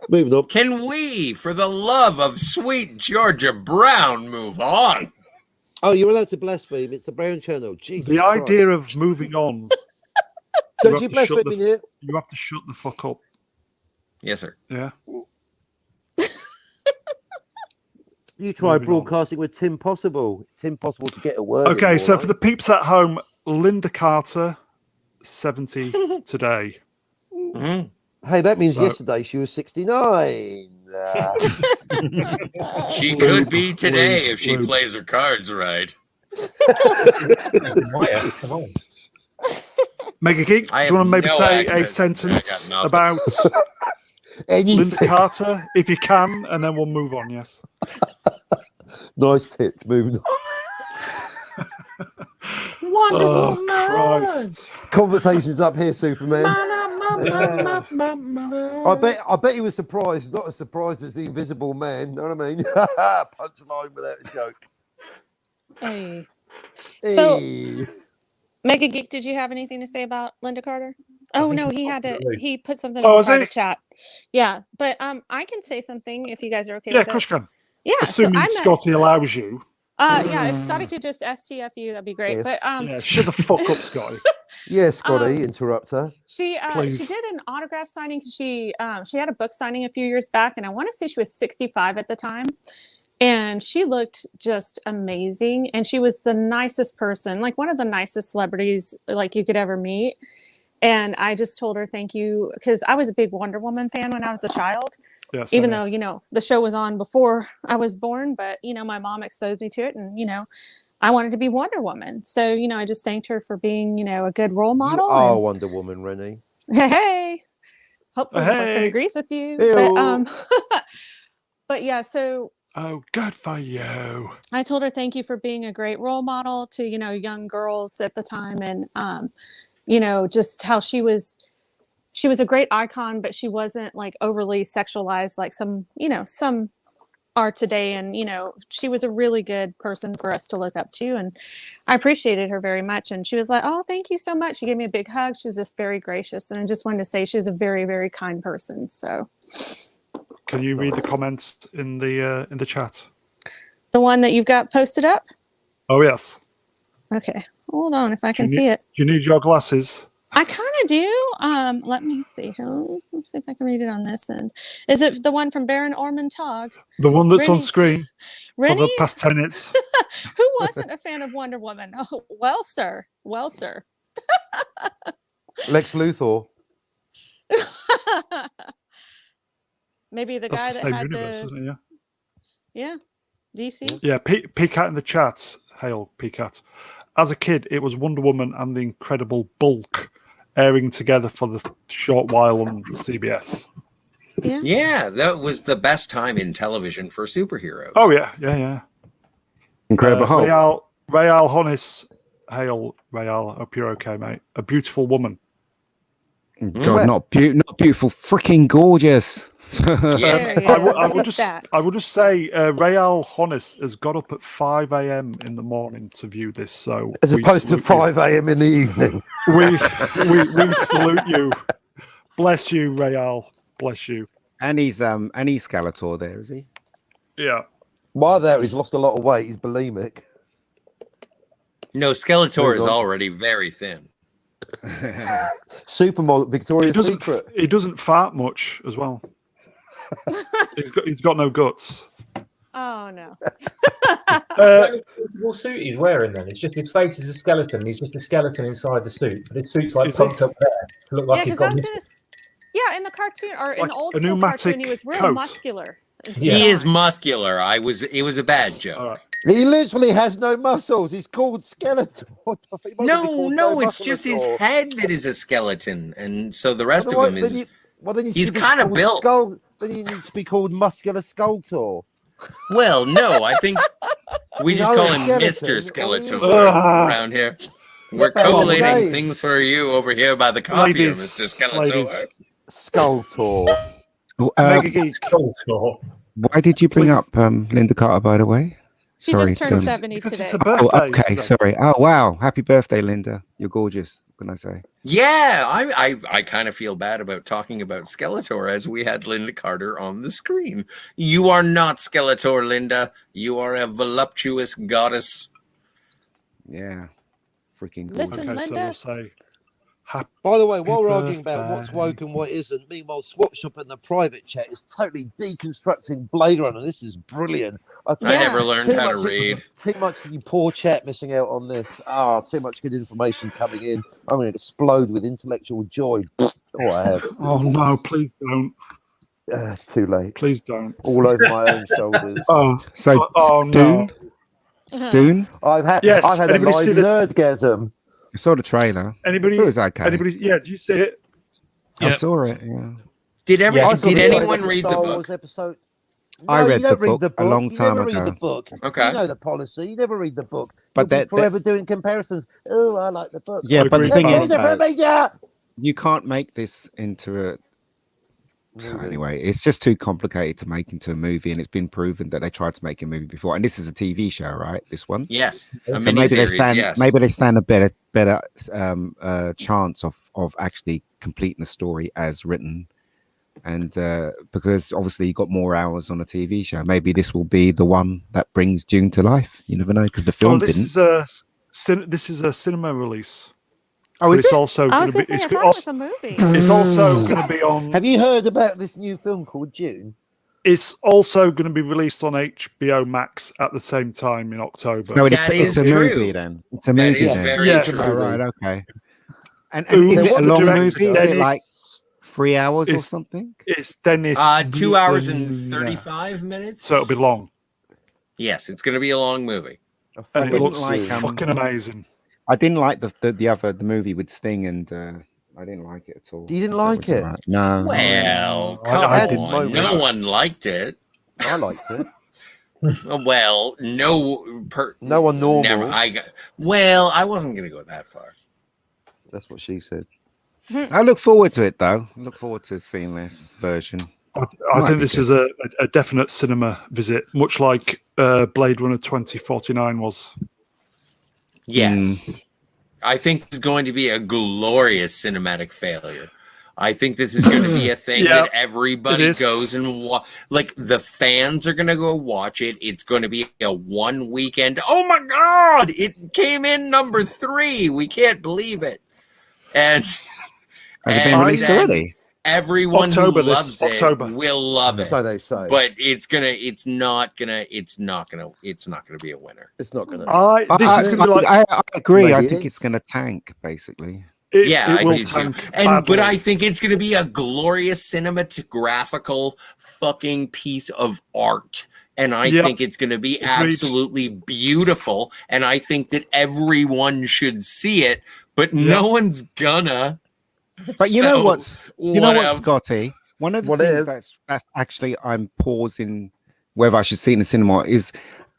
Moving on. Can we, for the love of sweet Georgia Brown, move on? Oh, you're allowed to blaspheme. It's the Brown Channel. Jesus The Christ. idea of moving on... Don't have you to shut blaspheme in here? You have to shut the fuck up. Yes, sir. Yeah. You try Moving on. broadcasting with Tim Possible. Tim Possible to get a word. in Okay, more, so right? for the peeps at home, Linda Carter, 70 today. Mhm. Hey, that means Right. yesterday she was 69. She could be today Lube, if she lube. plays her cards right. Wyatt, come on. MegaGeek, do I you want to have maybe no say accent. a sentence I got nothing. about Linda Anything. Carter, if you can, and then we'll move on, yes. Nice tits. Moving on. Oh, Christ. Conversations up here, Superman. I bet he was surprised. Not as surprised as the Invisible Man. Know what I mean? Punchline without a joke. Hey. So- Hey. MegaGeek, did you have anything to say about Linda Carter? Oh no, he had to. He put something Oh, in the is he? private chat. Yeah, but I can say something if you guys are okay Yeah, with of course it. you can. Yeah, Assuming so I met. Scotty allows you. Yeah, if Scotty could just STFU, that'd be great. If. But Yeah, shut the fuck up, Scotty. Yeah, Scotty, Um, interrupt her. she Please. did an autograph signing because she had a book signing a few years back, and I want to say she was 65 at the time. And she looked just amazing, and she was the nicest person, like one of the nicest celebrities like you could ever meet. And I just told her thank you because I was a big Wonder Woman fan when I was a child. Yeah, Even though the show was on before I was born, but my mom exposed me to it, and I wanted to be Wonder Woman. So I just thanked her for being a good role model. You are and- Wonder Woman, Reni. Hey, hopefully my boyfriend Hey. agrees with you. Ew. But but yeah, so Oh, good for you. I told her thank you for being a great role model to young girls at the time, and just how she was a great icon, but she wasn't like overly sexualized like some are today. And she was a really good person for us to look up to, and I appreciated her very much. And she was like, oh, thank you so much. She gave me a big hug. She was just very gracious, and I just wanted to say she was a very, very kind person. So Can you read the comments in the chat? the one that you've got posted up. Oh, yes. Okay, hold on if I can you see it. Do you need your glasses? I kind of do. Let me see. Let's see if I can read it on this end. Is it the one from Baron Ormond Tog? The one that's on Reni- screen for Reni, the past 10 minutes. who wasn't a fan of Wonder Woman? Oh, well, sir. Well, sir. Lex Luthor. Maybe the That's guy the that same had universe, the isn't it? yeah, DC. Yeah. Peacat in the chat. Hail, Peacat. As a kid, it was Wonder Woman and the Incredible Bulk airing together for the short while on CBS. Yeah. Yeah, that was the best time in television for superheroes. Oh, yeah. Incredible Hulk. Rayal Honis. Hail, Rayal. Hope you're okay, mate. A beautiful woman. God, not beautiful, freaking gorgeous. There you I go. would Just that. just say Rayal Honis has got up at 5 a.m. in the morning to view this. So As we opposed to salute 5 a.m. in the evening. you. We salute you. Bless you, Rayal. Bless you. And he's Skeletor there, is he? Yeah. While there, he's lost a lot of weight. He's bulimic. No, Skeletor is Move on. already very thin. Supermodel, Victoria's Secret. He doesn't fart much as well. He's got no guts. Oh no. What suit he's wearing then? It's just his face is a skeleton. He's just a skeleton inside the suit, but his suit's like Is pumped it? up there to look like Yeah, he's because got. that's this. Yeah, in the cartoon or in Like the old a school cartoon, he pneumatic was real coat. muscular. And He is staunch. muscular. It was a bad joke. All right. He literally has no muscles. He's called Skeletor. What the fuck? He might as well be No, called no, it's just his Musculator. head that is a skeleton, and so the rest of Otherwise, him then is. then he's should be kinda called built. Skull. Then he needs to be called Muscular Skeletor. Well, no, I think we He's just either call him skeleton Mr. or he Skeletor is- around here. We're That's how it collating goes. things for you over here by the copier, Ladies, Mr. Skeletor. ladies. Skeletor. MegaGeek. Why did you bring Please. up Linda Carter, by the way? She just turned don't- 70 Because today. it's a birthday. Oh, okay, today. sorry. Oh, wow. Happy birthday, Linda. You're gorgeous. What can I say? Yeah, I kind of feel bad about talking about Skeletor as we had Linda Carter on the screen. You are not Skeletor, Linda. You are a voluptuous goddess. Yeah. Freaking gorgeous. Listen, Okay, so Linda. we'll say By the way, while we're Happy arguing about what's birthday. woke and what isn't, meanwhile, Swapshop in the private chat is totally deconstructing Blade Runner. This is brilliant. I Yeah. never learned Too how to much- read. Too much you poor chat missing out on this. Too much good information coming in. I'm going to explode with intellectual joy. Oh, I have. Oh no, please don't. It's too late. Please don't. All over my own shoulders. Oh, So, oh, no. Dune? Dune? I've had Yes, a anybody live see this? nerdgasm. I saw the trailer. Anybody? It was okay. Anybody? Yeah, do you see it? I Yep. saw it, yeah. Did Yeah, I saw did the trailer anyone for read the Star book? Wars episode. I No, read you don't the read the book a long You time never read the ago. book. Okay. You know the policy. You never read the book. But You'll be that- forever doing comparisons. Oh, I like the book. Yeah, but the Agreed. thing Fine. is, though, media. you can't make this into a. Anyway, it's just too complicated to make into a movie, and it's been proven that they tried to make a movie before. And this is a TV show, right? This one. Yes. A So maybe they miniseries, stand. yes. Maybe they stand a better chance of actually completing the story as written, and because obviously you got more hours on a TV show. Maybe this will be the one that brings Dune to life. You never know, because the film Oh, this didn't. this is a cinema release. Oh, But is it's it? also I going was to be. going to say, I It's, thought it was a movie. it's also going to be on. Have you heard about this new film called Dune? It's also going to be released on HBO Max at the same time in October. So it's, That it's is a true. movie then. It's a That movie is then. very Yes. true. Oh, right. Okay. And Who is was it a the long director? movie? Is it Dennis- like 3 hours or It's- something? It's Dennis. 2 hours and Villeneuve. 35 minutes. So it'll be long, Yes, it's going to be a long movie. and it didn't looks like, fucking amazing. I didn't like the movie with Sting, and I didn't like it at all. You didn't That like was it? alright. No. Well, I come didn't on. mind No it. one liked it. I liked it. Well, no. No one normal. Never. I wasn't going to go that far. That's what she said. I look forward to it though. I look forward to seeing this version. I Might think be this good. is a definite cinema visit, much like Blade Runner 2049 was. Yes. I think it's going to be a glorious cinematic failure. I think this is going to be a thing Yeah, that everybody it is. goes and like the fans are going to go watch it. It's going to be a one weekend. Oh my God, it came in number 3. We can't believe it. And Has it been and released then already? Everyone October, who this loves October. it will love it. So they say. But it's not gonna be a winner. It's not going to. This is going to be like I agree. Maybe I it think is. it's going to tank basically. Yeah, it I will do too. tank But badly. I think it's gonna be a glorious cinematographical fucking piece of art. And I Yep. think it's gonna be Agreed. absolutely beautiful. And I think that everyone should see it, but no one's gonna. But you know So, what's you know what, whatever. Scotty? One of the What things is? that's actually I'm pausing whether I should see it in the cinema is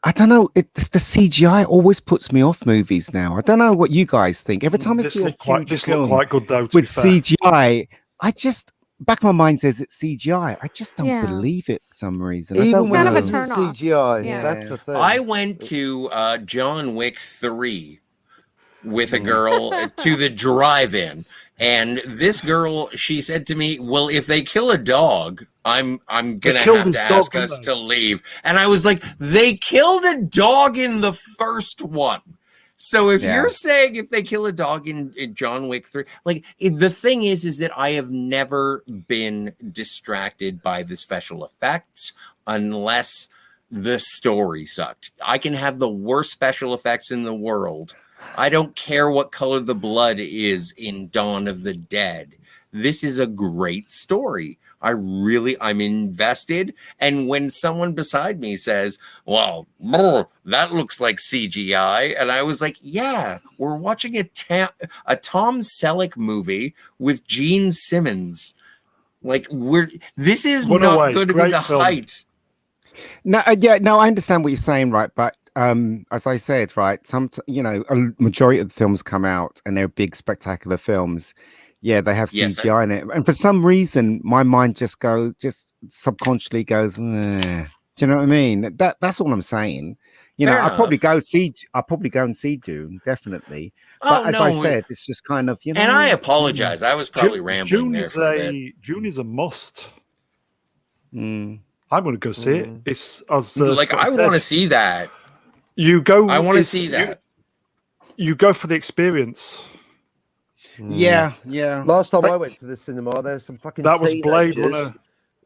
I don't know. It's the CGI always puts me off movies now. I don't know what you guys think. Every time I this see a looked quite, huge this looked film quite good though. To with be fair. CGI, I just back of my mind says it's CGI. I just don't Yeah. believe it for some reason. I Even don't It's when kind of a it's know. turn off. CGI. Yeah. That's the thing. I went to John Wick 3 with a girl to the drive-in, and this girl, she said to me, "Well, if they kill a dog, I'm gonna killed have his to dog, ask didn't us they? to leave." And I was like, "They killed a dog in the first one." So if Yeah. you're saying if they kill a dog in John Wick 3, like the thing is that I have never been distracted by the special effects unless the story sucked. I can have the worst special effects in the world. I don't care what color the blood is in Dawn of the Dead. This is a great story. I'm invested. And when someone beside me says, well, that looks like CGI. And I was like, yeah, we're watching a Tom Selleck movie with Gene Simmons. Like this is not going to be the height. No, I understand what you're saying, right? But as I said, right, a majority of the films come out and they're big, spectacular films. Yeah, they have CGI in it, and for some reason, my mind just subconsciously goes. Do you know what I mean? That's all I'm saying. I'll probably go and see Dune, definitely. But as I said, it's just kind of And I apologize. I was probably rambling there for a bit. June is a must. Mm. I'm going to go see it. It's as I want to see that. You go. I want to see that. You go for the experience. Yeah. Last time I went to the cinema, there's some fucking. That was Blade teenagers Runner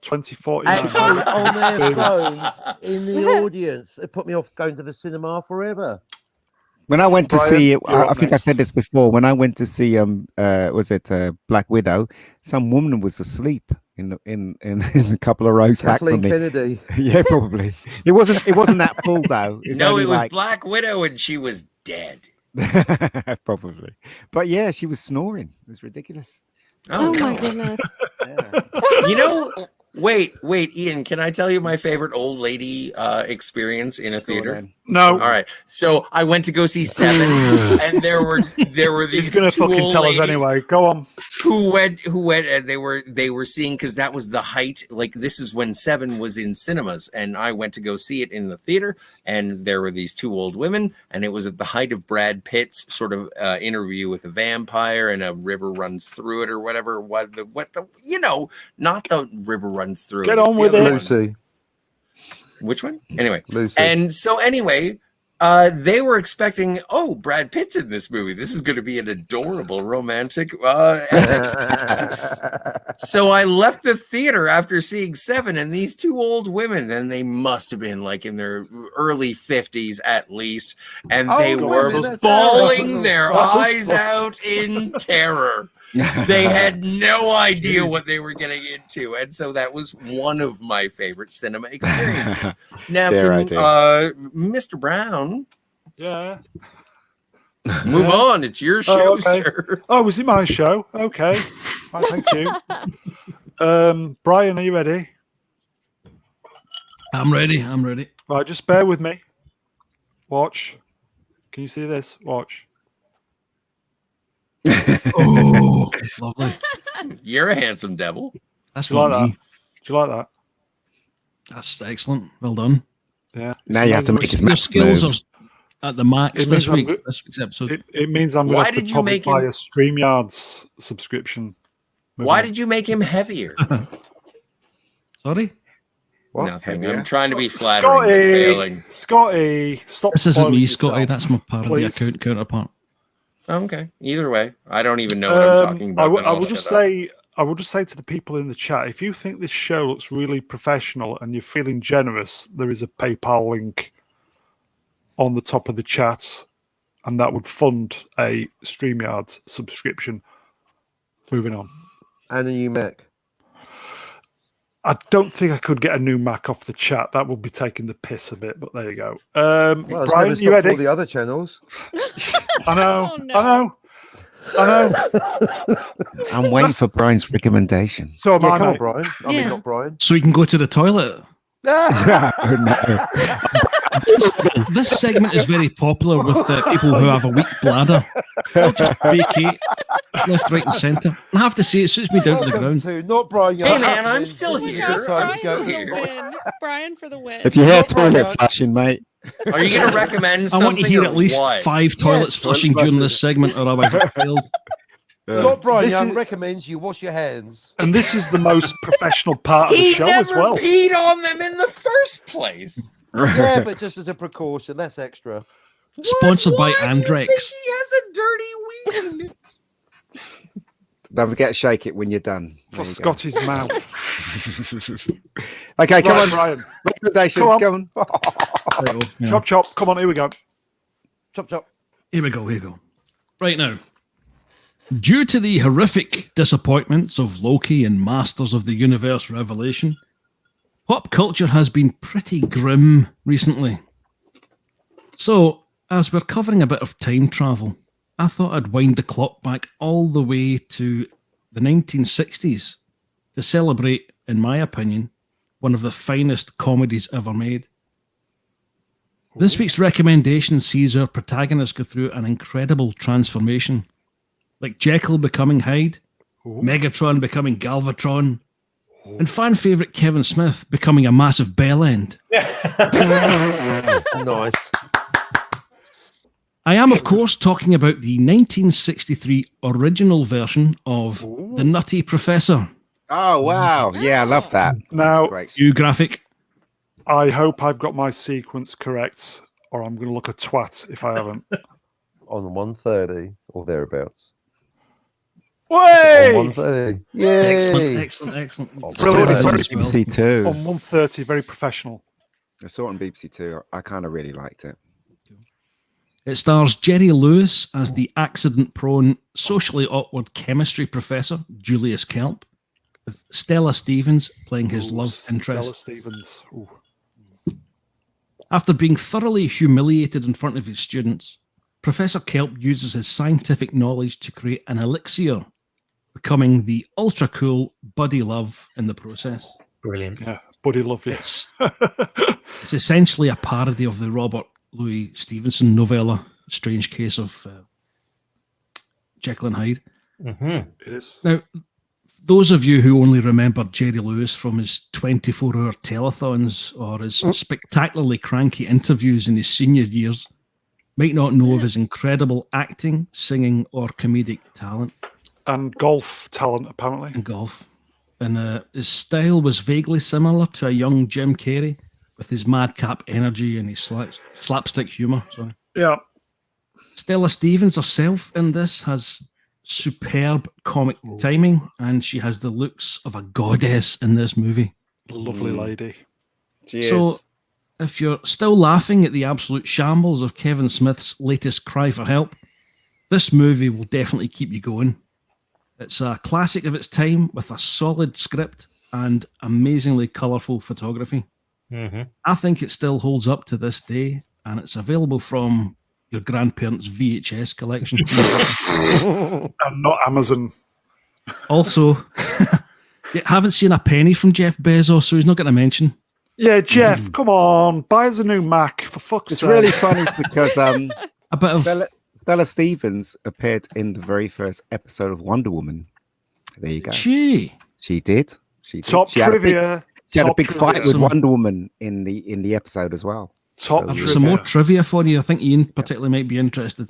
2049. actually on their phones in the audience. It put me off going to the cinema forever. When I went to Brian, see it, you're I up think I next. said this before. When I went to see Black Widow, some woman was asleep in a couple of rows Kathleen back from me. Kennedy. Yeah, probably. It wasn't that full though. It's No, only it was like- Black Widow and she was dead. probably. But yeah, she was snoring. It was ridiculous. Oh no. my goodness. Yeah. Wait, Ian, can I tell you my favorite old lady experience in a theater? No. All right. So I went to go see Seven, and there were these He's going to two fucking old tell us ladies anyway. Go on. who went and they were seeing, because that was the height. Like, this is when Seven was in cinemas, and I went to go see it in the theater, and there were these two old women, and it was at the height of Brad Pitt's sort of interview with a vampire, and a river runs through it or whatever. Not the river runs through Get it. on It's the with other it. one. Lucy. Which one? Anyway. Lucy. And so anyway, they were expecting, Brad Pitt's in this movie. This is going to be an adorable romantic epic. So I left the theater after seeing Seven, and these two old women, and they must have been like in their early 50s at least, and they were that's bawling their That's us eyes fucked. out in terror. They had no idea what they were getting into, and so that was one of my favorite cinema experiences. Now, Mr. Brown, Yeah. move on. It's your show, okay. sir. Oh, was it my show? Okay. Right, thank you. Brian, are you ready? I'm ready. Right, just bear with me. Watch. Can you see this? Watch. Oh, lovely. You're a handsome devil. That's Do you like not that? me. Do you like that? That's excellent. Well done. Yeah. Now you have to make his Your mouth skills move. are at the max It this means I'm week. good. This week's episode. It means I'm going Why to have did to you probably make buy him- a StreamYards subscription. Why did you make him heavier? Sorry. What? Nothing. Heavier? I'm trying to be flattering, but failing. Scotty, stop. This isn't spoiling me, Scotty. yourself, That's my parody please. counterpart. Okay. Either way, I don't even know what I'm talking about. then I I'll will just shut up. say, I will just say to the people in the chat, if you think this show looks really professional and you're feeling generous, there is a PayPal link on the top of the chat, and that would fund a StreamYards subscription. Moving on. And a new Mac. I don't think I could get a new Mac off the chat. That would be taking the piss a bit, but there you go. Well, it's never Brian, you stopped ready? all the other channels. I know. Oh, no. I know. I'm waiting for Brian's recommendation. So am Yeah, I, come on, mate. Brian. I mean, Yeah. not Brian. So you can go to the toilet. Oh, no. This segment is very popular with people who have a weak bladder. They'll just vacate left, right, and centre. I have to say, it suits me down to the Welcome ground. to not Brian. Hey, man, I'm still Oh my here. gosh, I'm Brian still for the here. win. Brian for the win. If you hear Not Brian. toilet flushing, mate. Are you going to recommend I something? want to hear or at least what? 5 toilets flushing during this segment, or otherwise I've failed. Not Brian This Young is- recommends you wash your hands. And this is the most professional part of the He show never as well. peed on them in the first place. Yeah, but just as a precaution, that's extra. Sponsored by Why do you Andrex. think he has a dirty ween? Don't forget to shake it when you're done. For Scotty's mouth. Okay, come on, Brian. Recommendation. Come on. Chop, chop. Come on, here we go. Chop, chop. Here we go. Right now. Due to the horrific disappointments of Loki and Masters of the Universe Revelation, pop culture has been pretty grim recently. So, as we're covering a bit of time travel, I thought I'd wind the clock back all the way to the 1960s to celebrate, in my opinion, one of the finest comedies ever made. This week's recommendation sees our protagonist go through an incredible transformation, like Jekyll becoming Hyde, Megatron becoming Galvatron, and fan favourite Kevin Smith becoming a massive bell end. Nice. I am, of course, talking about the 1963 original version of The Nutty Professor. Oh, wow. Yeah, I love that. Now, New graphic. I hope I've got my sequence correct, or I'm going to look a twat if I haven't. On 1:30 or thereabouts. Way! On 1:30. Yay! Excellent. Brilliant. It's on Very- BBC Two. On 1:30, very professional. I saw it on BBC Two. I kind of really liked it. It stars Jerry Lewis as the accident-prone, socially awkward chemistry professor, Julius Kelp, with Stella Stevens playing his love Stella interest. Stevens. Ooh. After being thoroughly humiliated in front of his students, Professor Kelp uses his scientific knowledge to create an elixir, becoming the ultra-cool Buddy Love in the process. Brilliant. Yeah, Buddy Love, yes. It's essentially a parody of the Robert Louis Stevenson novella, Strange Case of Jekyll and Hyde. Mm-hmm. It is. Now, those of you who only remember Jerry Lewis from his 24-hour telethons or his spectacularly cranky interviews in his senior years might not know of his incredible acting, singing, or comedic talent. And golf talent, apparently. In golf. And his style was vaguely similar to a young Jim Carrey, with his madcap energy and his slapstick humour. Sorry. Yeah. Stella Stevens herself in this has superb comic timing, and she has the looks of a goddess in this movie. Lovely lady. So, if you're still laughing at the absolute shambles of Kevin Smith's latest cry for help, this movie will definitely keep you going. It's a classic of its time with a solid script and amazingly colourful photography. Mm-hmm. I think it still holds up to this day, and it's available from your grandparents' VHS collection. And not Amazon. Also, haven't seen a penny from Jeff Bezos, so he's not going to mention. Yeah, Jeff, come on. Buy us a new Mac, for fuck's It's sake. really funny because A bit of Stella Stevens appeared in the very first episode of Wonder Woman. There you go. She did. Top She had a big- trivia. She had a Top big fight trivia. with Wonder Woman in the episode as well. Top So- I've got trivia. some more trivia for you. I think Ian particularly might be interested.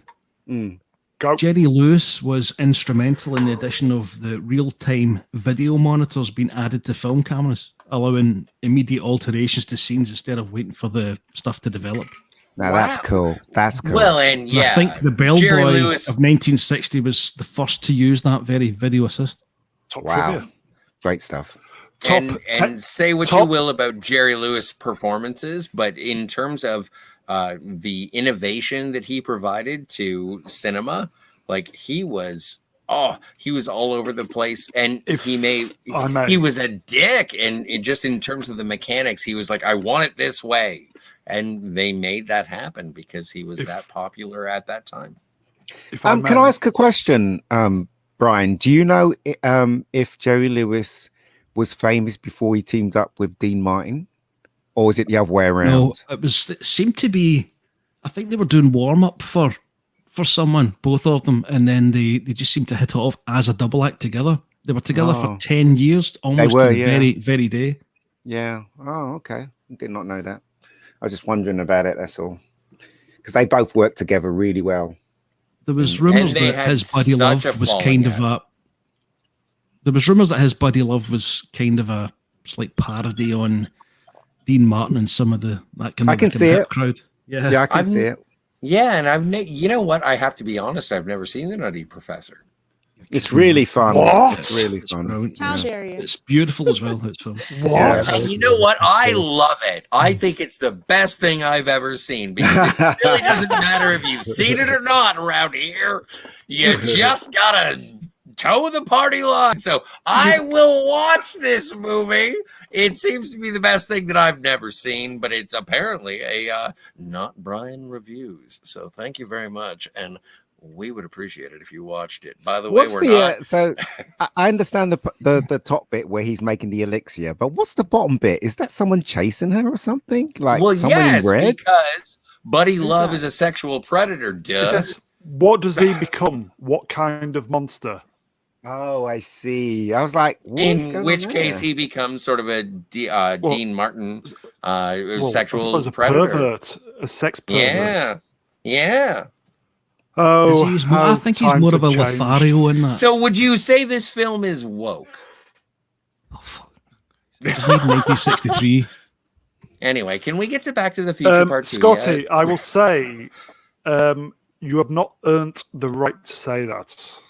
Mm. Go. Jerry Lewis was instrumental in the addition of the real-time video monitors being added to film cameras, allowing immediate alterations to scenes instead of waiting for the stuff to develop. Now that's cool. That's cool. Well, and And yeah, I think the Bellboy Jerry of Lewis. 1960 was the first to use that very video assist. Top Wow. trivia. Great stuff. And say what you top- will about Jerry Lewis performances, but in terms of the innovation that he provided to cinema, like he was all over the place, and If he was a dick, and just in terms of the mechanics, he was like, I want it this way, and they made that happen because he was that popular at that time. If Can may. I ask a question, Brian? Do you know if Jerry Lewis was famous before he teamed up with Dean Martin, or was it the other way around? No, it seemed to be. I think they were doing warm up for someone, both of them, and then they just seemed to hit it off as a double act together. They were together for 10 years, almost were, to the yeah. very day. Yeah. Oh, okay. Did not know that. I was just wondering about it. That's all. Because they both worked together really well. There was rumors they that had his Buddy such Love a was falling kind of out. a. There was rumors that his Buddy Love was kind of a slight parody on Dean Martin and some of that kind of I can like a see hip it. crowd. Yeah, Yeah, I can see it. Yeah, and you know what? I have to be honest. I've never seen The Nutty Professor. It's really fun. What? It's really It's fun. brilliant. How Yeah. dare you? It's beautiful as well. It's fun. What? And you know what? I love it. I think it's the best thing I've ever seen because it really doesn't matter if you've seen it or not around here. You just gotta toe the party line. So I will watch this movie. It seems to be the best thing that I've never seen, but it's apparently a not Brian reviews. So thank you very much. And we would appreciate it if you watched it. By the way, What's we're the not. so I understand the top bit where he's making the elixir, but what's the bottom bit? Is that someone chasing her or something? Like Well, someone yes, in red? because Buddy Who's Love that? is a sexual predator, It duh. says, what does he become? What kind of monster? Oh, I see. I was like, what's In going which on case there? he becomes sort of a Dean Martin Well, I sexual suppose a predator. pervert, a sex pervert. Yeah, yeah. Oh, I think he's times more of a have changed. Lothario in that. So would you say this film is woke? Oh, fuck. It was made in 1963. Anyway, can we get to Back to the Future Part 2 Scotty, yet? I will say, you have not earned the right to say that.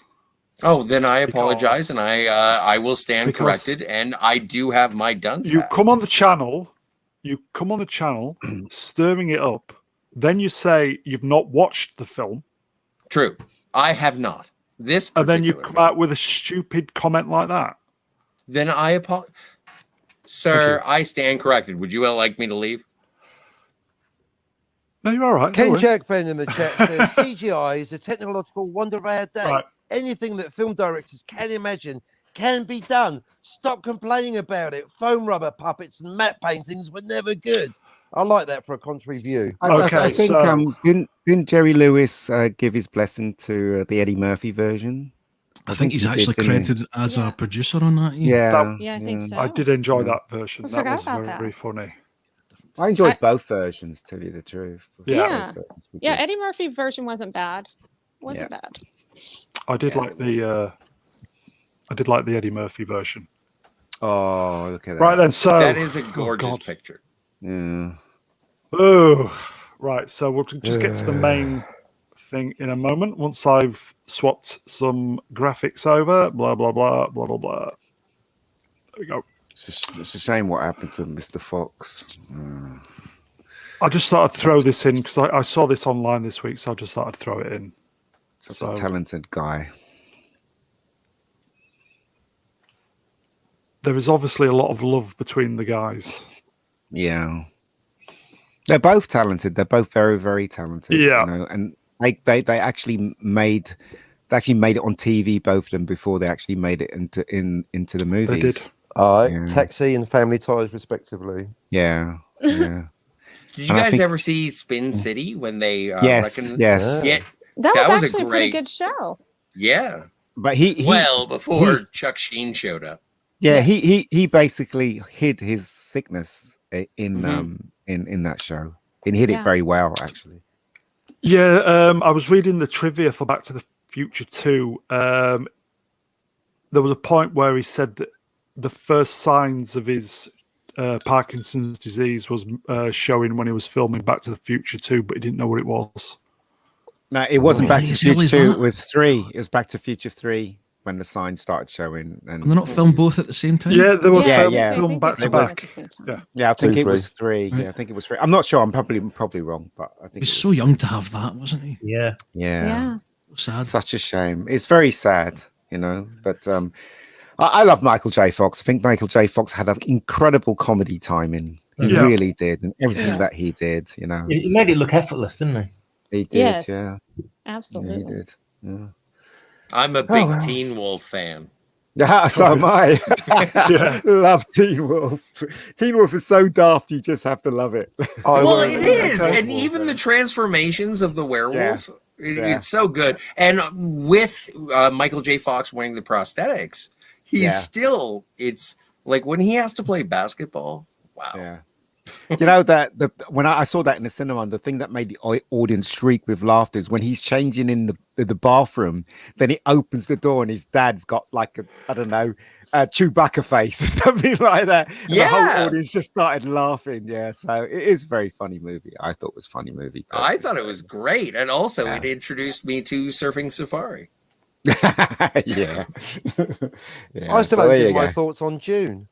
Oh, then I apologize, Because- and I will stand because corrected, and I do have my dunce You hat. come on the channel, stirring it up. Then you say you've not watched the film, True, I have not. This and then you particular come film. out with a stupid comment like that. Then I apologize. Sir, I stand corrected. Would you like me to leave? No, you're all right. don't Ken worry. Jack Ben in the chat says CGI is a technological wonder of our day. Right. Anything that film directors can imagine can be done. Stop complaining about it. Foam rubber puppets and matte paintings were never good. I like that for a contrary view. Okay, I think so- didn't Jerry Lewis give his blessing to the Eddie Murphy version? I think he's he actually did, didn't he? credited as Yeah. a producer on that. Yeah, Yeah, I think so. I did enjoy Yeah. that version. I That forgot was about very that. funny. I enjoyed I- both versions. Tell you the truth. Yeah. Both versions were Yeah, good. Eddie Murphy version wasn't bad. Wasn't bad. I did Yeah, like the Eddie Murphy version. Oh, look at that. Right then, so That is a oh, gorgeous God. picture. Yeah. Oh, right. So we'll just get to the main thing in a moment. Once I've swapped some graphics over, blah blah blah blah blah blah. There we go. It's a shame what happened to Mr. Fox. I just thought I'd throw this in because I saw this online this week, so I just thought I'd throw it in. Such So- a talented guy. There is obviously a lot of love between the guys. Yeah. They're both talented. They're both very, very talented. Yeah. You know, and they actually made it on TV, both of them, before they actually made it into the movies. They did. All right. Yeah. Taxi and Family Ties, respectively. Yeah. Yeah. Did you And I guys think- ever see Spin City when they Yes. Yes. Yeah, That, That was was a actually a pretty great- good show. yeah. But he Well, before Chuck Sheen showed up. yeah, Yes. he basically hid his sickness in that show. And he hid Yeah. it very well, actually. Yeah, I was reading the trivia for Back to the Future 2. There was a point where he said that the first signs of his Parkinson's disease was showing when he was filming Back to the Future 2, but he didn't know what it was. No, it wasn't Back to Really? Future Is 2. that- It was 3. It was Back to Future 3 when the signs started showing. Can they not film both at the same time? Yeah, they were Yeah, filmed, yeah. filmed back to It was- back. Yeah. Yeah, I think Two, it was 3. Right. Yeah, I think it was 3. I'm not sure. I'm probably wrong, but I think He was it so young to have that, wasn't he? Yeah. Yeah. Yeah. So sad. Such a shame. It's very sad, you know. But I love Michael J. Fox. I think Michael J. Fox had an incredible comedy timing. He Yeah. really did, and everything that he Yes. did, you know, He made it look effortless, didn't he? he did. Yes. Yeah, he Absolutely. did. Yeah. I'm a big wow. Teen Wolf fan. Yeah, so am I. Yeah. Love Teen Wolf. Teen Wolf is so daft, you just have to love it. I Well, will- it is, Okay. and even the transformations of the werewolf, Yeah. it's so good. And with Michael J. Fox wearing the prosthetics, he's Yeah. still. It's like when he has to play basketball. Wow. Yeah. You know that when I saw that in the cinema, the thing that made the audience shriek with laughter is when he's changing in the bathroom. Then he opens the door and his dad's got like a Chewbacca face or something like that. And the Yeah. whole audience just started laughing. Yeah, so it is a very funny movie. I thought it was a funny movie. I thought it was great, and also Yeah. it introduced me to Surfing Safari. Yeah. Yeah, I still so haven't there you given my go. thoughts on June.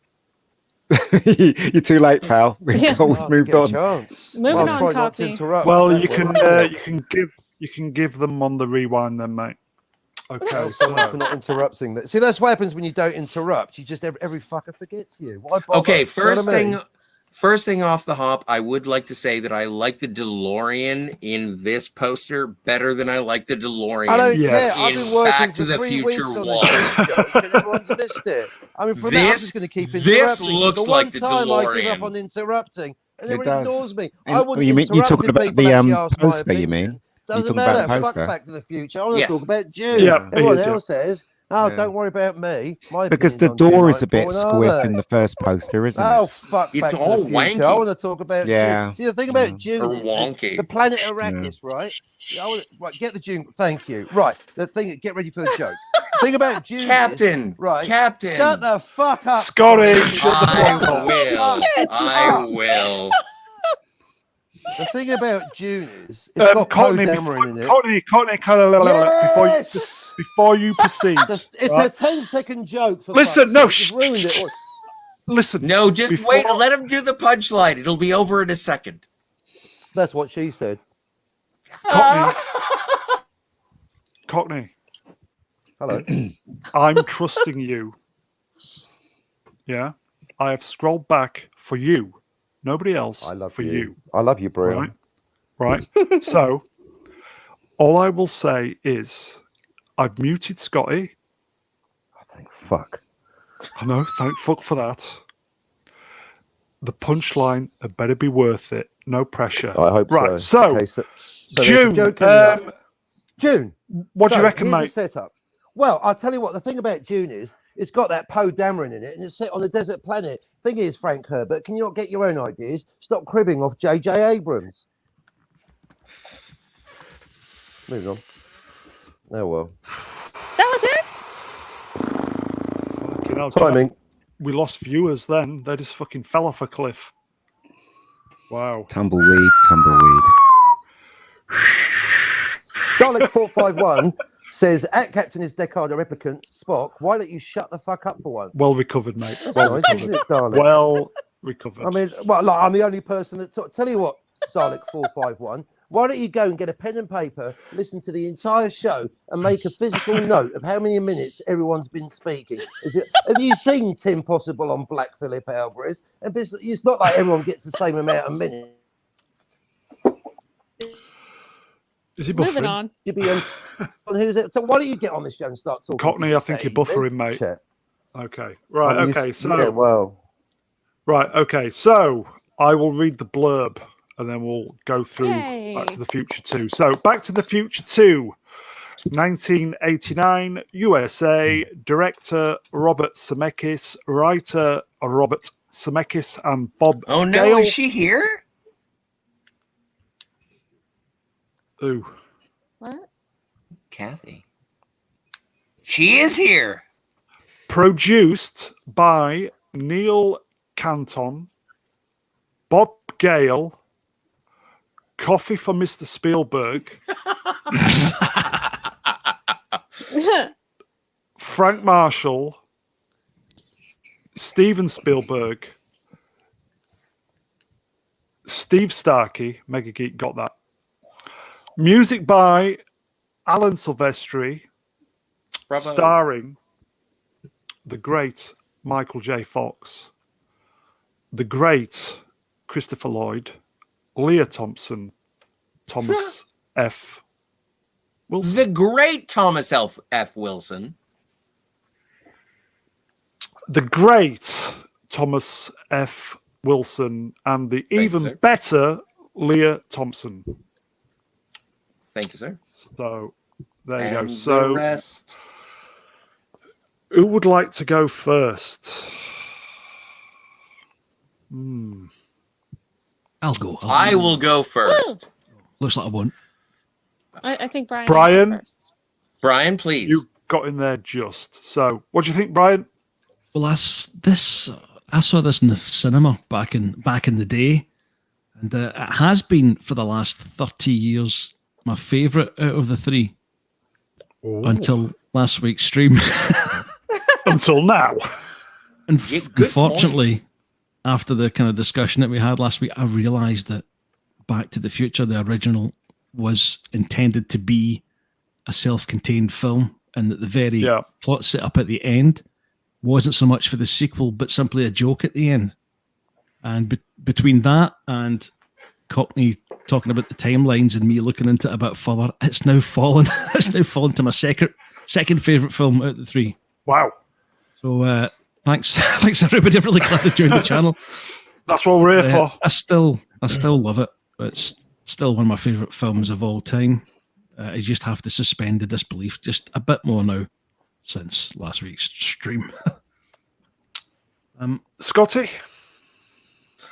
You're too late, pal. We've Yeah. Oh, moved get a on. chance. Moving Well, on, try not to Cockney. interrupt. Well, that you way, can isn't it? you can give them on the rewind then, mate. Okay. Oh, so much for not interrupting that. See, that's what happens when you don't interrupt. You just every fucker forgets you. Why bother? Okay, You know what I mean? first thing off the hop, I would like to say that I like the DeLorean in this poster better than I like the DeLorean. I don't Yes. care. I've been in working Back for to the 3 Future weeks on one. a joke, and everyone's missed it. I mean, from that, I'm just going to keep interrupting. This looks the like one the time I give up DeLorean. on interrupting, and It everyone does. ignores me. And- I oh, wouldn't you mean- you're interrupt talking if about people the, actually ask my poster, you opinion. mean? Doesn't talking about matter. the Fuck poster? Back to the Future. I want to Yes. talk about June. Yeah, Everyone it is, yeah. else says, "Oh, Yeah. don't worry about me." My Because the opinions on June door is aren't a bit important, are squiff they? in the first poster, isn't Oh, it? fuck It's Back to all the Future. I wanky. want to talk about Yeah. June. See, the thing about Mm. June Or is wonky. the planet Arrakis, right? Yeah, right, get the June. Thank you. Right, the thing. Get ready for the joke. The thing about June is, Captain, right? Captain. Shut the fuck up, Scotty, Scotty. shut the I fuck up. will. Shit. I will. The thing about June is it's got Poe Cockney, Dameron in it. Cockney, Yes! before you proceed. It's right? a 10-second joke. For Listen, fuck's no, sake. You've ruined it. Listen, No, just Before- wait. Let him do the punchline. It'll be over in a second. That's what she said. Cockney, Hello. I'm trusting you. Yeah, I have scrolled back for you, nobody else. I love for you. I love you, Brian. Right. So, all I will say is, I've muted Scotty. Oh, thank fuck. I know, thank fuck for that. The punchline had better be worth it. No pressure. I hope Right, so. so, so there's a June. joke coming up. June. What do you reckon, here's mate? the setup. Well, I'll tell you what. The thing about June is it's got that Poe Dameron in it, and it's set on a desert planet. Thing is, Frank Herbert, can you not get your own ideas? Stop cribbing off J.J. Abrams. Moving on. Oh well. That was it? Fucking hell, Timing. we lost viewers then. They just fucking fell off a cliff. Wow. Tumbleweed, tumbleweed. Dalek 451 says, "At Captain is Deckard a replicant. Spock, why don't you shut the fuck up for once?" Well recovered, mate. That's Well nice, isn't recovered. it, Dalek? Well recovered. I mean, well, like, I'm the only person that tell you what, Dalek 451. Why don't you go and get a pen and paper, listen to the entire show, and make a physical note of how many minutes everyone's been speaking? Have you seen Tim Possible on Black Phillip Alvarez? And it's not like everyone gets the same amount of minutes. Is he Moving buffering? on. You'd be on who's it? So why don't you get on the show and start talking? Cockney, I think you're buffering, mate. Chat. Okay. Right. Oh, you- Okay. So. yeah, well, Right. Okay. So I will read the blurb, and then we'll go through Yay. Back to the Future 2. So Back to the Future 2, 1989, USA. Director Robert Zemeckis, writer Robert Zemeckis, and Bob Oh no, Gale. is she here? Ooh. What? Kathy. She is here. Produced by Neil Canton, Bob Gale, Coffee for Mr. Spielberg, Frank Marshall, Steven Spielberg, Steve Starkey, MegaGeek got that. Music by Alan Silvestri, Bravo. starring the great Michael J. Fox, the great Christopher Lloyd, Leah Thompson, Thomas F. Wilson. The great Thomas F. Wilson. The great Thomas F. Wilson, and the you, even sir. better Leah Thompson. Thank you, sir. So there you And go. the So rest. who would like to go first? I'll go. I will go first. Looks like I won't. I think Brian. Brian? wants it first. Brian, please. You got in there just. So what do you think, Brian? Well, I saw this in the cinema back in the day, and it has been for the last 30 years my favourite out of the three until last week's stream. Until now. And Yeah, good unfortunately, after the kind of discussion that we had last week, I realised that Back to the Future, the original, was intended to be a self-contained film, and that the very plot set up at the end wasn't so much for the sequel, but simply a joke at the end. And between that and Cockney talking about the timelines and me looking into it a bit further, it's now fallen. It's now fallen to my second favourite film out of the three. Wow. So thanks everybody. I'm really glad to join the channel. That's what we're here for. I still love it. It's still one of my favourite films of all time. I just have to suspend the disbelief just a bit more now since last week's stream. Scotty?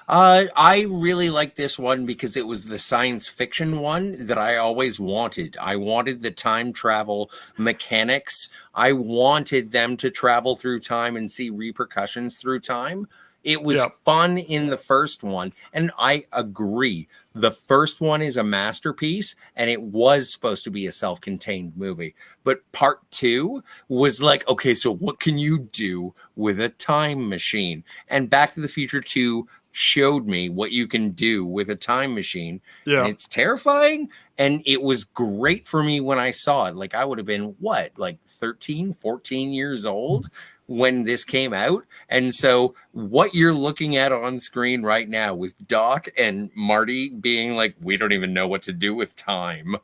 I really like this one because it was the science fiction one that I always wanted. I wanted the time travel mechanics. I wanted them to travel through time and see repercussions through time. It was fun in the first one, and I agree. The first one is a masterpiece, and it was supposed to be a self-contained movie. But part 2 was like, okay, so what can you do with a time machine? And Back to the Future 2 showed me what you can do with a time machine. Yeah. And it's terrifying, and it was great for me when I saw it. Like, I would have been, like 13, 14 years old when this came out. And so what you're looking at on screen right now with Doc and Marty being like, we don't even know what to do with time.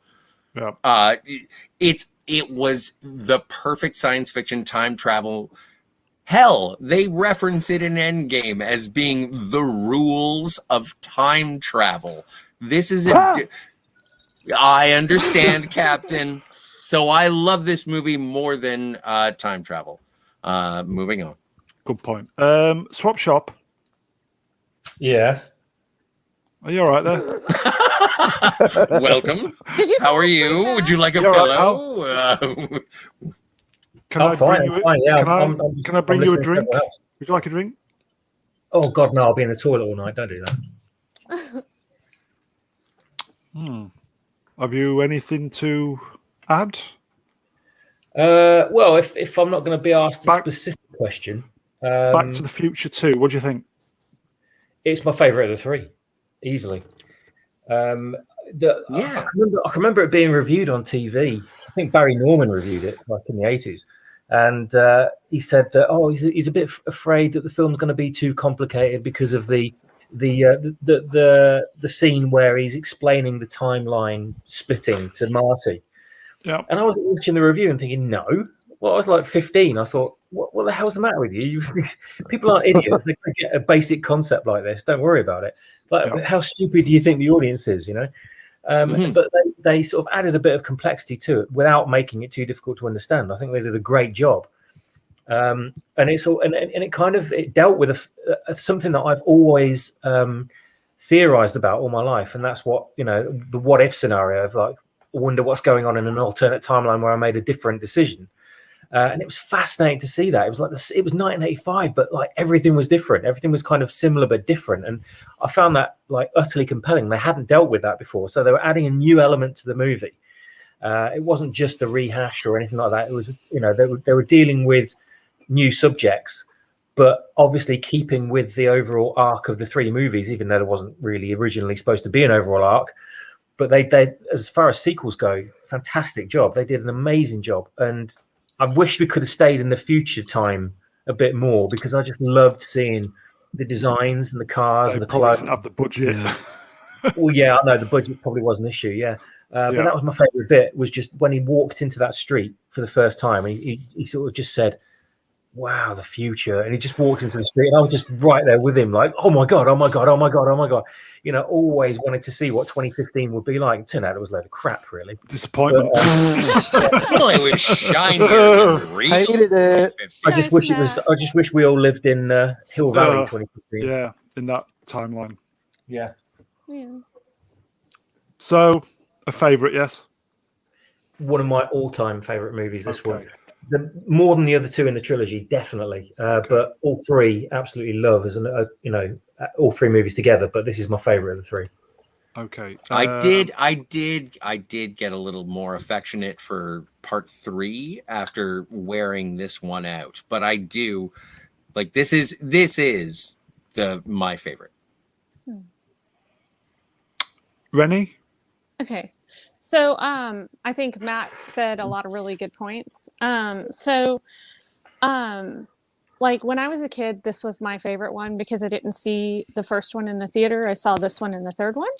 Yeah. It was the perfect science fiction time travel. Hell, they reference it in Endgame as being the rules of time travel. This is I understand, Captain. So I love this movie more than time travel. Moving on. Good point. Swapshop. Yes. Are you all right there? Welcome. Did you? How are you? Would you like a pillow? Can I bring you a drink? Would you like a drink? Oh God, no! I'll be in the toilet all night. Don't do that. Have you anything to add? Well, if I'm not going to be asked a specific question, Back to the Future 2. What do you think? It's my favourite of the three, easily. I can remember it being reviewed on TV. I think Barry Norman reviewed it like in the 80s, and he said that he's a bit afraid that the film's going to be too complicated because of the scene where he's explaining the timeline splitting to Marty. Yeah. And I was watching the review and thinking, no. Well, I was like 15. I thought, what the hell's the matter with you? People aren't idiots. They can get a basic concept like this. Don't worry about it. Like, how stupid do you think the audience is, you know? But they sort of added a bit of complexity to it without making it too difficult to understand. I think they did a great job. And it dealt with something that I've always theorized about all my life. And that's what, the what if scenario of like, I wonder what's going on in an alternate timeline where I made a different decision. And it was fascinating to see that. It was like it was 1985, but like everything was different. Everything was kind of similar but different. And I found that like utterly compelling. They hadn't dealt with that before. So they were adding a new element to the movie. It wasn't just a rehash or anything like that. It was, they were dealing with new subjects, but obviously keeping with the overall arc of the three movies, even though there wasn't really originally supposed to be an overall arc. But they, as far as sequels go, fantastic job. They did an amazing job. And I wish we could have stayed in the future time a bit more because I just loved seeing the designs and the cars and the clothes. Didn't have the budget. Yeah. Well, yeah, I know the budget probably was an issue, yeah. But that was my favourite bit, was just when he walked into that street for the first time, he sort of just said, wow, the future. And he just walked into the street and I was just right there with him like, oh my God, oh my God, oh my God, oh my God. Always wanted to see what 2015 would be like. It turned out it was a load of crap, really. Disappointment. It was shinier. Hated it. I just wish we all lived in Hill Valley 2015. Yeah, in that timeline. Yeah. So, a favourite, yes? One of my all-time favourite movies, this one. More than the other two in the trilogy, definitely. But all three, absolutely love as all three movies together. But this is my favourite of the three. Okay. I did get a little more affectionate for part 3 after wearing this one out, but I do like this is my favorite. Reni? Okay. So I think Matt said a lot of really good points. Like when I was a kid, this was my favorite one because I didn't see the first one in the theater. I saw this one in the third one.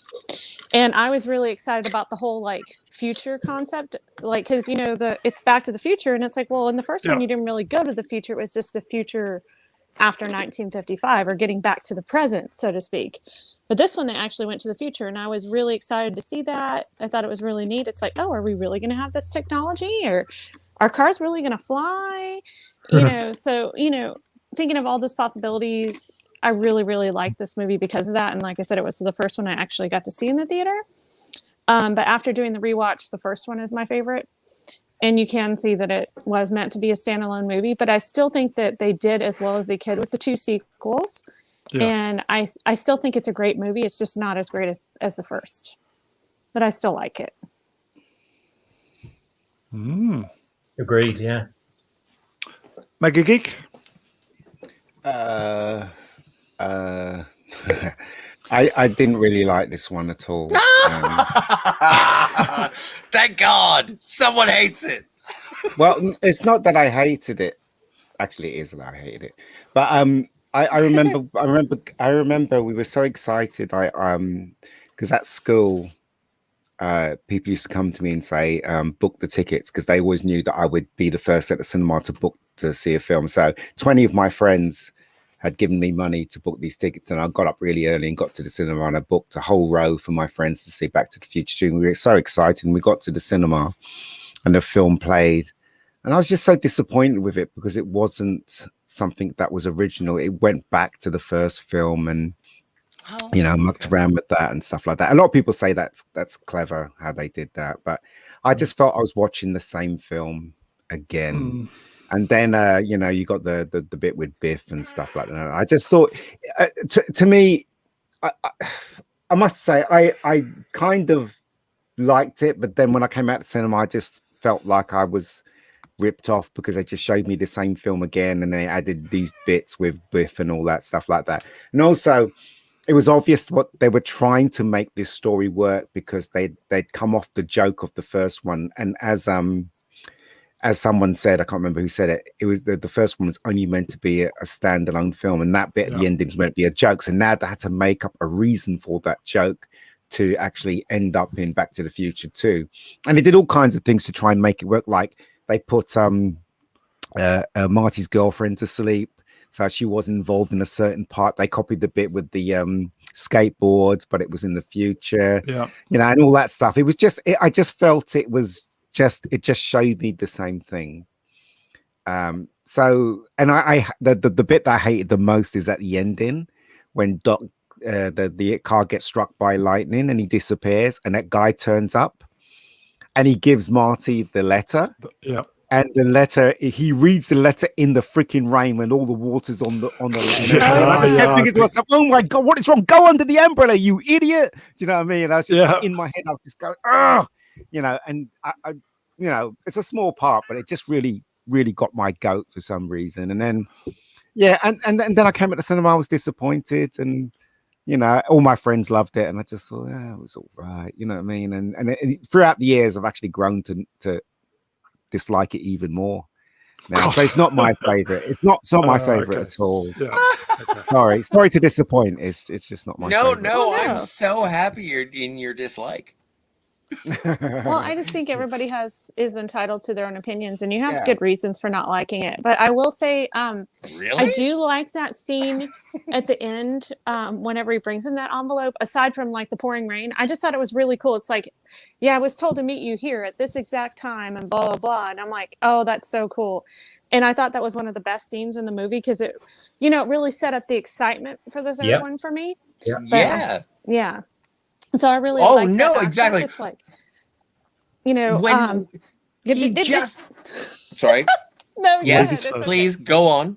And I was really excited about the whole like future concept. Like, cause you know, it's Back to the Future. And it's like, well, in the first one, you didn't really go to the future. It was just the future after 1955 or getting back to the present, so to speak. But this one, they actually went to the future. And I was really excited to see that. I thought it was really neat. It's like, oh, are we really going to have this technology, or are cars really going to fly? You know, so, you know, thinking of all those possibilities, I really, really liked this movie because of that. And like I said, it was the first one I actually got to see in the theater. But after doing the rewatch, the first one is my favorite. And you can see that it was meant to be a standalone movie, but I still think that they did as well as they could with the 2 sequels. Yeah. And I still think it's a great movie. It's just not as great as the first, but I still like it. Agreed. Yeah. MegaGeek? I didn't really like this one at all. Thank God someone hates it. Well, it's not that I hated it. Actually, it is that I hated it. But I remember we were so excited. Because at school, people used to come to me and say, book the tickets, because they always knew that I would be the first at the cinema to book to see a film. So 20 of my friends had given me money to book these tickets, and I got up really early and got to the cinema, and I booked a whole row for my friends to see Back to the Future 2. We were so excited, and we got to the cinema and the film played, and I was just so disappointed with it because it wasn't something that was original. It went back to the first film and mucked around with that and stuff like that. A lot of people say that's clever how they did that, but I just felt I was watching the same film again. And then, you got the bit with Biff and stuff like that. I just thought, to me, I must say, I kind of liked it. But then when I came out of the cinema, I just felt like I was ripped off because they just showed me the same film again. And they added these bits with Biff and all that stuff like that. And also, it was obvious what they were trying to make this story work because they'd come off the joke of the first one. And as someone said, I can't remember who said it, it was the first one was only meant to be a standalone film, and that bit at the ending was meant to be a joke. So now they had to make up a reason for that joke to actually end up in Back to the Future 2. And they did all kinds of things to try and make it work. Like they put Marty's girlfriend to sleep, so she was involved in a certain part. They copied the bit with the skateboards, but it was in the future. And all that stuff. It was just, I just felt it was it just showed me the same thing. So, and the bit that I hated the most is at the ending when Doc, the car gets struck by lightning and he disappears, and that guy turns up and he gives Marty the letter. And the letter, he reads the letter in the freaking rain when all the water's on the letter. I just kept thinking to myself, oh my God, what is wrong? Go under the umbrella, you idiot. Do you know what I mean? And I was just in my head, I was just going, oh, and I it's a small part, but it just really, really got my goat for some reason. And then, and then I came at the cinema, I was disappointed, and all my friends loved it, and I just thought, it was all right, you know what I mean? And throughout the years, I've actually grown to dislike it even more now. So it's not my favorite. It's not my favorite at all. Sorry to disappoint. It's just not my favorite. No, I'm so happy you're in your dislike. Well, I just think everybody is entitled to their own opinions, and you have good reasons for not liking it. But I will say, really? I do like that scene at the end whenever he brings him that envelope. Aside from like the pouring rain, I just thought it was really cool. It's like, I was told to meet you here at this exact time, and blah blah blah. And I'm like, oh, that's so cool. And I thought that was one of the best scenes in the movie because it, it really set up the excitement for the third one for me. Yeah. So I really like that aspect. Exactly. It's like, when he just sorry. No, yes, please go on.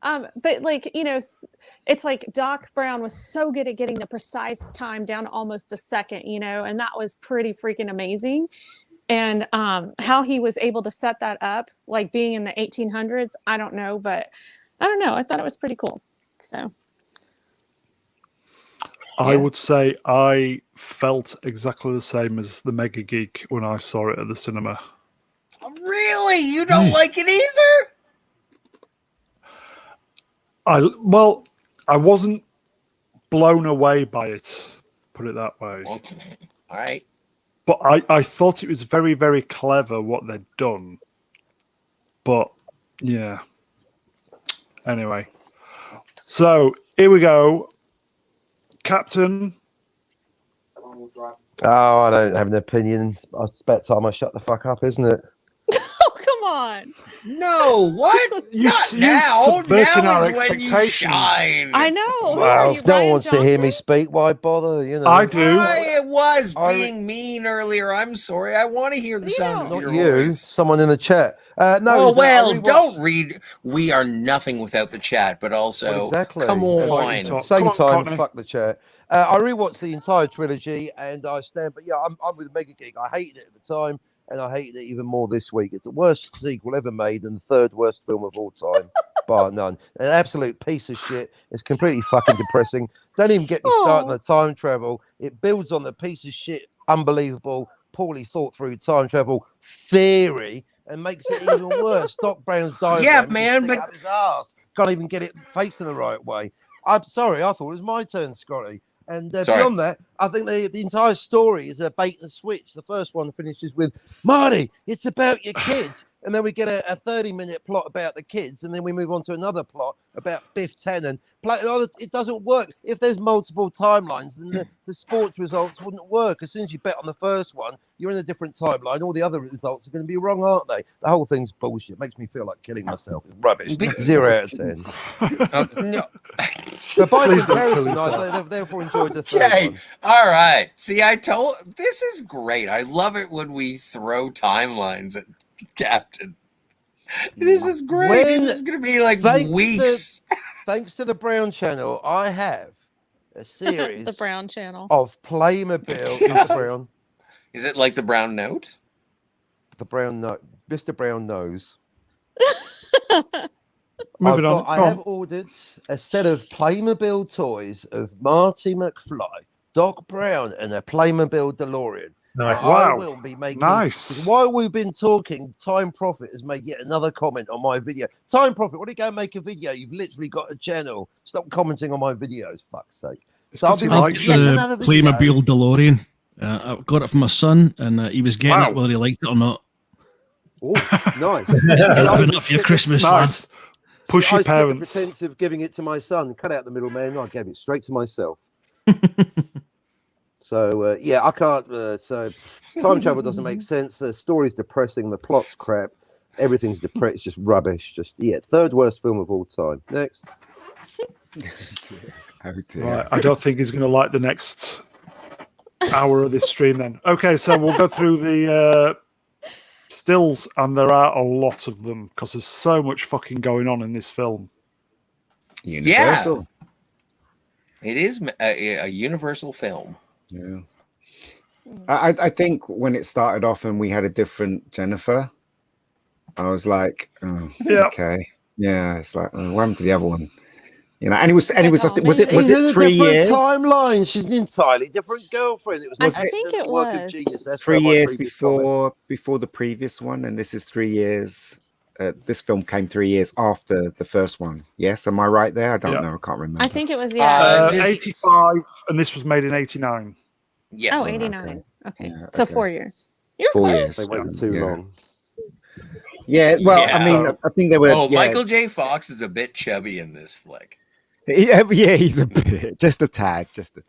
But like, it's like Doc Brown was so good at getting the precise time down to almost a second, and that was pretty freaking amazing. And how he was able to set that up, like being in the 1800s, I don't know, but I don't know. I thought it was pretty cool. So I would say I felt exactly the same as the MegaGeek when I saw it at the cinema. Really? You don't like it either? I wasn't blown away by it, put it that way. Okay. All right. But I thought it was very, very clever what they'd done. But, yeah. Anyway. So, here we go. Captain. Oh, I don't have an opinion. It's about time I shut the fuck up, isn't it? oh, come on. No, what? Not now. Subverting Now our is when you expectations. shine. I know. Well, if no one wants to hear me speak, why bother? I do. I was being mean earlier. I'm sorry. I want to hear the sound of Not your you. voice. Someone in the chat. No. Oh, well, don't read. We are nothing without the chat, but also, Well, exactly. come on. Same time, fuck the chat. I rewatched the entire trilogy, and I stand. But yeah, I'm with MegaGeek. I hated it at the time, and I hated it even more this week. It's the worst sequel ever made, and the third worst film of all time, bar none. An absolute piece of shit. It's completely fucking depressing. Don't even get me started on the time travel. It builds on the piece of shit, unbelievable, poorly thought through time travel theory, and makes it even worse. Doc Brown's diagram. Yeah, man, but up his ass. Can't even get it facing the right way. I'm sorry, I thought it was my turn, Scotty. And beyond that, I think the entire story is a bait and switch. The first one finishes with, Marty, it's about your kids. And then we get a 30-minute plot about the kids. And then we move on to another plot about Biff Tannen. It doesn't work. If there's multiple timelines, then the sports results wouldn't work. As soon as you bet on the first one, you're in a different timeline. All the other results are going to be wrong, aren't they? The whole thing's bullshit. It makes me feel like killing myself. It's rubbish. 0 out of 10. No. But by comparison, I therefore enjoyed the third one. All right. See, this is great. I love it when we throw timelines at Captain. This is great. This is going to be like weeks. Thanks to the Brown Channel, I have a series the Brown Channel of Playmobil. Brown. Is it like the Brown Note? The Brown Note. Mr. Brown knows. Moving on. I have ordered a set of Playmobil toys of Marty McFly, Doc Brown, and a Playmobil DeLorean. Nice. I will be making. Nice. While we've been talking, Time Profit has made yet another comment on my video. Time Profit, what do you go make a video? You've literally got a channel. Stop commenting on my videos, fuck's sake. So I'll be making yet another video. Playmobil DeLorean. I got it from my son, and he was getting it whether he liked it or not. Oh, nice. Living up for your Christmas, nice. Push your parents. The pretense of giving it to my son. Cut out the middleman. I gave it straight to myself. So I can't. So time travel doesn't make sense. The story's depressing. The plot's crap. Everything's depressed. It's just rubbish. Third worst film of all time. Next. Oh dear. Right, I don't think he's going to like the next hour of this stream. Then okay, so we'll go through the stills, and there are a lot of them because there's so much fucking going on in this film. Universal. Yeah, it is a Universal film. Yeah, I think when it started off and we had a different Jennifer, I was like, oh, okay, yeah. It's like, what happened to the other one? You know, and it was was it 3 years? Timeline. She's an entirely different girlfriend. It was. I think it was That's 3 years before the previous one, and this is 3 years. This film came 3 years after the first one. Yes, am I right there? I don't know. I can't remember. I think it was 85, and this was made in 89. Yes. Oh, 89. Okay. Yeah, so 4 years. You're 4 close. years. They waited too long. Yeah. Well, I mean, I think they were. Oh, Michael J. Fox is a bit chubby in this flick. Yeah, he's a bit, just a tad. Just a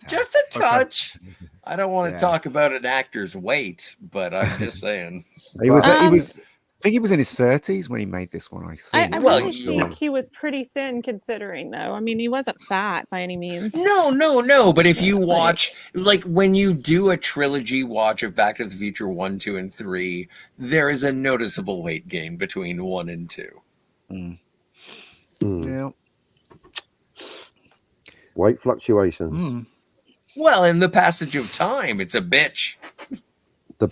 touch. Okay. I don't want to talk about an actor's weight, but I'm just saying. He was. I think he was in his 30s when he made this one. I think. I really think he was pretty thin, considering, though. I mean, he wasn't fat by any means. No. But if you watch, like, when you do a trilogy watch of Back to the Future 1, 2, and 3, there is a noticeable weight gain between 1 and 2. Yeah. Weight fluctuations. Well, in the passage of time, it's a bitch.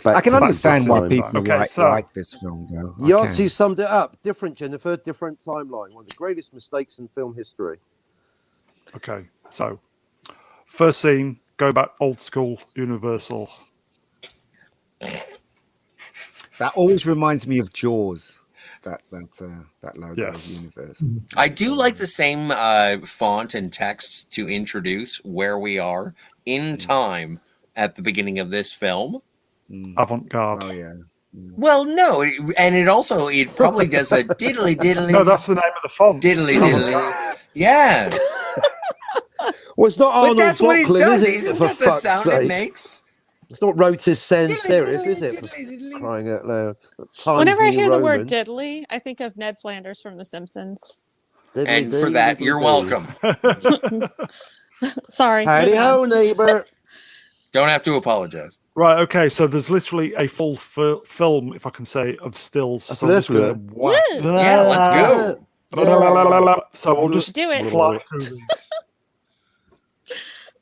I can understand why time. people Okay, like this film, though. I Yahtzee can. summed it up. Different, Jennifer. Different timeline. One of the greatest mistakes in film history. Okay, so first scene, go back old school, Universal. That always reminds me of Jaws. That logo Yes. of Universal. I do like the same font and text to introduce where we are in time at the beginning of this film. Avant-garde. Oh yeah. Well, no, and it probably does a diddly diddly. No, that's the name of the font. Diddly diddly. Yeah. Well, it's not But Arnold that's what it Bocklin, does. is it? Isn't For that the fuck's sound it sake. makes? It's not Rotis sans serif, is it? For crying out loud. Times Whenever I New hear the word Roman. diddly, I think of Ned Flanders from The Simpsons. Diddly And dee, for that, diddly you're dee. welcome. Sorry. Howdy moving on. ho, neighbor. Don't have to apologize. Right, okay, so there's literally a full film, if I can say, of stills. That's So I'm just lovely. gonna whack. Yeah, let's go. So we'll just Yeah. fly through these.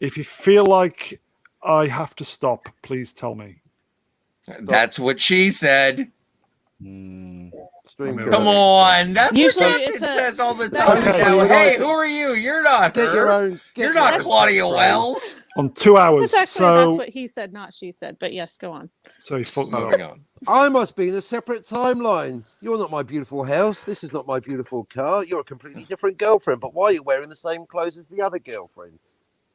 If you feel like I have to stop, please tell me. That's what she said. Stream Come on. That's Usually what it's Captain a- says all the that's time. okay. Now, Okay. hey, who are you? You're not Get her. your own. You're not Claudia Wells. On 2 hours. That's actually that's So, what he said, not she said. But yes, go on. so you fucked that Moving up. on. I must be in a separate timeline. You're not my beautiful house. This is not my beautiful car. You're a completely different girlfriend. But why are you wearing the same clothes as the other girlfriend?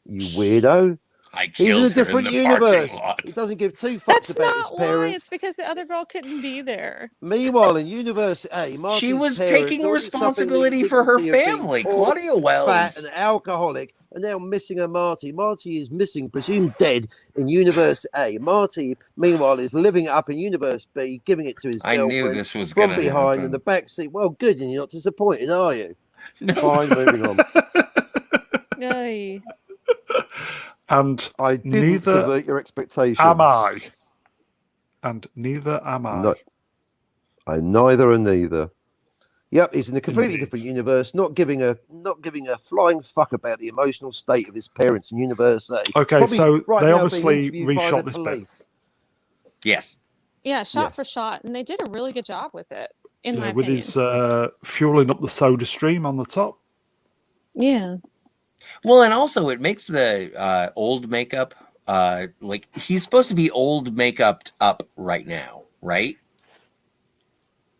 You weirdo. I He's in killed a her in different the universe. parking lot. He doesn't give two fucks That's about not his why. parents. It's because the other girl couldn't be there. Meanwhile, in Universe A, Marty's She was parents, taking all responsibility suffering the for her indignity of being family. poor, Claudia Wells. fat and alcoholic, and now missing a Marty. Marty is missing, presumed dead in Universe A. Marty, meanwhile, is living it up in Universe B, giving it to his I girlfriend knew this was from going to behind happen. in the back seat. Well, good, and you're not disappointed, are you? No. Fine, moving on. Ay. And I didn't neither subvert your expectations. am I. And neither am I. No. I neither and neither. Yep, he's in a completely Indeed. different universe, not giving a flying fuck about the emotional state of his parents in Universe A. Okay, Probably so right they now obviously being interviewed by reshot the this bit. police. Yes. Yeah, shot Yes. for shot, and they did a really good job with it, in my With opinion. his fueling up the soda stream on the top. Yeah. Well, and also it makes the old makeup like he's supposed to be old makeuped up right now, right?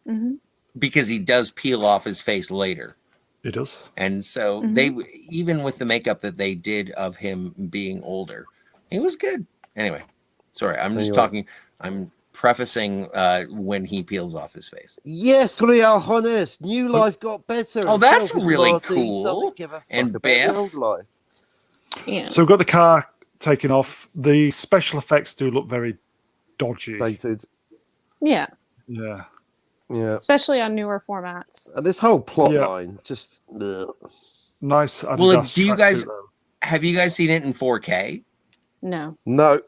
hmm Because he does peel off his face later. It does. And so they even with the makeup that they did of him being older, it was good. Anyway, sorry, I'm just Anyway. talking. I'm prefacing when he peels off his face. Yes, we are honest. New life got better. Oh, and that's selfish really Marty cool. doesn't give a fuck And about Biff. the old life. Yeah. So we've got the car taken off. The special effects do look very dodgy. Dated. Yeah. Yeah. Yeah. Especially on newer formats. And this whole plot Yeah. line just ugh. Nice. Well, Adidas do you tracksuit, guys- though. Have you guys seen it in 4K? No. No.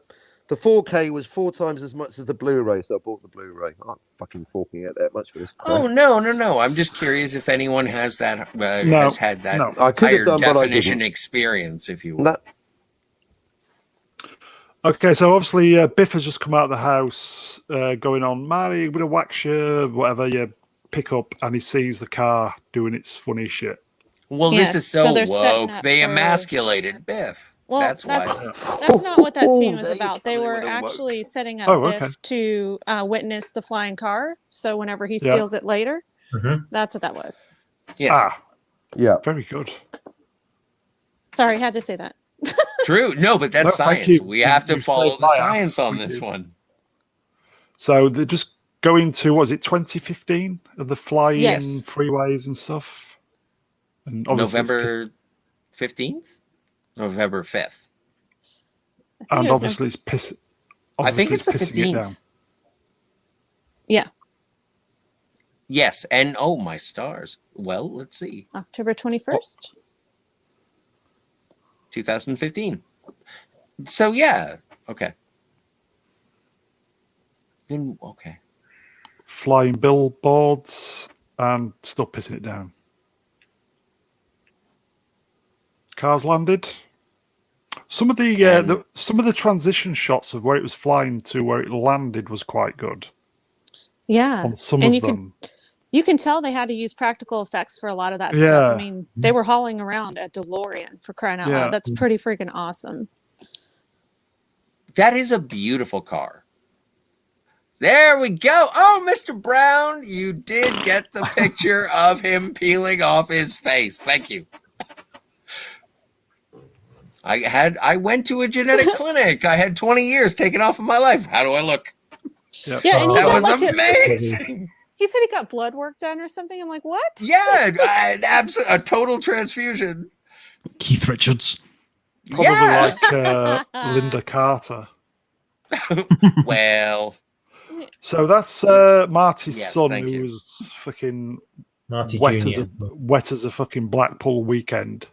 The 4K was 4 times as much as the Blu-ray, so I bought the Blu-ray. I'm not fucking forking out that much for this crap. Oh no! I'm just curious if anyone has that has had that no. I could have higher done, but I definition didn't. experience, if you will. No. Okay, so obviously Biff has just come out of the house, going on, Marty, I'm going to wax you, whatever you pick up, and he sees the car doing its funny shit. Well, Yeah, this is so so they're setting woke. up They for- emasculated Biff. Well, That's why. that's not what that scene was There you about. go, They they were were woke. actually setting up Oh, Biff okay. to witness the flying car. So whenever he Yeah. steals it later, Mhm. that's what that was. Yes, Ah, Yeah. very good. Sorry, I had to say that. true. No, but that's No, thank science. you. We have to You follow saved the my ass. science on Thank this you. one. So they're just going to, what was it, 2015? And the flying Yes. freeways and stuff? And obviously it's November 15th? November 5th. I think And it was obviously it's piss. I think Obviously it's the pissing it 15th. down. Yeah, Yes, and oh my stars. Well, let's see. October 21st. 2015. So yeah, okay. Then okay. Flying billboards and still pissing it down. Cars landed. Some of the transition shots of where it was flying to where it landed was quite good. Yeah, On some and of them. You can tell they had to use practical effects for a lot of that Yeah. stuff. I mean, they were hauling around a DeLorean for crying out loud. That's pretty freaking awesome. That is a beautiful car. There we go. Oh, Mr. Brown, you did get the picture of him peeling off his face. Thank you. I went to a genetic clinic. I had 20 years taken off of my life. How do I look? Yep. Yeah, and he That got was like amazing. he said he got blood work done or something. I'm like, what? Yeah, a total transfusion. Keith Richards. Probably Yeah. like Linda Carter. Well, So that's Marty's Yes, son, thank who you. was fucking Marty wet Jr. as a fucking Blackpool weekend.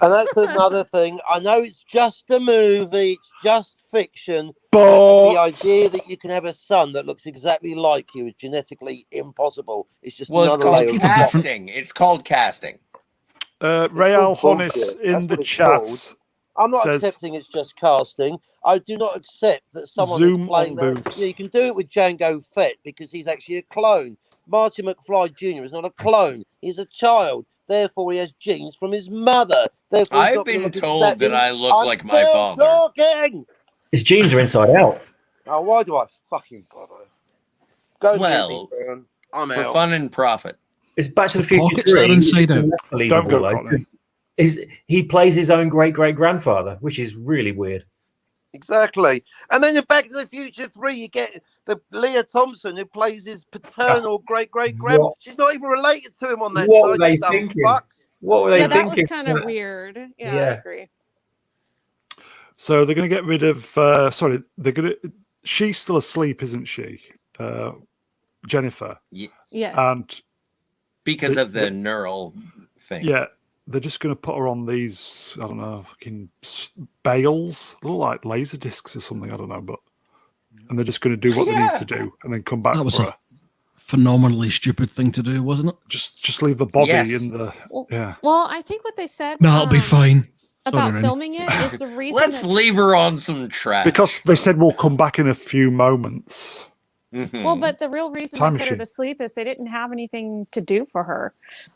And that's another thing. I know it's just a movie, it's just fiction. But The idea that you can have a son that looks exactly like you is genetically impossible. It's just it's another called layer of plot. casting. It's called casting. Rayal called Honis bullshit. in That's the what it's chat called. I'm not says- accepting it's just casting. I do not accept that someone Zoom is playing on that. boobs. Yeah, you can do it with Django Fett because he's actually a clone. Marty McFly Jr. is not a clone. He's a child. Therefore, he has genes from his mother. Therefore, he's I've not gonna been look told exactly- that I look I'm like my still father. Talking. His genes are inside out. Oh, why do I fucking bother? Go Well, get me, Baron. I'm For out. fun and profit. It's Back to the The Future pockets that are 3. inside out. That's believable, Don't go, though, Cockney. 'cause he plays his own great-great-grandfather, which is really weird. Exactly. And then in Back to the Future 3, you get the Leah Thompson who plays his paternal great-great-grand. What? She's not even related to him on that What were side. they You dumb thinking? fucks. What were they Yeah, that thinking? was kind of weird. Yeah, I Yeah. agree. So they're going to get rid of. She's still asleep, isn't she? Jennifer. Yes. And Because of the neural thing. yeah, they're just going to put her on these. I don't know, fucking bales, little like laser discs or something. I don't know, but and they're just going to do what they need to do and then come back That was for a her. phenomenally stupid thing to do, wasn't it? Just leave the body Yes. in the. Well, Yeah. Well, I think what they said No, it'll be fine. about Reni. filming it is the reason. Let's that- leave her on some track. Because they said we'll come back in a few moments. Mhm. Well, but the real reason Time they put her machine. to sleep is they didn't have anything to do for her.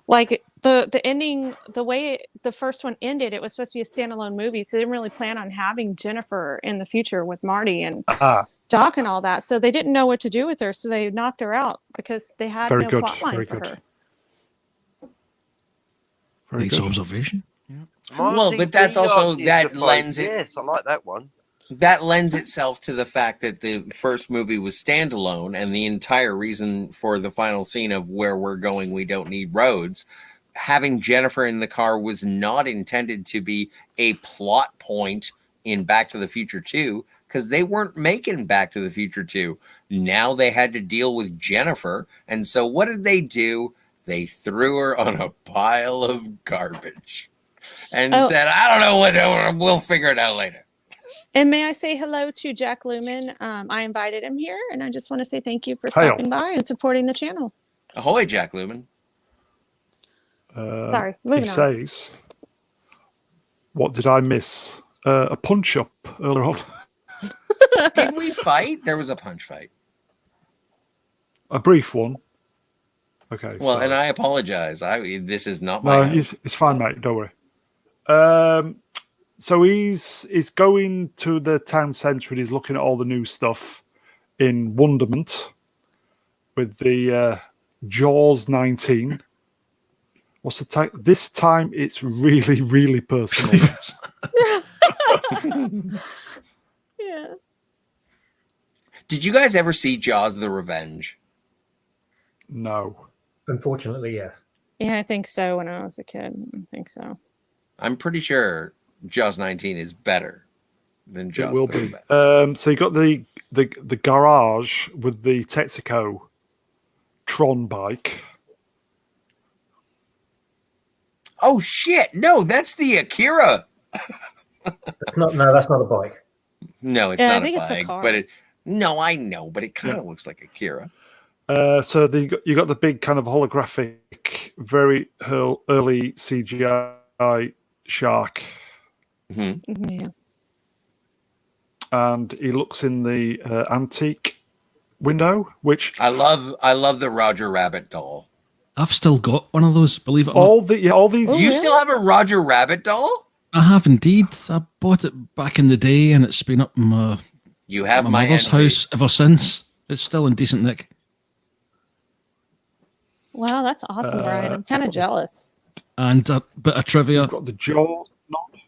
Like the ending, the way the first one ended, it was supposed to be a standalone movie, so they didn't really plan on having Jennifer in the future with Marty and Doc and all that. So they didn't know what to do with her, so they knocked her out because they had Very no good, plot line very for good. her. Very Nice good. observation. Well, but that's also- Marty that Feldman. lends it- Yes, I like that one. That lends itself to the fact that the first movie was standalone, and the entire reason for the final scene of where we're going, we don't need roads. Having Jennifer in the car was not intended to be a plot point in Back to the Future 2, because they weren't making Back to the Future 2. Now they had to deal with Jennifer, and so what did they do? They threw her on a pile of garbage and said, I don't know what, we'll figure it out later. And may I say hello to Jack Lumen? I invited him here, and I just want to say thank you for Hail. stopping by and supporting the channel. Ahoy, Jack Lumen. Sorry, He moving on. says, "What did I miss? A punch up earlier on. Did we fight? There was a punch fight. A brief one. Okay. Well, so- and I apologize. This is not no, my house. it's fine, mate. Don't worry. So he's going to the town centre and he's looking at all the new stuff in Wonderment with the Jaws 19. What's the time? This time it's really, really personal. Yeah. Did you guys ever see Jaws: The Revenge? No. Unfortunately, yes. Yeah, I think so. When I was a kid, I think so. I'm pretty sure Jaws 19 is better than Jaws. It will The be. Revenge. So you got the garage with the Texaco Tron bike. Oh shit! No, that's the Akira. That's not a bike. No, it's Yeah, I not think a it's a bike, car. but it. No, I know, but it kind of looks like Akira. So you got the big kind of holographic, very early CGI shark. Mm-hmm. Yeah. And he looks in the antique window, which I love the Roger Rabbit doll. I've still got one of those, believe it or not. all these. Oh, You really? still have a Roger Rabbit doll? I have indeed. I bought it back in the day, and it's been up in my You have my my mother's envy. house ever since. It's still in decent nick. Wow, that's awesome, Brian. I'm kind of jealous. And a bit of trivia: You've got the Jaws nod.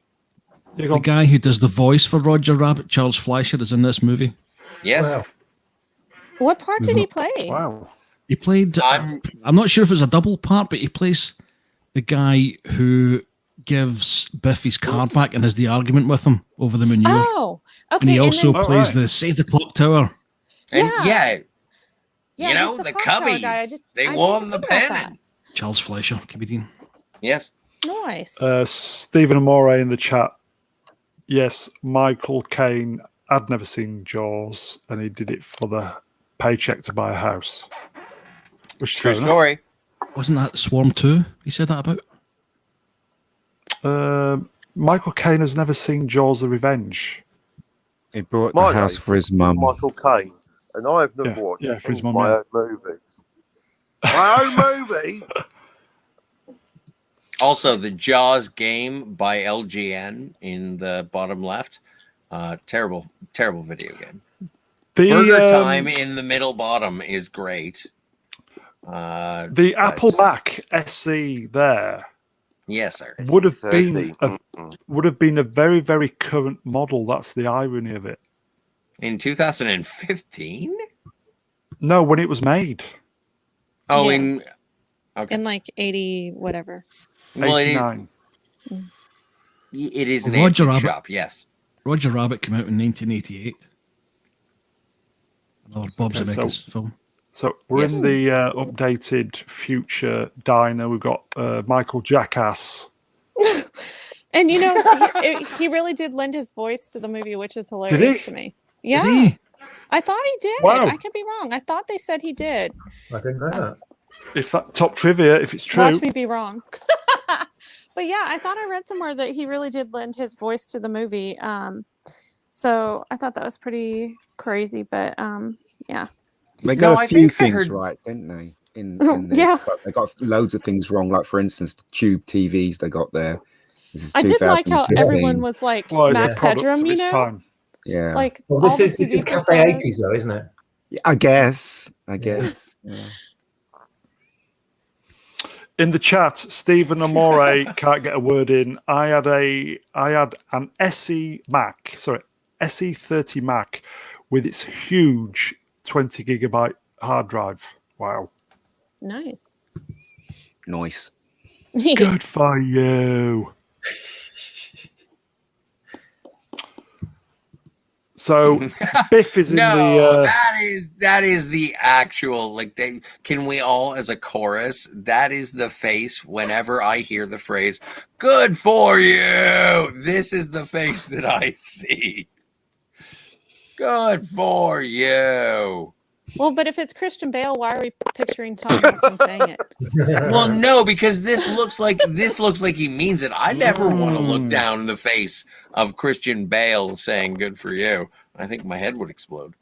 You the go. guy who does the voice for Roger Rabbit, Charles Fleischer, is in this movie. Yes. Wow. What part did he play? Wow. He played. I'm not sure if it's a double part, but he plays the guy who gives Biff his card back and has the argument with him over the manure. Oh, okay. And he also then, plays right. the Save the Clock Tower. And Yeah. you he's know, the clock tower Cubbies, guy. they I won didn't the think about that. pennant. Charles Fleischer, comedian. Yes. Nice. Stephen Amore in the chat. Yes, Michael Caine had never seen Jaws, and he did it for the paycheck to buy a house. Which is True fair enough. story. Wasn't that Swarm 2 he said that about? Michael Caine has never seen Jaws: The Revenge. He bought My the house name for his is mum. Michael Caine, and I have never Yeah, watched yeah, for his all mum, my yeah. own movies. My own movies? Also, the Jaws game by LGN in the bottom left. Terrible video game. The Burger Time in the middle bottom is great. the Apple Mac SE there Yes, sir. would have 30. been a very, very current model. That's the irony of it. In 2015? No, when it was made, Oh, Yeah. okay. In like 80 whatever. Well, it is, 89. it is an Roger antique Rabbit. shop, yes. Roger Rabbit came out in 1988. Another Bob Okay, Zemeckis film. So we're Yes. in the updated future diner. We've got Michael Jackass. And you know, he really did lend his voice to the movie, which is hilarious he? to me. Did Yeah, he? I thought he did. Wow. I could be wrong. I thought they said he did. I didn't know that. If that top trivia, if it's true, Watch me be wrong. But yeah, I thought I read somewhere that he really did lend his voice to the movie. So I thought that was pretty crazy. But yeah. They No, got I a few think I things heard- right, didn't they? In this. Yeah. But they got loads of things wrong. Like for instance, the tube TVs they got there. This is I did like how 2015. everyone was like well, it's Max a product Headroom, of you its know? time. Yeah. Like Well, all this the is TV Cafe 80s personas. though, isn't it? I guess. Yeah. In the chat, Stephen Amore can't get a word in. I had an SE SE30 Mac with its huge 20 gigabyte hard drive. Wow. Nice. Nice. Good for you. So Biff is in No, the that is the actual can we all as a chorus, that is the face whenever I hear the phrase good for you. This is the face that I see. Good for you. Well, but if it's Christian Bale, why are we picturing Tom Wilson saying it? Well, no, because this looks like he means it. I never want to look Mm. down the face of Christian Bale saying good for you. I think my head would explode.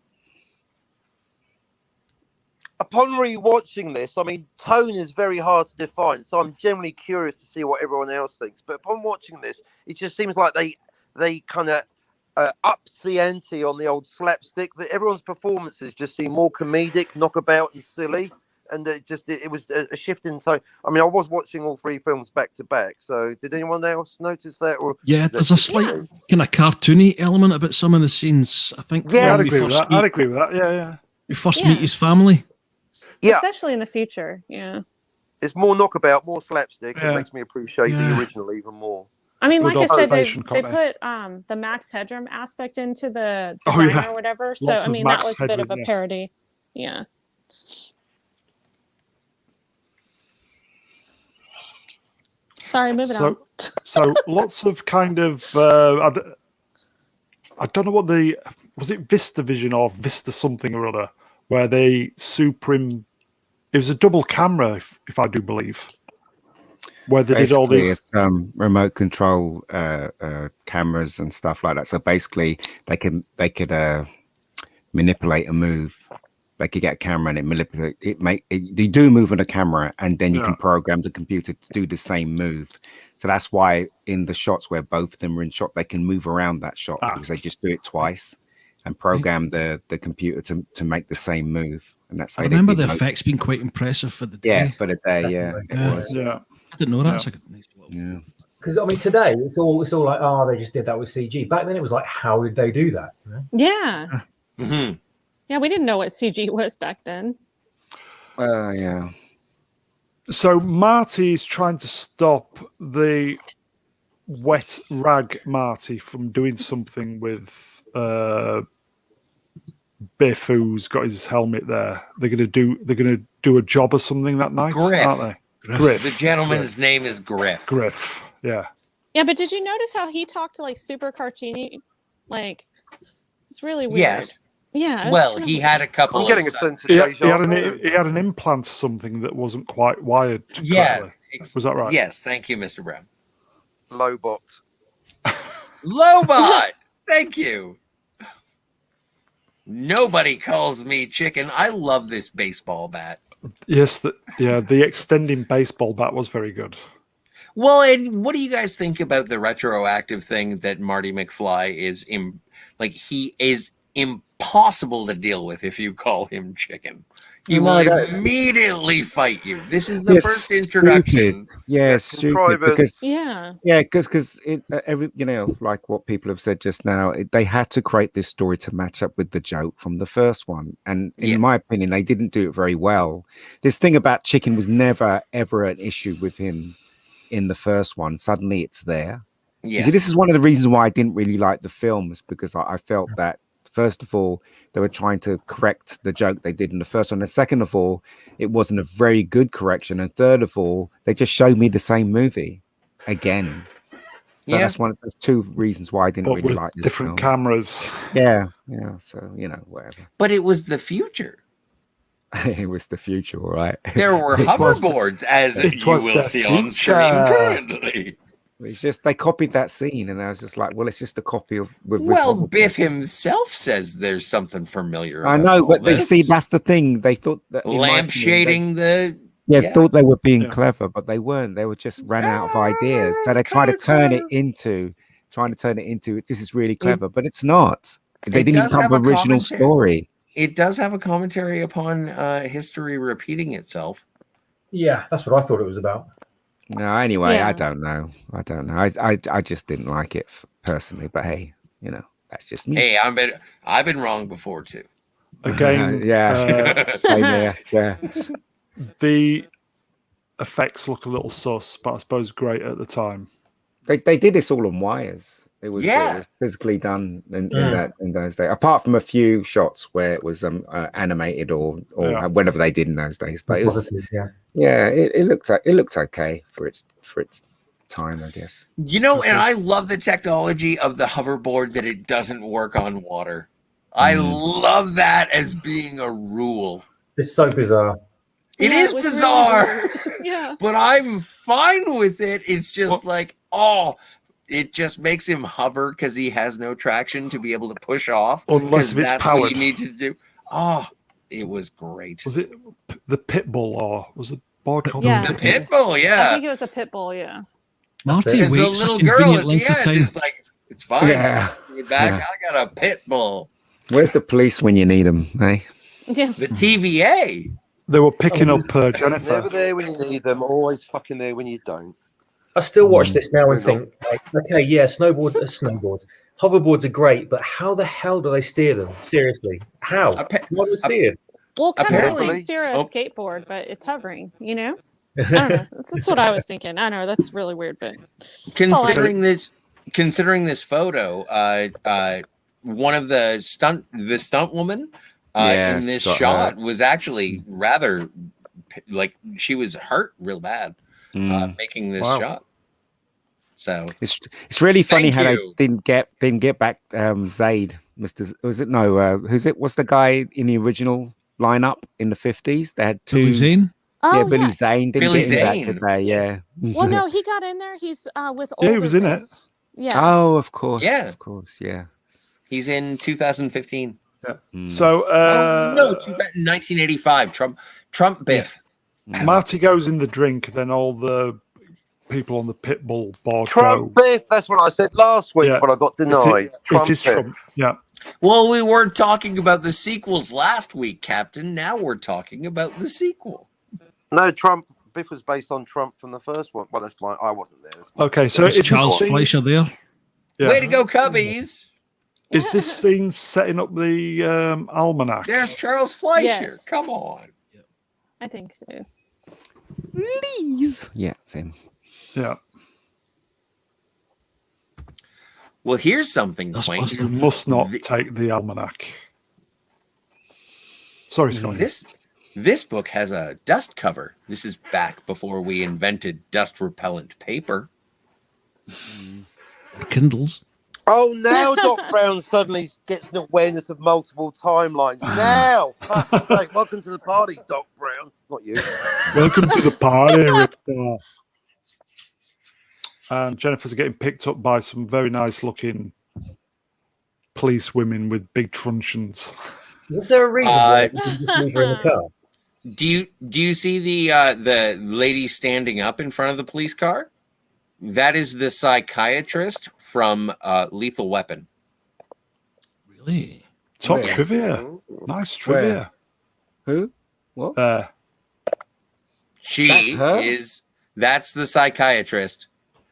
Upon rewatching this, I mean, tone is very hard to define, so I'm generally curious to see what everyone else thinks. But upon watching this, it just seems like they kind of ups the ante on the old slapstick. That everyone's performances just seem more comedic, knockabout, and silly. And it was a shift in tone. I mean, I was watching all three films back to back. So, did anyone else notice that? Or Yeah, there's a slight kind of cartoony element about some of the scenes. I think Yeah, I'd when we agree with first that. I'd meet, agree with that. Yeah. we first Yeah. meet his family. Yeah, Especially in the future. Yeah. it's more knockabout, more slapstick. Yeah. It makes me appreciate Yeah. the original even more. I mean, Good like I said, they observation, Cockney. put the Max Headroom aspect into the Oh, diner yeah. or whatever. So Lots I of mean, Max that was a bit of Headroom, a yes. parody. Yeah. Sorry, moving on. So lots of kind of I don't know what was it VistaVision or Vista something or other where they it was a double camera if I do believe. where they did all Basically, these. it's remote control cameras and stuff like that. So basically, they could manipulate a move. They could get a camera and it manipulate it. You do move on a camera, and then you can program the computer to do the same move. So that's why in the shots where both of them are in shot, they can move around that shot because they just do it twice and program the computer to make the same move. And that's how I remember the effects being quite impressive for the day. Yeah, for the day, it was. Yeah. I didn't know that. That's a nice little... Yeah. Because I mean, today it's all like, oh, they just did that with CG. Back then, it was like, how did they do that? You know? Yeah. Mm-hmm. Yeah, we didn't know what CG was back then. Yeah. So Marty's trying to stop the wet rag Marty from doing something with Biff, who's got his helmet there. They're gonna do a job or something that night, Griff. aren't they? Griff. The gentleman's name is Griff. Griff. Yeah. Yeah, but did you notice how he talked to like super cartoony? Like, it's really weird. Yes. Yeah. it was Well, kind of he weird. had a couple. I'm getting a of sense of He deja had vu. he had an implant or something that wasn't quite wired. Yeah. correctly. Was that right? Yes. Thank you, Mr. Brown. Lobot. Lobot. Thank you. Nobody calls me chicken. I love this baseball bat. Yes. The extending baseball bat was very good. Well, and what do you guys think about the retroactive thing that Marty McFly is he is impossible to deal with if you call him chicken. He will immediately fight you. This is the first introduction. Yeah, stupid. Because because every like what people have said just now, they had to create this story to match up with the joke from the first one, and in my opinion, they didn't do it very well. This thing about chicken was never ever an issue with him in the first one. Suddenly, it's there. Yes. See, this is one of the reasons why I didn't really like the films, because I felt that first of all, they were trying to correct the joke they did in the first one. And second of all, it wasn't a very good correction. And third of all, they just showed me the same movie again. So that's there's two reasons why I didn't really like this different film. Cameras. Yeah. So, whatever. But it was the future. It was the future, all right. There were hoverboards, as you will see on screen currently. It's just they copied that scene, and I was just like, well, it's just a copy of. With Biff himself says there's something familiar. I know, but they see that's the thing. They thought that lampshading thought they were being clever, but they weren't. They were just ran out of ideas, so they tried to turn it into this is really clever, but it's not. They didn't even have an original story. It does have a commentary upon history repeating itself. Yeah, that's what I thought it was about. No, anyway, I don't know. I just didn't like it personally, but hey, that's just me. Hey, I've been wrong before too. Again, yeah. The effects look a little sus, but I suppose great at the time. They did this all on wires. It was physically done in those days. Apart from a few shots where it was animated or whatever they did in those days, but it was it looked okay for its time, I guess. And I love the technology of the hoverboard that it doesn't work on water. I love that as being a rule. It's so bizarre. It is bizarre, really but I'm fine with it. It's just it just makes him hover because he has no traction to be able to push off. Unless it's powered. What you need to do. Oh, it was great. Was it the Pitbull, or was it board called the Pitbull? Yeah, I think it was a Pitbull. Yeah. Marty the waits little a girl convenient at length the of end time. is like, it's fine. Yeah. I got a Pitbull. Where's the police when you need them, eh? Yeah. The TVA. They were picking up Jennifer. Never there when you need them, always fucking there when you don't. I still watch this now and think, okay, yeah, snowboards. Hoverboards are great, but how the hell do they steer them? Seriously, how? What is steered? Well, kind of Apparently- like steer a skateboard, but it's hovering. I don't know. That's what I was thinking. I know that's really weird, but Considering this photo, one of the stunt woman in this shot was actually rather like she was hurt real bad making this shot. So it's really funny how you. they didn't get back Zaid. Who's it? What's the guy in the original lineup in the 50s? They had two. Billy Zane? Oh, yeah, Billy Zane didn't Billy get in that Zane. today. Yeah. Well, no, he got in there. He's with Yeah, older he was in Biff. it. Yeah. Oh, of course. Yeah. Of course. Yeah. He's in 2015. So No, 1985. Trump Biff. Marty goes in the drink, then all the people on the pit bull board Trump go. Biff. That's what I said last week, Yeah. but I got denied. It is Biff. Trump. Yeah. Well, we weren't talking about the sequels last week, Captain. Now we're talking about the sequel. No, Trump. Biff was based on Trump from the first one. Well, that's my. I wasn't there. Okay, so Is is Charles this scene, Fleischer there? yeah. Way to go, Cubbies! Is this scene setting up the almanac? There's Charles Fleischer. Yes. Come on. I think so. Please. Yeah, same. Yeah. Well, here's something That's quaint. You must not take the almanac. Sorry, Scotty. This book has a dust cover. This is back before we invented dust repellent paper. Kindles. Oh, now Doc Brown suddenly gets an awareness of multiple timelines. Now, fuck's sake, welcome to the party, Doc Brown. Not you. Welcome to the party, Richter. And Jennifer's getting picked up by some very nice looking police women with big truncheons. Was there a reason why you didn't just leave her in the car? Do you see the lady standing up in front of the police car? That is the psychiatrist from Lethal Weapon. Really? Top Where? trivia. Nice trivia. Who? What? She That's her? that's the psychiatrist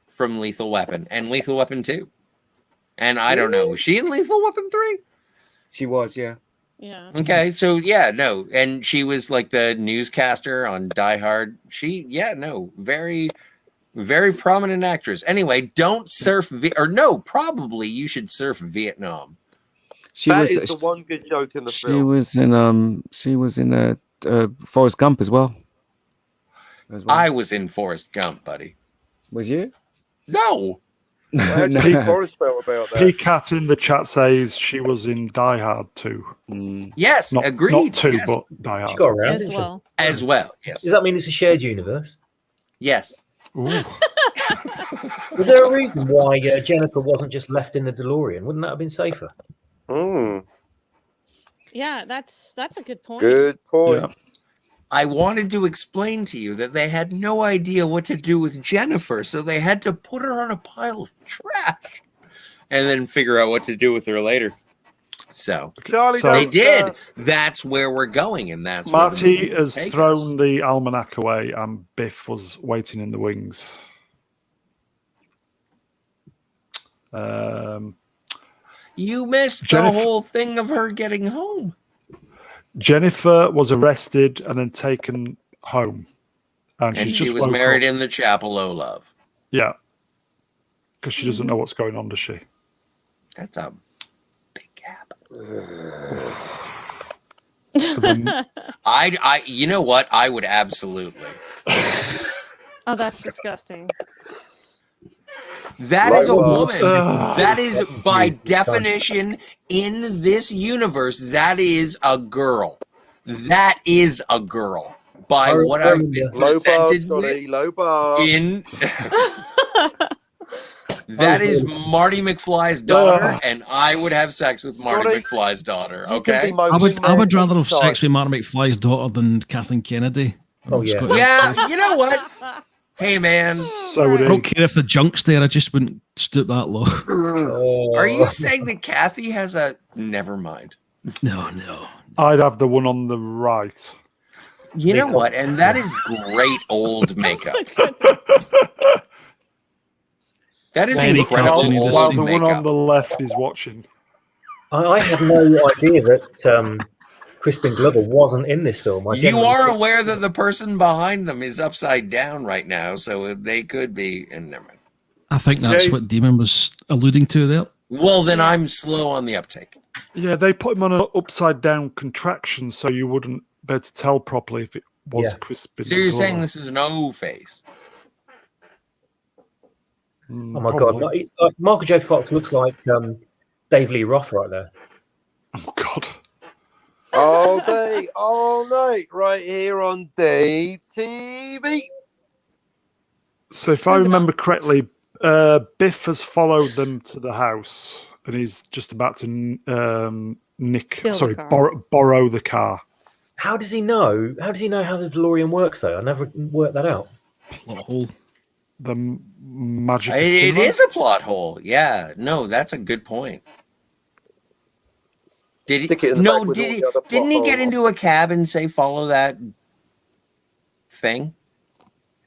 from Lethal Weapon and Lethal Weapon 2. And I don't know, was she in Lethal Weapon 3? She was, yeah. Yeah. Okay, so yeah, no, and she was like the newscaster on Die Hard. Very, very prominent actress. Anyway, don't surf probably you should surf Vietnam. She That was. is the one good joke in the She film. was in. She was in Forrest Gump as well. I was in Forrest Gump, buddy. Was you? No, How do you think Boris felt about that? P-Cat in the chat says she was in Die Hard 2. yes, Not, agreed. not 2, yes. but Die She Hard. got around, As didn't she? well. As well. Yes, Does that mean it's a shared universe? yes. Ooh. Was there a reason why Jennifer wasn't just left in the DeLorean? Wouldn't that have been safer? Yeah, that's a good point. Good point. Yeah. I wanted to explain to you that they had no idea what to do with Jennifer, so they had to put her on a pile of trash and then figure out what to do with her later. So Charlie, So- they don't, did. That's where we're going, and that's where the Marty movie has take thrown us. the almanac away, and Biff was waiting in the wings. You missed Jennifer- the whole thing of her getting home. Jennifer was arrested and then taken home. And And she's she just was woke married up. in the chapel, oh love. Yeah. Because she doesn't know what's going on, does she? That's a big gap. So then- I you know what? I would absolutely. Oh, that's disgusting. That is a Right, woman. That is by definition in this universe. That is a girl. That is a girl. By what I've been low bars, presented Johnny, with low bars. in. That is Marty McFly's daughter, and I would have sex with Marty Johnny, McFly's daughter. You can Okay. be my I would wingman rather have anytime. sex with Martin McFly's daughter than Kathleen Kennedy. Oh, yeah. Scottish. Yeah, you know what? Hey, man, so would I don't he. care if the junk's there. I just wouldn't stoop that low. are you saying that Kathy has a? Never mind. No. I'd have the one on the right. You know what? And that is great old makeup. Goodness. That is Very incredible cartoony, this While old the one on makeup. the left is watching. I had no idea that Crispin Glover wasn't in this film. You are aware that the person behind them is upside down right now, so they could be. And never mind. I think that's Yeah, what Demon was alluding to there. Well, then I'm slow on the uptake. Yeah, they put him on an upside down contraction so you wouldn't be able to tell properly if it was Yeah. Crispin. So you're saying Glover. this is an O face? Oh my god, Michael J. Fox looks like Dave Lee Roth right there. Oh God. All day, all night, right here on Dave TV. So if I remember correctly, Biff has followed them to the house, and he's just about to Steal the car. borrow the car. How does he know? How does he know how the DeLorean works, though? I never worked that out. Plot hole. The magic. Of It cinema. is a plot hole. Yeah. No, that's a good point. Did Stick it he? in the No, back with all did he? the other plot Didn't he get holes. into a cab and say follow that thing?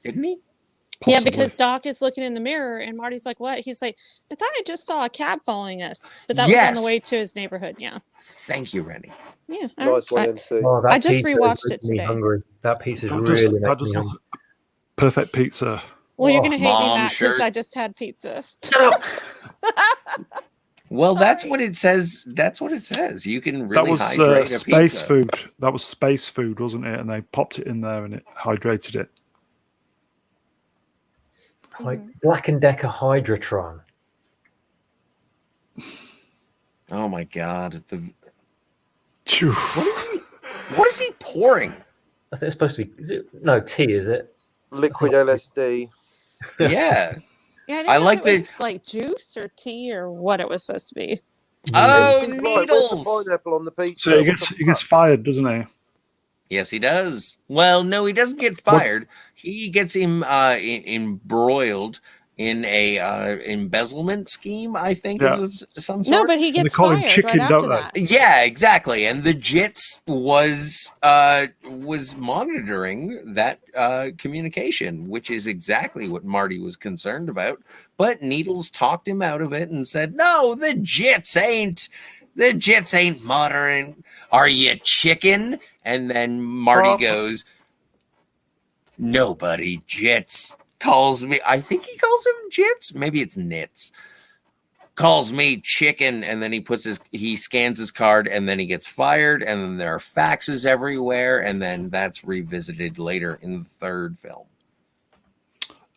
Didn't he? Yeah, Possibly. because Doc is looking in the mirror and Marty's like, what? He's like, I thought I just saw a cab following us. But that was on the Yes. way to his neighborhood. Yeah. Thank you, Rennie. Yeah. Nice one, MC. Oh, that I just pizza is rewatched it making me today. Hungry. That pizza is That really does making me look hungry. perfect pizza. Well, you're Oh, going to hate me, mom Matt, because shirt. I just had pizza. Well, that's Sorry. what it says. That's what it says. You can That really was hydrate a space pizza. food. That was space food, wasn't it? And they popped it in there and it hydrated it. Black and Decker Hydrotron. Oh my God! Phew. What is he pouring? I think it's supposed to be. Is it? No, tea, is it? Liquid LSD. Yeah. Yeah, I didn't I know like it the- was like juice or tea or what it was supposed to be. Oh, Right, where's the needles! pineapple on the pizza? So he What the gets fuck? fired, doesn't he? Yes, he does. Well, no, he doesn't get fired. He gets him embroiled in a embezzlement scheme, I think, Yeah. of some sort. No, but he gets call him fired chicken, right after don't they? that. Yeah, exactly. And the JITS was monitoring that communication, which is exactly what Marty was concerned about. But Needles talked him out of it and said, "No, the JITS ain't monitoring. Are you chicken?" And then Marty goes, "Nobody JITS calls me." I think he calls him JITS. Maybe it's Nits. Calls me chicken, and then he scans his card, and then he gets fired, and then there are faxes everywhere, and then that's revisited later in the third film.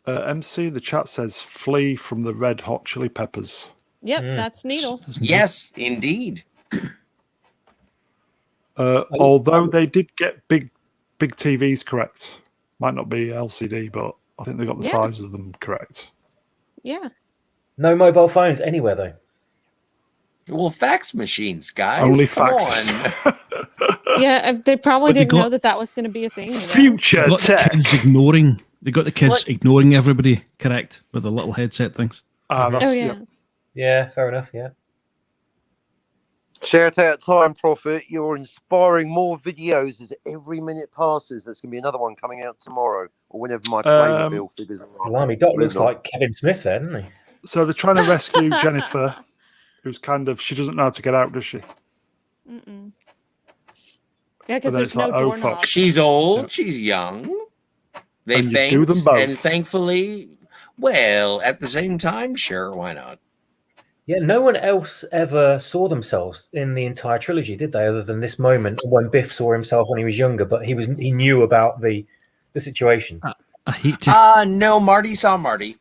MC, the chat says flee from the Red Hot Chili Peppers. Yep, that's Needles. Yes, indeed. Although they did get big TVs correct. Might not be LCD, but I think they got the Yeah. size of them correct. Yeah. No mobile phones anywhere, though. Well, fax machines, guys. Only Come faxes. on. Yeah, they probably But they didn't know got- that was going to be a thing. You know? Future They got the tech. kids ignoring. They got the kids What? ignoring everybody. Correct, with the little headset things. That's, Oh, yeah. Yeah, fair enough. Yeah. Shout out Time Profit. You're inspiring more videos as every minute passes. There's going to be another one coming out tomorrow or whenever my Playmobil figures are on. Blimey, Doc looks Moving on. like Kevin Smith there, doesn't he? So they're trying to rescue Jennifer, who's she doesn't know how to get out, does she? Mm-mm. Yeah, because then there's it's no like, oh, fuck. doorknob. She's old. Yeah. She's young. They And you faint, do them both. and thankfully, well, at the same time, sure, why not? Yeah, no one else ever saw themselves in the entire trilogy, did they? Other than this moment when Biff saw himself when he was younger, but he knew about the situation. I hate to. No, Marty saw Marty.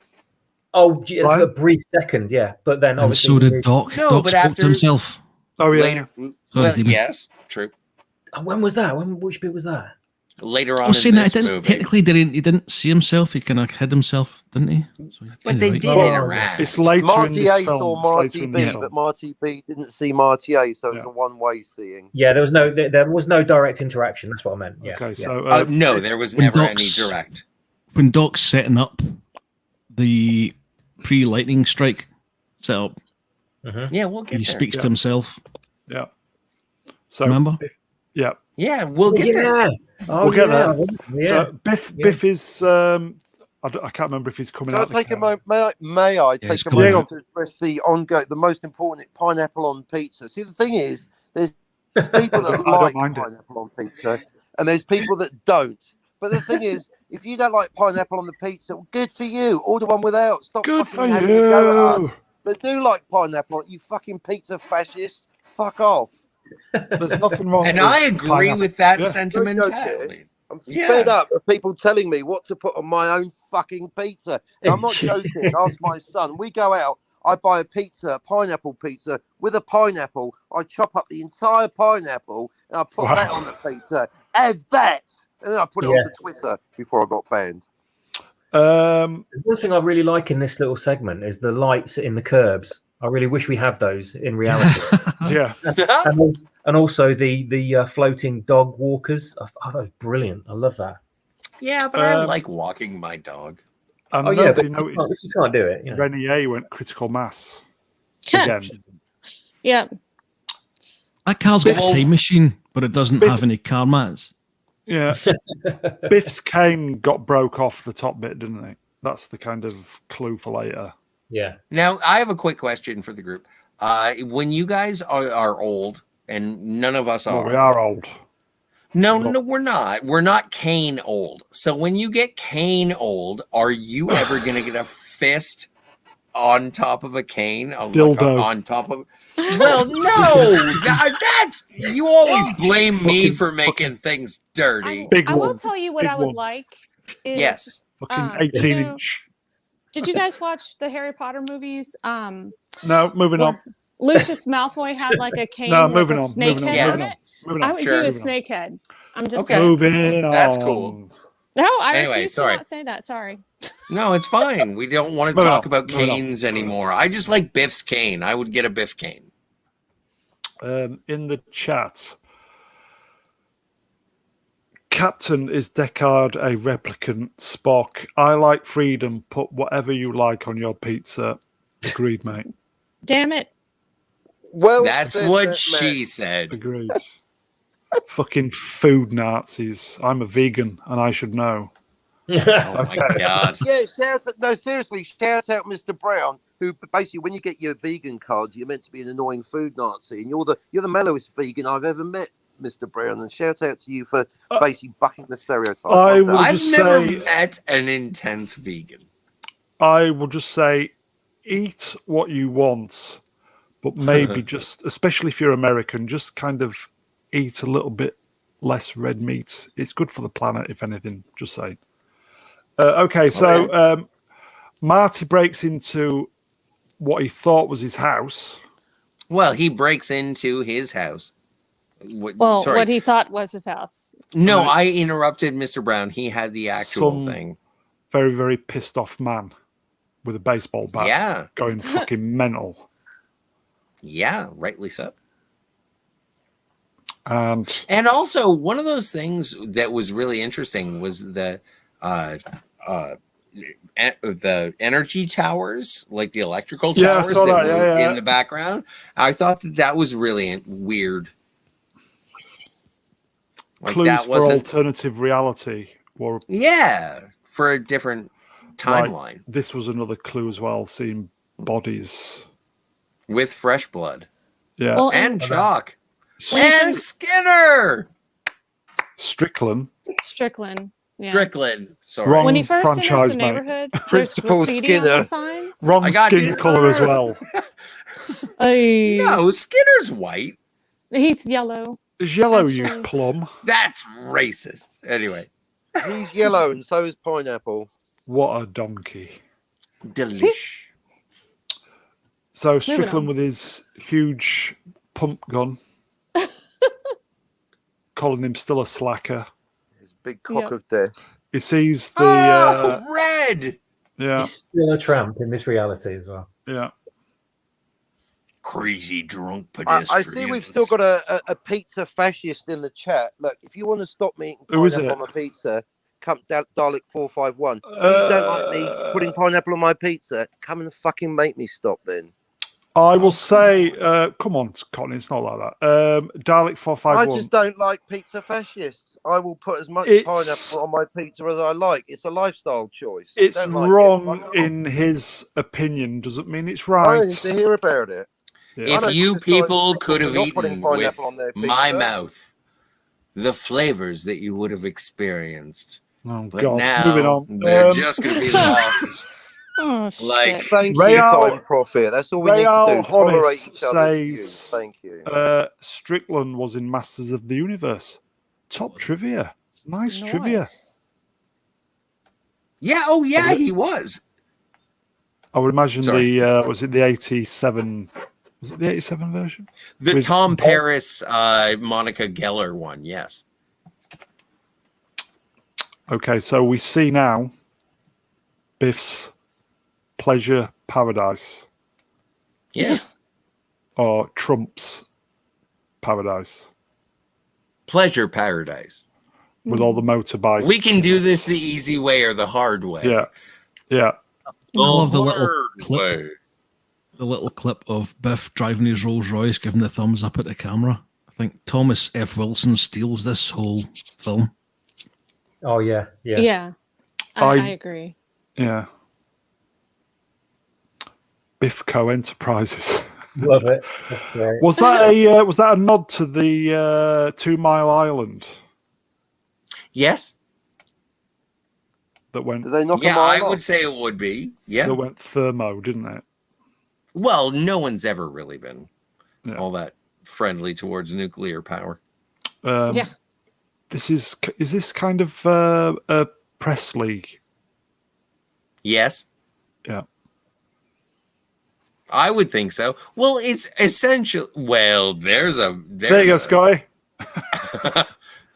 Oh, gee, for a Right. brief second, yeah, but then And obviously so did Doc. No, Doc but spoke after- to himself. Oh, yeah. Later. Sorry, Well, Damon. yes, true. Oh, when was that? Which bit was that? Later I on was in saying that this he didn't, movie. technically he didn't see himself. He kind of hid himself, didn't he? So, But they anyway. did Well, interact. It's later in Marty this A film. saw It's Marty later in B, this Yeah. film. but Marty B didn't see Marty A, so it was Yeah. a one-way seeing. Yeah, there was no direct interaction. That's what I meant. Yeah. Okay, yeah. so No, there was When never any Doc's- direct. When Doc's setting up the pre-lightning strike setup, Yeah, we'll get he there. speaks Yeah. to himself. yeah. So Remember? yeah. Yeah, we'll get there. Oh, We'll get yeah. there. Yeah. So Biff is. I can't remember if he's coming Can I out. the take a car. moment? May I Yeah, it's take a coming moment to address the most important pineapple on pizza? See, the thing is, there's people that I don't like mind it. pineapple on pizza, and there's people that don't. But the thing is, if you don't like pineapple on the pizza, well, good for you. Order one without. Stop Good fucking for having a go at you. us. But do like pineapple, you fucking pizza fascist. Fuck off. There's nothing wrong. And with I agree pineapple. with that Yeah. sentimentality. I'm Yeah. fed up of people telling me what to put on my own fucking pizza. And I'm not joking. Ask my son. We go out. I buy a pizza, a pineapple pizza with a pineapple. I chop up the entire pineapple and I put that on the pizza. Have that, and then I put it onto Twitter before I got banned. One thing I really like in this little segment is the lights in the curbs. I really wish we had those in reality. Yeah. And also the floating dog walkers. Oh, that was brilliant. I love that. Yeah, but I like walking my dog. Oh yeah, but if you can't do it, you know. Reni went critical mass again. Yeah. That car's got a time machine, but it doesn't have any car mats. Yeah. Biff's cane got broke off the top bit, didn't it? That's the kind of clue for later. Yeah. Now, I have a quick question for the group. When you guys are old, and none of us are. Well, we are old. No, we're not. We're not cane old. So when you get cane old, are you ever going to get a fist on top of a cane? Dildo. On top of... Well, no. That's... You always blame me for making things dirty. I will tell you what I would like is... Yes. Fucking 18-inch. Did you guys watch the Harry Potter movies? No, moving on. Lucius Malfoy had like a cane with a snake head on it. I would do a snake head. I'm just saying. Moving on. That's cool. No, I refuse to not say that. Sorry. No, it's fine. We don't want to talk about canes anymore. I just like Biff's cane. I would get a Biff cane. In the chat, Captain, is Deckard a replicant? Spock, I like freedom. Put whatever you like on your pizza. Agreed, mate. Damn it. Well, that's what she said. Agreed. Fucking food Nazis. I'm a vegan and I should know. Oh my God. Yeah, seriously, shout out Mr. Brown, who basically, when you get your vegan cards, you're meant to be an annoying food Nazi, and you're the mellowest vegan I've ever met, Mr. Brown. And shout out to you for basically bucking the stereotype. I've never met an intense vegan. I will just say, eat what you want, but maybe just, especially if you're American, just kind of eat a little bit less red meat. It's good for the planet, if anything. Just saying. Okay, so Marty breaks into what he thought was his house. Well, he breaks into his house. What he thought was his house. No, I interrupted Mr. Brown. He had the actual thing. Very, very pissed off man with a baseball bat. Yeah. Going fucking mental. Yeah, rightly so. And also, one of those things that was really interesting was the energy towers, like the electrical towers that were in the background. I thought that was really weird. Like clues that for alternative reality. For a different timeline. This was another clue as well, seeing bodies. With fresh blood. Yeah. Well, and chalk. And Skinner! Strickland. Yeah. Strickland. Sorry. Wrong when he first franchise, enters the mate. neighborhood, there's Principal graffiti on Skinner. the signs. Wrong skin color as well. No, Skinner's white. He's yellow. It's yellow, you plum. That's racist. Anyway. He's yellow and so is pineapple. What a donkey. Delish. So Strickland with his huge pump gun. Calling him still a slacker. His big cock of death. He sees the red. Yeah. He's still a tramp in this reality as well. Yeah. Crazy drunk pedestrians. I see we've still got a pizza fascist in the chat. Look, if you want to stop me eating Who is pineapple it? on my pizza, come Dalek 451. If you don't like me putting pineapple on my pizza, come and fucking make me stop then. I will say, come on, Cockney, it's not like that. Dalek 451. I just don't like pizza fascists. I will put as much pineapple on my pizza as I like. It's a lifestyle choice. It's Don't like wrong in his opinion. Doesn't mean it's right. I don't need to hear about it. Yeah. If you people could have not putting eaten pineapple with on their pizza. my mouth the flavors that you would have experienced. Oh, But God. now Moving on. they're just going to be lost. Oh, Like, shit. Thank you, Real- time prophet. That's all we need to Real do. Tolerate Honest each other's views. says, Thank you. Strickland was in Masters of the Universe. Top trivia. Nice trivia. Nice. yeah, oh yeah, he was. I would imagine Sorry. was it the 87? Was it the 87 version? The With Tom Bob? Paris, Monica Geller one, yes. Okay, so we see now Biff's Pleasure Paradise Yes. or Trump's Paradise Pleasure Paradise. with all the motorbikes. We can do this the easy way or the hard way. Yeah, yeah. I love the little hard clip. way. The little clip of Biff driving his Rolls Royce, giving the thumbs up at the camera. I think Thomas F. Wilson steals this whole film. Oh yeah. Yeah, I agree. Yeah. Biffco Enterprises. Love it. That's great. Was that a nod to the 2 Mile Island Yes. that went Did they knock a Yeah, mile I off? would say it would be. Yeah. that went thermo, didn't it? Well, no one's ever really been Yeah. all that friendly towards nuclear power. Yeah. Is this kind of a press league? Yes. Yeah. I would think so. Well, it's essential. Well, there There you go, Scotty.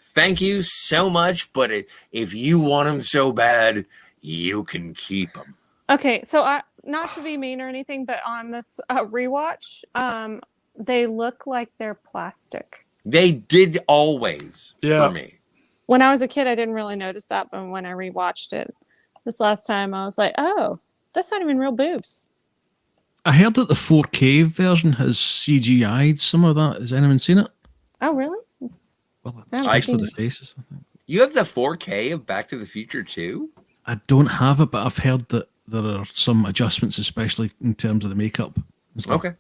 Thank you so much, but if you want them so bad, you can keep them. Okay, so not to be mean or anything, but on this rewatch, they look like they're plastic. They did always for me. When I was a kid, I didn't really notice that, but when I rewatched it this last time, I was like, oh, that's not even real boobs. I heard that the 4K version has CGI'd some of that. Has anyone seen it? Oh, really? Well, I haven't especially seen the it. faces. I think. You have the 4K of Back to the Future too? I don't have it, but I've heard that there are some adjustments, especially in terms of the makeup and stuff. Okay.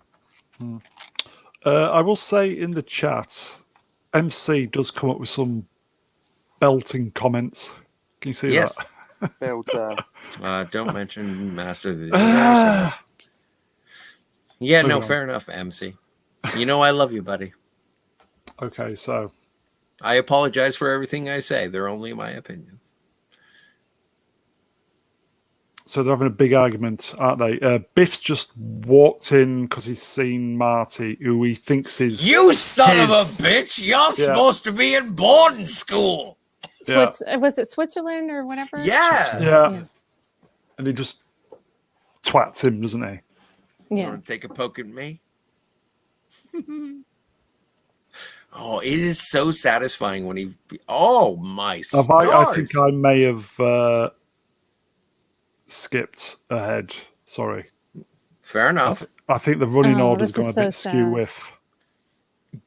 I will say in the chat, MC does come up with some belting comments. Can you see Yes. that? Don't mention Master of the Universe. Yeah, no, fair enough, MC. You know I love you, buddy. Okay, so I apologize for everything I say. They're only my opinions. they're having a big argument, aren't they? Biff's just walked in because he's seen Marty, who he thinks is You son of a his- bitch! You're supposed to be in boarding school. Was it Switzerland or whatever? Yeah. Yeah. And he just twats him, doesn't he? You Yeah. want to take a poke at me? Oh, it is so satisfying when he. Oh my! I think I may have skipped ahead. Sorry. Fair enough. I think the running Oh, order's this gone is a bit so skew sad. with.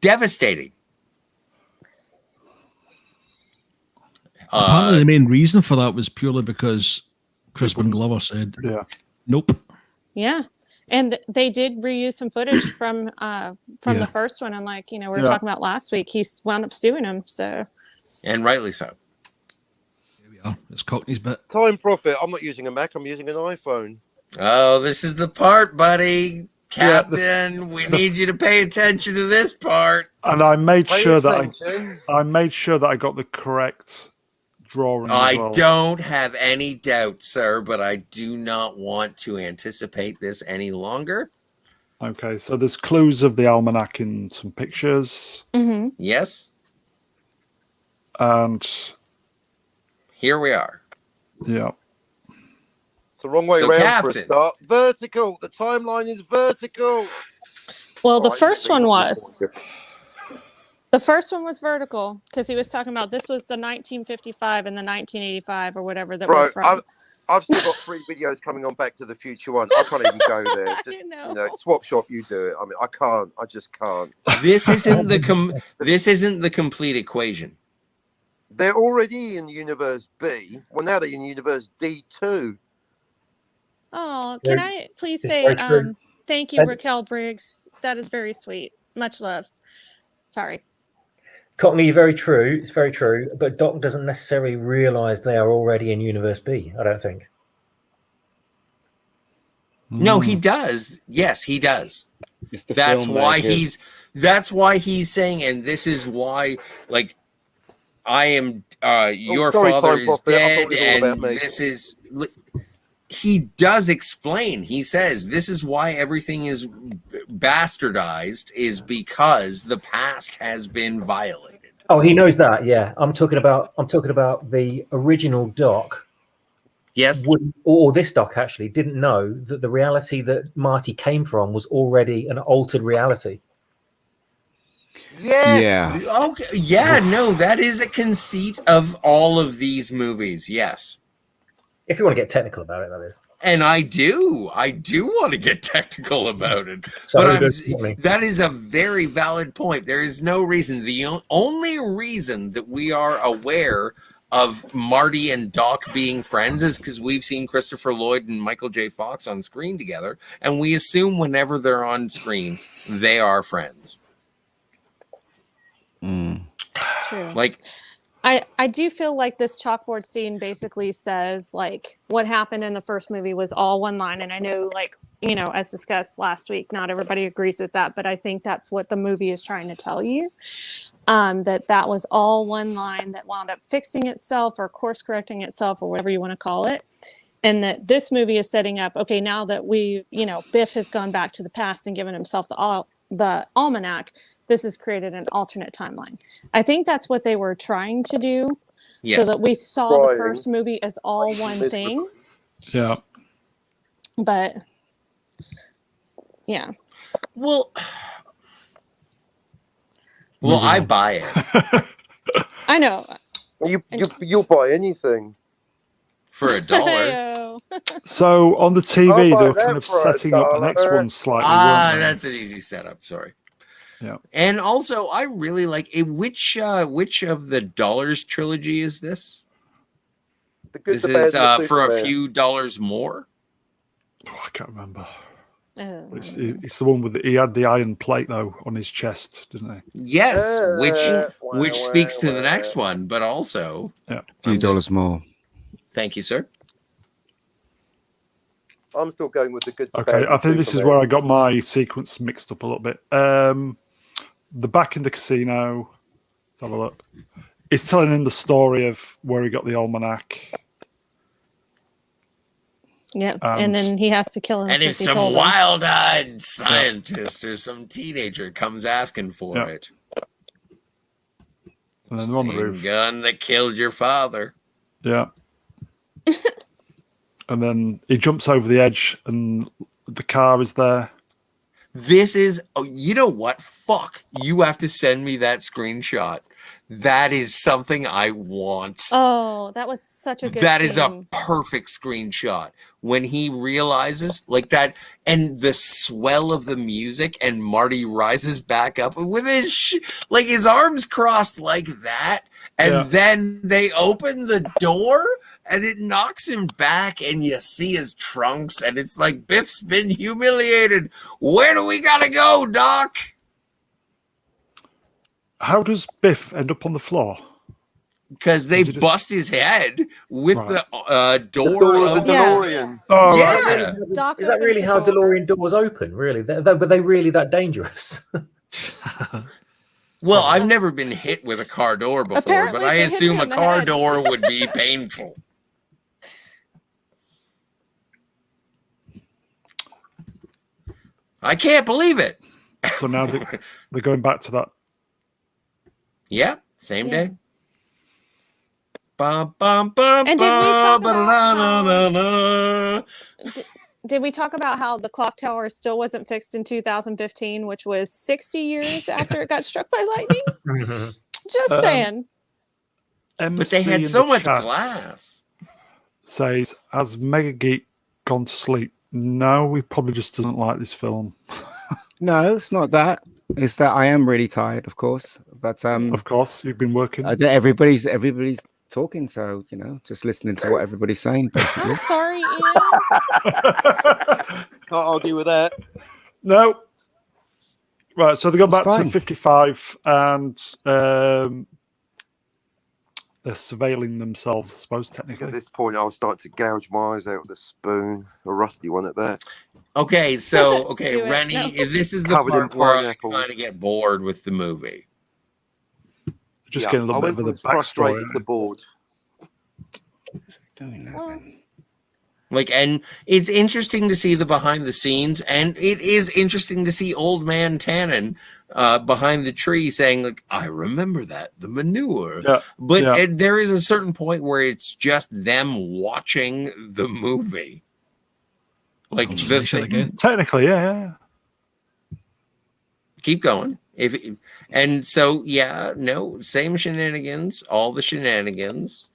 Devastating. Apparently, the main reason for that was purely because Crispin Glover said, Yeah. "Nope." Yeah. And they did reuse some footage from the first one. And like, we were talking about last week, he wound up suing him. So. And rightly so. Here we are. It's Cockney's bit. Time profit. I'm not using a Mac. I'm using an iPhone. Oh, this is the part, buddy. Captain, we need you to pay attention to this part. And I made Pay sure attention. I made sure that I got the correct drawing. I as well. don't have any doubt, sir, but I do not want to anticipate this any longer. Okay, so there's clues of the almanac in some pictures, Mm-hmm. Yes, and here we are. yeah, It's the wrong way So, round for Captain. a start. Vertical. The timeline is vertical. Well, the Right, first maybe one not was. The first one was vertical because he was talking about this was the 1955 and the 1985 or whatever that Bro, we're from. I've still got 3 videos coming on Back to the Future one. I can't even go there. Just, I know. you know, Swapshop, you do it. I mean, I can't. I just can't. This isn't the complete equation. They're already in Universe B. Well, now they're in Universe D2. Oh, can I please it's say very true. thank you, And- Raquel Briggs. That is very sweet. Much love. Sorry. Cockney, very true. It's very true. But Doc doesn't necessarily realise they are already in Universe B, I don't think. No, he does. Yes, he does. It's the That's why filmmakers. that's why he's saying, and this is why, like, I am your sorry, father Time is Prophet. I thought dead, it was all and about me. this is he does explain. He says this is why everything is bastardized, is because the past has been violated. Oh, he knows that. Yeah, I'm talking about the original Doc. Yes, or this Doc actually didn't know that the reality that Marty came from was already an altered reality. Yeah. Okay. Yeah. No, that is a conceit of all of these movies. Yes. If you want to get technical about it, that is. And I do want to get technical about it. So but that is a very valid point. There is no reason. The only reason that we are aware of Marty and Doc being friends is because we've seen Christopher Lloyd and Michael J. Fox on screen together, and we assume whenever they're on screen, they are friends. True. Like, I do feel like this chalkboard scene basically says like what happened in the first movie was all one line. And I know, like, you know, as discussed last week, not everybody agrees with that, but I think that's what the movie is trying to tell you. That was all one line that wound up fixing itself or course correcting itself or whatever you want to call it. And that this movie is setting up, okay, now that Biff has gone back to the past and given himself the almanac, this has created an alternate timeline. I think that's what they were trying to do, so that we saw the first movie as all one thing. Yeah. But yeah. Well, I buy it. I know. You'll buy anything for $1. So on the TV, they were kind of for setting up the next one slightly. That's an easy setup. Sorry. Yeah. And also, I really like it. Which of the Dollars trilogy is this? This is for a few dollars more. Oh, I can't remember. It's the one with he had the iron plate though on his chest, didn't he? Yes, which speaks to the next one, but also a few dollars more. Thank you, sir. I'm still going with the good. Okay, I think this is where I got my sequence mixed up a little bit. The back in the casino. Let's have a look. It's telling him the story of where he got the almanac. Yep, and then he has to kill him. And if some wild-eyed scientist or some teenager comes asking for it, and then on the roof, gun that killed your father. Yeah. And then he jumps over the edge, and the car is there. This is, you know what? Fuck, you have to send me that screenshot. That is something I want. Oh, that was such a good That scene. is a perfect screenshot. When he realizes, like that, and the swell of the music, and Marty rises back up with his arms crossed like that, and then they open the door, and it knocks him back, and you see his trunks, and it's like, Biff's been humiliated. Where do we gotta go, Doc? How does Biff end up on the floor? Because they bust his head with the door of the DeLorean. Oh, yeah. Is that really how DeLorean doors open? Really? Were they really that dangerous? Well, I've never been hit with a car door before, Apparently but I they hit assume you a in the car head. door would be painful. I can't believe it. So now they're going back to that. Yeah, same day. Bum, bum, bum, And did we talk ba-da-na-na-na. Did we talk about how the clock tower still wasn't fixed in 2015, which was 60 years after it got struck by lightning? Just saying. But they had so much glass. Says, has MegaGeek gone to sleep? No, he probably just doesn't like this film. No, it's not that. It's that I am really tired, of course. But of course, you've been working. Everybody's talking, so just listening to what everybody's saying, basically. I'm sorry, Ian. Can't argue with that. No. Right, so they go back fine. to 55 and they're surveilling themselves, I suppose, technically. At this point, I was starting to gouge my eyes out with a spoon, a rusty one at that. Okay, so Do it. Reni, No. this is the Covered in part where I pineapples. kind of get bored with the movie. Just getting a little bit of the frustrated backstory. to the board. Doing that, Well, then. Like, and it's interesting to see the behind the scenes, and it is interesting to see Old Man Tannen behind the tree saying, like, I remember that, the manure. Yeah, but there is a certain point where it's just them watching the movie. Like, the thing, again. Technically, yeah. keep going. And so, yeah, no, same shenanigans, all the shenanigans.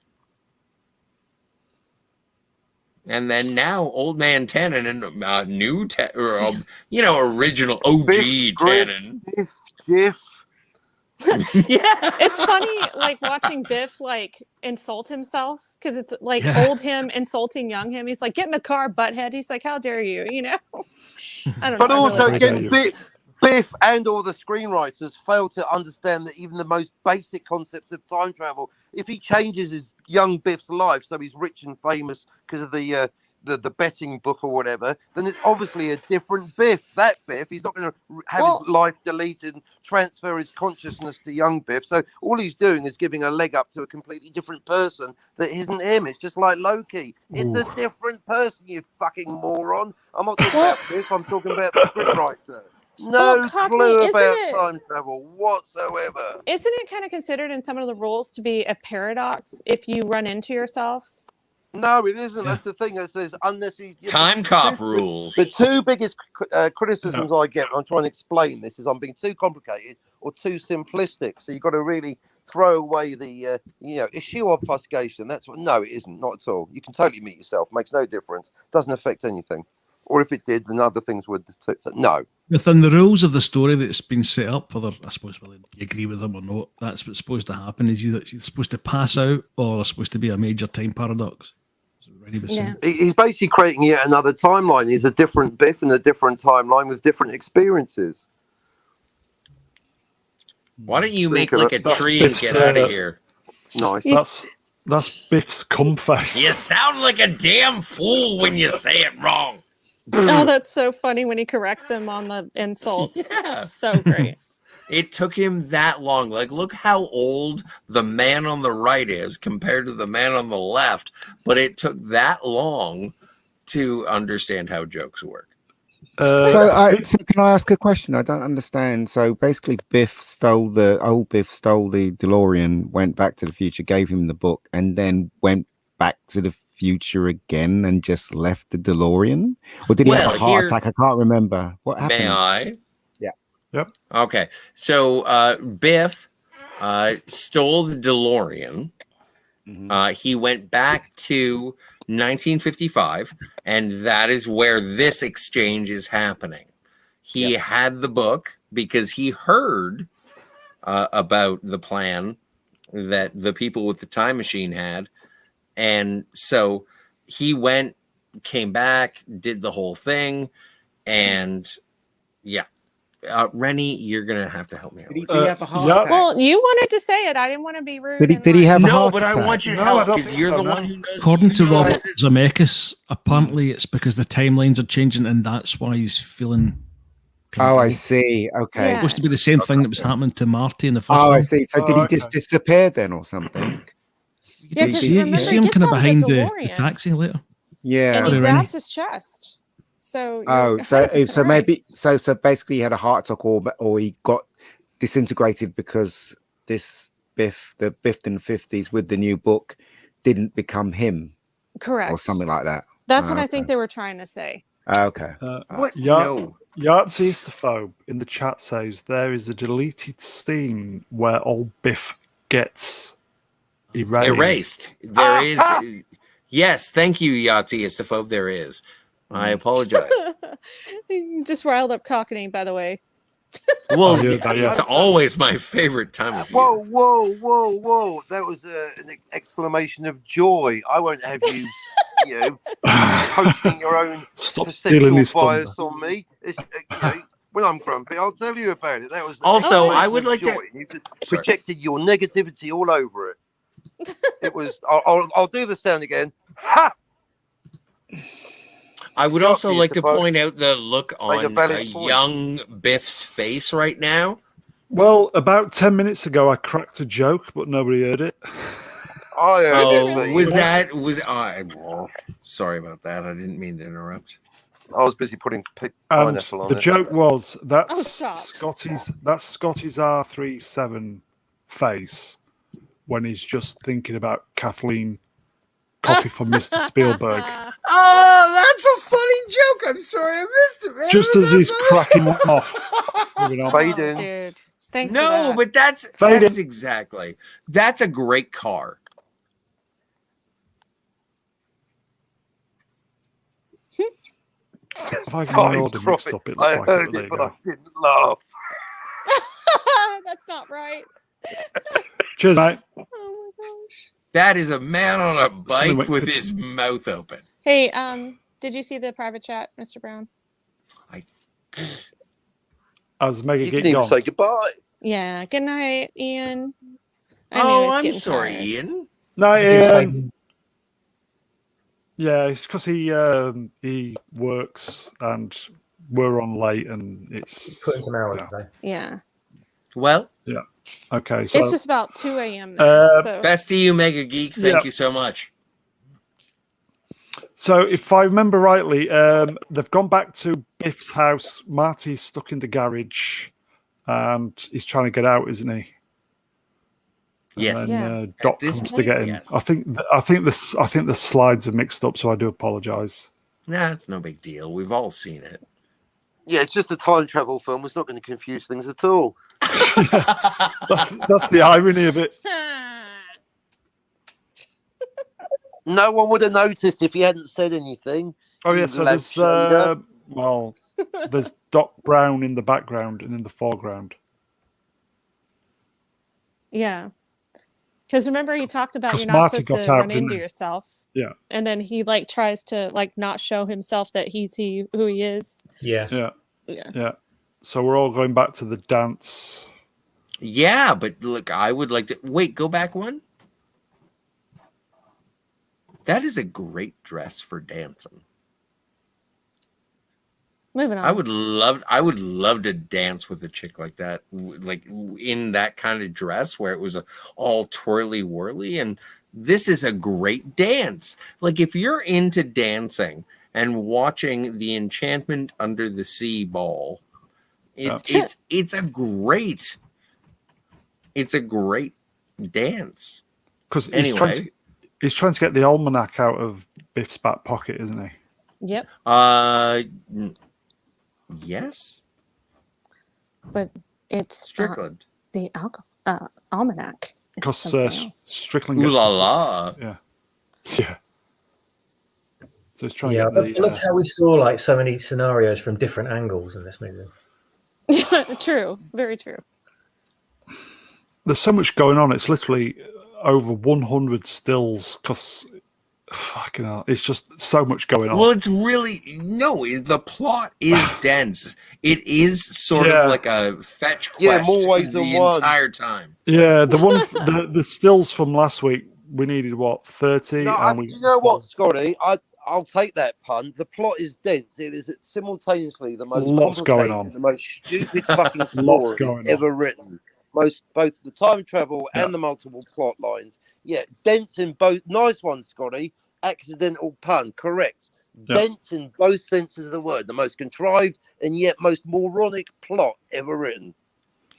And then now, Old Man Tannen and new, original OG Tannen. Jiff. Yeah, It's funny, like watching Biff like insult himself because it's like old him insulting young him. He's like, "Get in the car, butthead." He's like, "How dare you?" You know. I don't know. But I also, really like again, Biff and all the screenwriters failed to understand that even the most basic concept of time travel, if he changes his young Biff's life so he's rich and famous because of the betting book or whatever, then it's obviously a different Biff. That Biff, he's not going to have his life deleted and transfer his consciousness to young Biff. So all he's doing is giving a leg up to a completely different person that isn't him. It's just like Loki. It's a different person, you fucking moron. I'm not talking about Biff, I'm talking about the scriptwriter. No Cockney, clue isn't about it- time travel whatsoever. Isn't it kind of considered in some of the rules to be a paradox if you run into yourself? No, it isn't. That's the thing. That says unnecessary. Time cop rules. The two biggest criticisms I get when I'm trying to explain this is I'm being too complicated or too simplistic. So you've got to really throw away the issue obfuscation. That's what. No, it isn't. Not at all. You can totally meet yourself. Makes no difference. Doesn't affect anything. Or if it did, then other things would. No. Within the rules of the story that's been set up, whether I suppose whether you agree with them or not, that's what's supposed to happen. Is either you're supposed to pass out or there's supposed to be a major time paradox. Yeah. He's basically creating yet another timeline. He's a different Biff in a different timeline with different experiences. Why don't you make like a tree and get out of here? Nice. That's Biff's cum face. You sound like a damn fool when you say it wrong. Oh, that's so funny when he corrects him on the insults. Yeah. So great. It took him that long. Like, look how old the man on the right is compared to the man on the left. But it took that long to understand how jokes work. So can I ask a question? I don't understand. So basically, old Biff stole the DeLorean, went back to the future, gave him the book, and then went back to the future again and just left the DeLorean? Or did he have a heart attack? I can't remember. What happened? May I? Yeah. Yep. Okay. So Biff stole the DeLorean. Mm-hmm. He went back to 1955, and that is where this exchange is happening. He had the book because he heard about the plan that the people with the time machine had. And so he went, came back, did the whole thing. And Reni, you're going to have to help me out. Did he have a heart attack? Well, you wanted to say it. I didn't want to be rude. Did he have a heart No, but attack? I want you to help because you're the one who knows. According to Robert Zemeckis, apparently it's because the timelines are changing and that's why he's feeling. Oh, I see. Okay. Yeah. It's supposed to be the same thing that was happening to Marty in the first Oh, film. I see. So did he just disappear then or something? Yeah, You because see remember, him he gets kind of out behind the the DeLorean, taxi later. Yeah. and he Reni. grabs his chest. So Oh, you're so 100% right. maybe so basically he had a heart attack or he got disintegrated because this Biff, the Biff in the 50s with the new book, didn't become him Correct. or something like that. That's what I okay. think they were trying to say. Okay. What? Yeah. No. Yahtzee in the chat says there is a deleted scene where old Biff gets erased. There is. Yes, thank you, Yahtzee Istaphobe. There is. I apologize. Just riled up Cockney, by the way. Well, yeah. it's always my favorite time of year. Whoa. That was an exclamation of joy. I won't have you, posting your own Stop stealing perceptual his bias thunder. on me. It's, when I'm grumpy, I'll tell you about it. That was Also, I exclamation would of like to- joy. You just projected your negativity all over it. It was. I'll do the sound again. Ha! I would also like to point out the look Make a on valid point. young Biff's face right now. Well, about 10 minutes ago, I cracked a joke, but nobody heard it. I heard Oh, it, but was you- that sorry about that. I didn't mean to interrupt. I was busy putting And pineapple on the it. joke was that's stop. Scotty's R37 face when he's just thinking about Kathleen Coffee for Mr. Spielberg. Oh, that's a funny joke. I'm sorry I missed it, man. Just as he's cracking off. Moving on. Fade in. Dude. Thanks for No, that. but that's exactly. That's a great car. If I Fine, can order mixed up, it looks I like heard it. There it, you but go. I didn't laugh. That's not right. Cheers, mate. Oh my gosh. That is a man on a bike Somebody- with his mouth open. Hey, did you see the private chat, Mr. Brown? As You MegaGeek can even gone. say goodbye. Yeah. Good night, Ian. I knew I Oh, was I'm getting sorry, tired. Ian. No, You Ian. fade- Yeah, it's because he works and we're on late and it's Put in some hours yeah. today. Yeah. Well, Okay. So It's just about 2 a.m. now. So best to you, MegaGeek. Thank Yeah. you so much. So if I remember rightly, they've gone back to Biff's house. Marty's stuck in the garage, and he's trying to get out, isn't he? Yes. And Yeah. then Doc this comes to point, get him. yes. I think the slides are mixed up, so I do apologise. Nah, it's no big deal. We've all seen it. Yeah, it's just a time travel film. It's not going to confuse things at all. That's the irony of it. No one would have noticed if he hadn't said anything. Oh yeah, You so lampshader. there's Doc Brown in the background and in the foreground. yeah. Because remember he talked about 'Cause you're not Marty supposed to got out, run didn't into he? yourself. Yeah. And then he like tries to like not show himself that who he is. Yeah. Yeah, Yeah. yeah. So we're all going back to the dance. Yeah, but look, I would like to wait. Go back one. That is a great dress for dancing. Moving on. I would love to dance with a chick like that, like in that kind of dress where it was all twirly whirly. And this is a great dance. Like if you're into dancing and watching the Enchantment Under the Sea ball, it's a great dance. Because Anyway. he's trying to get the almanac out of Biff's back pocket, isn't he? Yep. Yes, But it's not Strickland. the almanac. It's Because something else. Strickland Ooh gets la la. yeah. So he's trying Yeah, to I get loved how we saw like so many scenarios from different angles in this movie. True. Very true. There's so much going on. It's literally over 100 stills because fucking hell, it's just so much going on. Well, it's really the plot is dense. It is sort Yeah. of like a fetch quest Yeah, more ways the than one. entire time. Yeah, the stills from last week, we needed what 30, No, and we you know what, Scotty? I'll take that pun. The plot is dense. It is simultaneously the most Lots going complicated on. and the most stupid fucking Lots story going on. ever written. Both the time travel Yeah. and the multiple plot lines. Yeah, dense in both. Nice one, Scotty. Accidental pun, correct. Yeah. Dense in both senses of the word. The most contrived and yet most moronic plot ever written.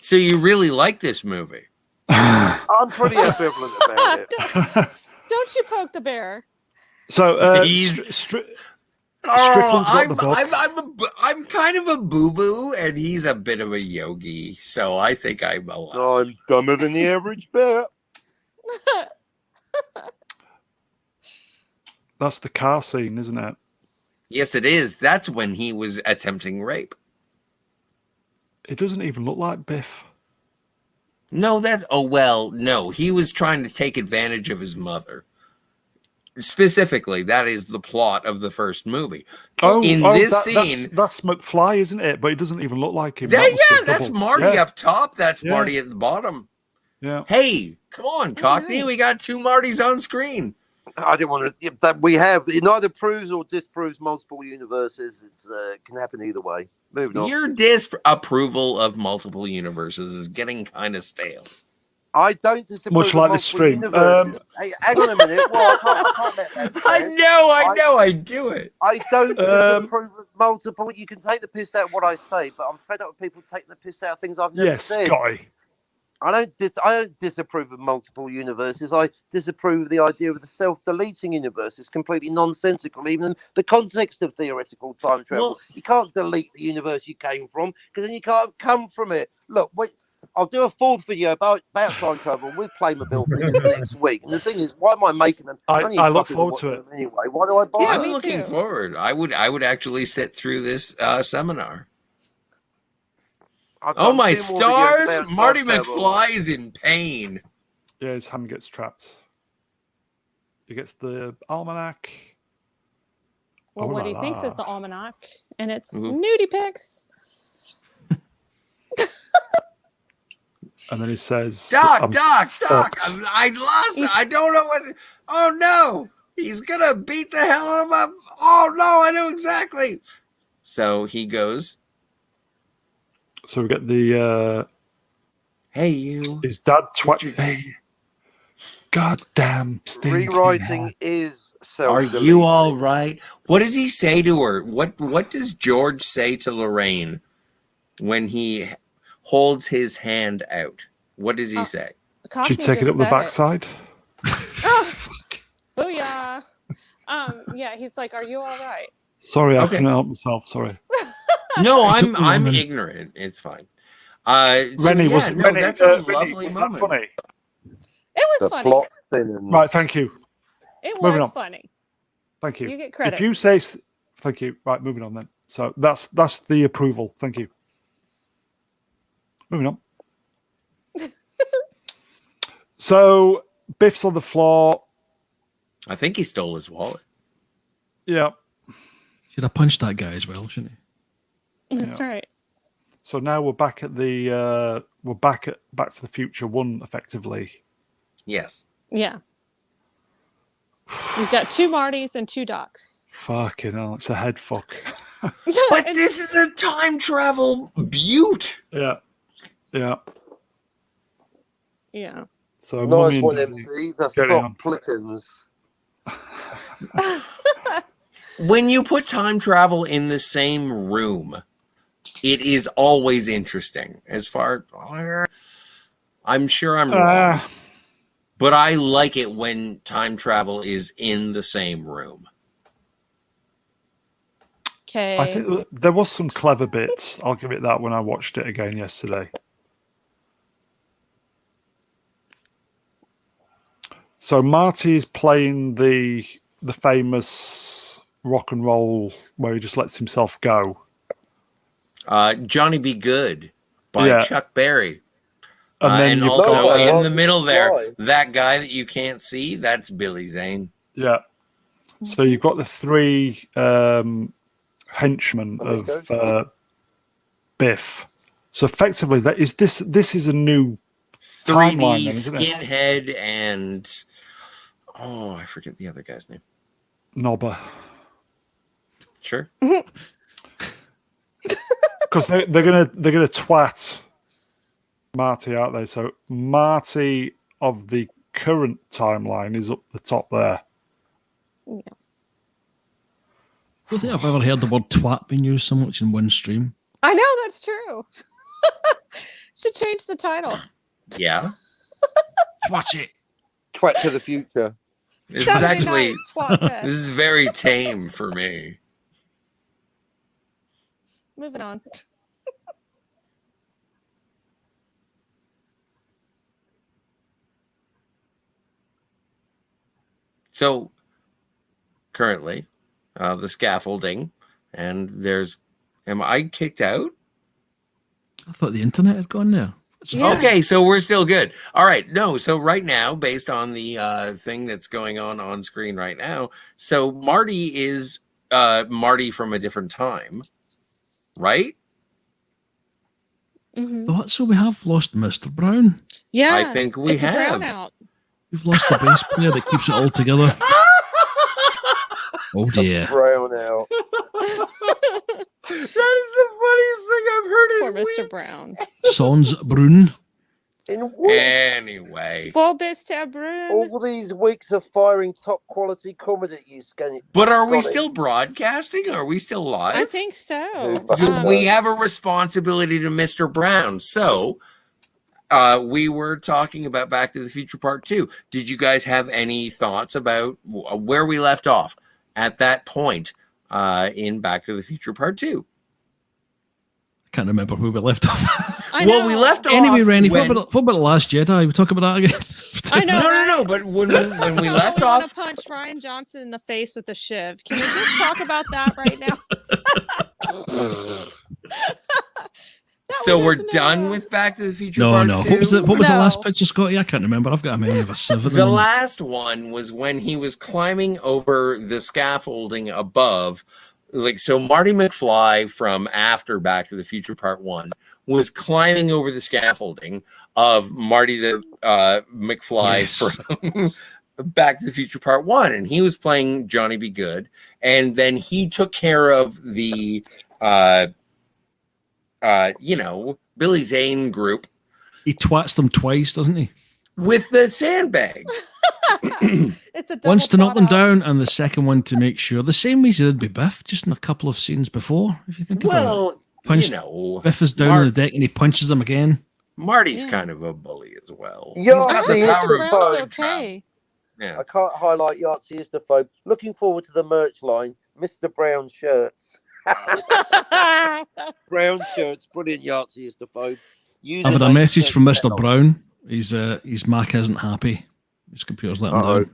So you really like this movie? I'm pretty ambivalent about it. Don't you poke the bear. So He's- Strickland's got the book. I'm kind of a boo boo, and he's a bit of a yogi. So I think I'm allowed. I'm dumber than the average bear. That's the car scene, isn't it? Yes, it is. That's when he was attempting rape. It doesn't even look like Biff. No, no. He was trying to take advantage of his mother. Specifically, that is the plot of the first movie. This scene, that's McFly, isn't it? But it doesn't even look like him. that's Marty up top. That's Yeah. Marty at the bottom. Yeah. Hey, come on, Cockney. nice. We got two Martys on screen. I didn't want to. That we have. It neither proves or disproves multiple universes. It can happen either way. Moving on. Your disapproval of multiple universes is getting kind of stale. I don't disapprove Much of like this multiple stream. universes. Hey, hang on a minute. Well, I can't let that I stand. know, I do it. I don't disapprove of multiple. You can take the piss out of what I say, but I'm fed up with people taking the piss out of things I've never Yes, said. Scotty. I don't disapprove of multiple universes. I disapprove of the idea of the self-deleting universe. It's completely nonsensical, even in the context of theoretical time travel. Well- You can't delete the universe you came from, because then you can't come from it. Look, wait, I'll do a fourth video about time travel with Playmobil figures next week. And the thing is, why am I making them? I None of you look fuckers are forward to watching it. them anyway. Why do I buy Yeah, them? I'm me looking too. forward. I would actually sit through this seminar. I've Oh done my 2 more videos stars! about Marty time travel. McFly is in pain. Yeah, his hand gets trapped. He gets the almanac. Well, Oh what la he thinks la. is the almanac, and it's Mhm. nudie pics. And then he says, Doc, I'm Doc, fucked. I lost it. I don't know what. Oh no, he's gonna beat the hell out of him. Oh no, I know exactly. So he goes, So we get the "Hey you, his dad Get your- hey, goddamn stinking Rewriting head. is are self-deleting. you all right?" What does he say to her? What does George say to Lorraine when he holds his hand out? What does he say? Cockney Did you take it just up the said backside? Oh, booyah. Yeah, he's like, "Are you all right?" Sorry, I Okay. couldn't help myself. Sorry. No, He took the I'm woman. ignorant. It's fine. So Rennie, yeah, was, no, Rennie, that's a Rennie, lovely was that moment. funny? It was The funny. plot thinnens. Right, thank you. It Moving was on. funny. Thank you. You get credit. If you say thank you. Right, moving on then. So that's the approval. Thank you. Moving on. So Biff's on the floor. I think he stole his wallet. Yeah. Should have punched that guy as well, shouldn't he? That's right. So now we're back at the Back to the Future 1 effectively. Yes. Yeah. You've got 2 Martys and 2 Docs. Fucking hell, it's a head fuck. But this is a time travel beaut. Yeah. Yeah. Yeah. So Mummy Nice and one, Daddy MC. The getting on. thought plickens. When you put time travel in the same room, it is always interesting. As far I'm sure I'm wrong, but I like it when time travel is in the same room. Okay. I think there was some clever bits. I'll give it that when I watched it again yesterday. So Marty's playing the famous rock and roll where he just lets himself go. Johnny Be Good by Chuck Berry. And then and you've also got, in the middle there, Why? that guy that you can't see, that's Billy Zane. Yeah. So you've got the 3 henchmen of Biff. So effectively, this is a new 3D timeline, then, isn't it? skinhead and I forget the other guy's name. Nobber. Sure. Because they're gonna twat Marty, aren't they? So Marty of the current timeline is up the top there. Yeah. I don't think I've ever heard the word twat being used so much in one stream. I know, that's true. Should change the title. Yeah. Twat it. Twat to the future. This is Saturday actually night, twat fest. this is very tame for me. Moving on. So currently, the scaffolding, and am I kicked out? I thought the internet had gone there. Yeah. Okay, so we're still good. All right. No, so right now, based on the thing that's going on screen right now, so Marty is Marty from a different time, right? Mhm. Thought so. We have lost Mr. Brown. Yeah. I think we it's a have. brownout. We've lost the bass player that keeps it all together. Oh dear. Brown out. That is the funniest thing I've heard in Poor Mr. weeks. Brown. Sans Brun. Anyway. Full bis tabroon. All these weeks of firing top quality comedy, you scan it. But are we still broadcasting? Are we still live? I think so. So we have a responsibility to Mr. Brown. So we were talking about Back to the Future Part 2. Did you guys have any thoughts about where we left off at that point in Back to the Future Part 2? I can't remember where we left off. Well, we left off. Anyway, Reni, what about The Last Jedi? We talk about that again? I know. No. But when we left we off, want to punch Ryan Johnson in the face with a shiv. Can we just talk about that right now? So we're done with Back to the Future No, Part no. 2? What was the last picture, Scotty? I can't remember. I've got a memory of a sieve. The last one was when he was climbing over the scaffolding above. Like, so Marty McFly from after Back to the Future Part 1 was climbing over the scaffolding of Marty the McFly from Back to the Future Part 1. And he was playing Johnny Be Good. And then he took care of the Billy Zane group. He twats them twice, doesn't he? With the sandbags. It's a double Once to knock them plot out. down, and the second one to make sure. The same way he did with Biff, just in a couple of scenes before, if you think about it. Well, Punched, you know, Biff is down on the deck and he punches him again. Marty's kind of a bully as well. Yeah, He's got I the think power Mr. of Brown's time travel. okay. Yeah. I can't highlight Yahtzee is the phobe. Looking forward to the merch line, Mr. Brown shirts. Brown shirts, brilliant. Yahtzee is the phobe. I've had a message from Mr. Brown. His Mac isn't happy. His computer's letting him down.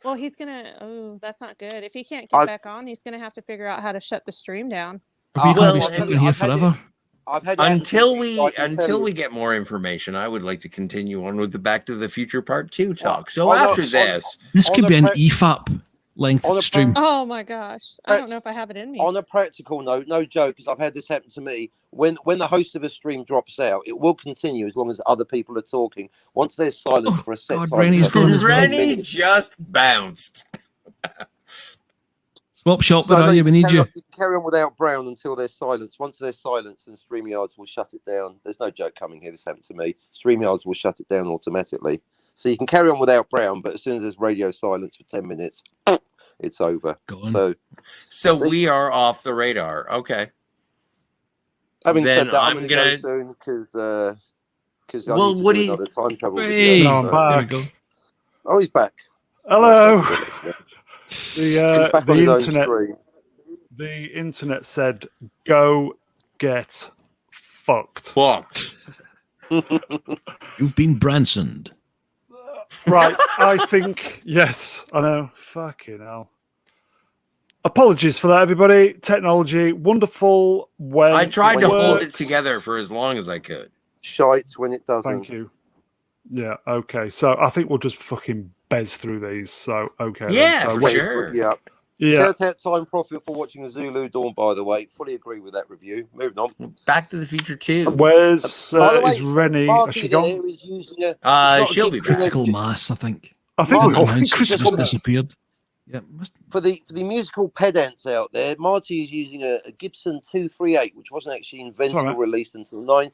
Well, he's gonna. Oh, that's not good. If he can't get back on, he's gonna have to figure out how to shut the stream down. Are we going to be stuck in here forever? Until we get more information, I would like to continue on with the Back to the Future Part 2 talk. So after this could be an EFAP length stream. Oh my gosh, I don't know if I have it in me. On a practical note, no joke, because I've had this happen to me. When the host of a stream drops out, it will continue as long as other people are talking. Once there's silence for a set God, time, Reni just bounced. Swapshop, So we need you. Carry on without Brown until there's silence. Once there's silence, then StreamYards will shut it down. There's no joke coming here. This happened to me. StreamYards will shut it down automatically. So you can carry on without Brown, but as soon as there's radio silence for 10 minutes, it's over. So we are off the radar. Okay. Having Then said that, I'm I'm going to gonna- go soon because I Well, need to what do do you- another time travel Hey, video. I'm back. There we go. Oh, he's back. Hello. He's back on The his own internet. screen. The internet said, "Go get fucked." Fucked. You've been Bransoned. Right. I think yes. I know. Fucking hell. Apologies for that, everybody. Technology, wonderful. When I tried to hold it works. together for as long as I could. Shite when it doesn't. Thank you. Yeah. Okay. So I think we'll just fucking bez through these. So okay. then. Yeah, So for wait- sure. Yeah. Yeah. Shout out Time Profit for watching a Zulu Dawn, by the way. Fully agree with that review. Moving on. Back to the Future 2. Where's By the way, is Reni? Has Marty she there gone? is using a She'll be back. Critical mass, I think. I think Marty, we're all Announced it's critical just mass. disappeared. Yeah, for the musical pedants out there. Marty is using a Gibson 238, which wasn't actually invented Sorry, or mate. released until You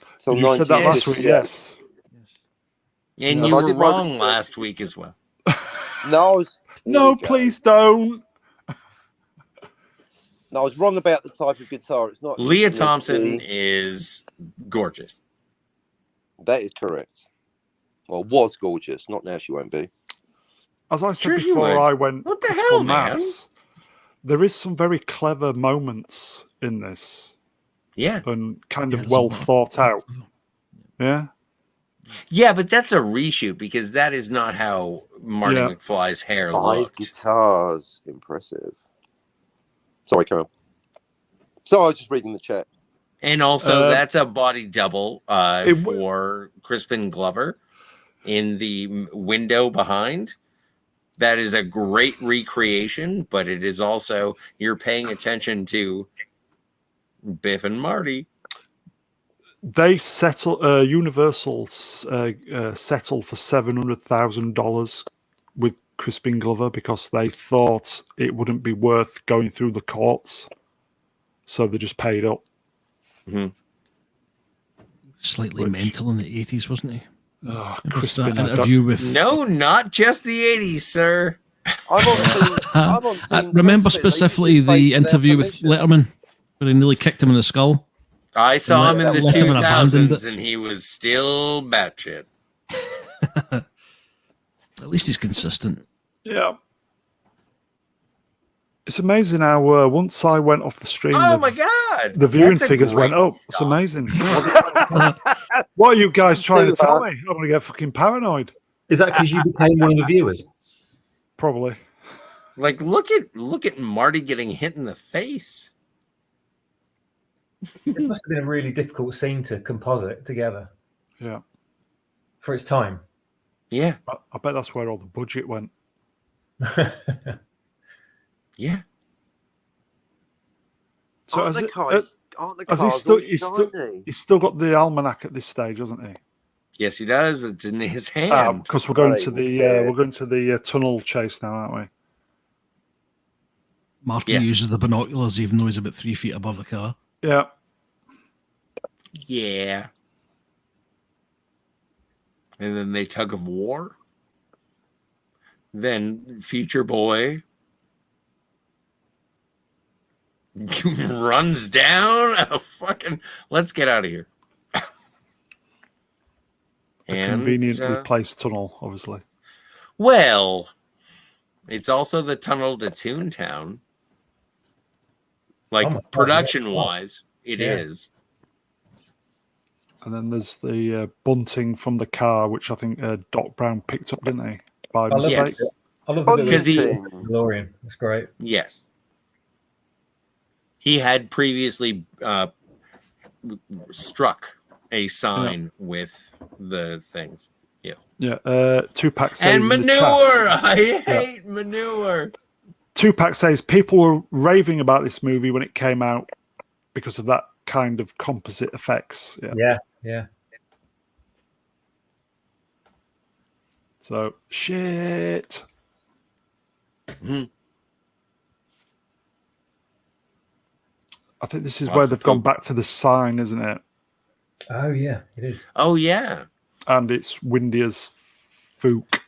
said that last week. 1958. Yes. And No, you I were did my wrong research. last week as well. No, here No, we go. please don't. No, I was wrong about the type of guitar. It's not Leah it's Thompson the- is gorgeous. That is correct. Well, was gorgeous. Not now. She won't be. As I said Sure she before, would. I went What the critical hell, man? mass. There is some very clever moments in this, Yeah. and kind Yeah, of there's well a lot. thought out. Yeah. Yeah, but that's a reshoot because that is not how Marty Yeah. McFly's hair 5 looked. guitars. Impressive. Sorry, Carol. So I was just reading the chat. And also, Uh, that's a body double it w- for Crispin Glover in the window behind. That is a great recreation, but it is also, you're paying attention to Biff and Marty. They settle. Universal settled for $700,000 with Crispin Glover because they thought it wouldn't be worth going through the courts, so they just paid up. Slightly Which- mental in the 80s, wasn't he? Oh, It was that Crispin, I interview with. No, not just the 80s, sir. I'm on team. I'm on I team. remember Crispin. They specifically did face the without interview with permission. Letterman, where he nearly kicked him in the skull. I saw him in the Letterman abandoned 2000s, it. and he was still batshit. At least he's consistent. Yeah. It's amazing how once I went off the stream, Oh my god! the viewing That's a figures went great up. It's shot. amazing. What are you guys trying to tell me? I'm going to get fucking paranoid. Is that because you became one of the viewers? Probably. Like, look at Marty getting hit in the face. It must have been a really difficult scene to composite together Yeah. for its time. Yeah, I bet that's where all the budget went. yeah. So Aren't has, the it, cars, aren't the has he cars still, all shiny? he's still got the almanac at this stage, hasn't he? Yes, he does. It's in his hand. Because we're going Right, to the okay. we're going to the tunnel chase now, aren't we? Marty Yes. uses the binoculars even though he's about 3 feet above the car. Yeah. Yeah. And then they tug of war. Then Future Boy runs down a fucking. Let's get out of here. Conveniently placed tunnel, obviously. Well, it's also the tunnel to Toontown. Like, Oh my God, production-wise, it Yeah. is. And then there's the bunting from the car, which I think Doc Brown picked up, didn't he? By love mistake. Yes. I love the bit Because he- with DeLorean. It's great. Yes. He had previously struck a sign with the things. Yeah. Tupac says And in the chat- manure! I hate manure! Tupac says people were raving about this movie when it came out because of that kind of composite effects. Yeah. Yeah. So shit. Mhm. I think this is Lots where of they've gone poop. back to the sign, isn't it? Oh yeah, it is. Oh, yeah. And it's windy as fook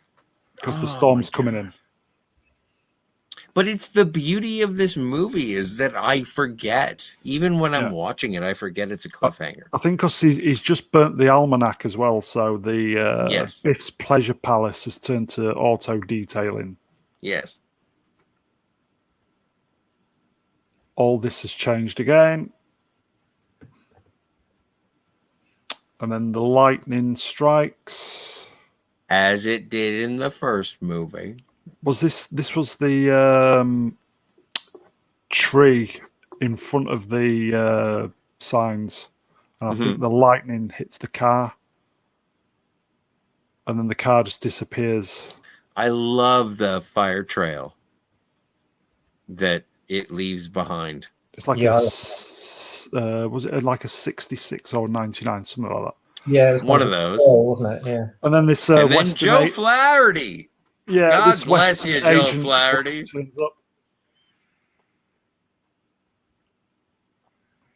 because the Oh, storm's my coming God. in. But it's the beauty of this movie is that I forget. Even when I'm Yeah. watching it, I forget it's a cliffhanger. I think because he's just burnt the almanac as well, so the Yes. Biff's Pleasure Palace has turned to auto detailing. Yes. All this has changed again. And then the lightning strikes. As it did in the first movie. Was this was the tree in front of the signs. And I think the lightning hits the car. And then the car just disappears. I love the fire trail that it leaves behind. It's like Yeah, was it like a 66 or 99, something like that. Yeah, it was One like of a those. skull, wasn't it? Yeah. And then this And then Western Joe a- Flaherty. yeah, God this bless Western you, Joe agent Flaherty. turns up.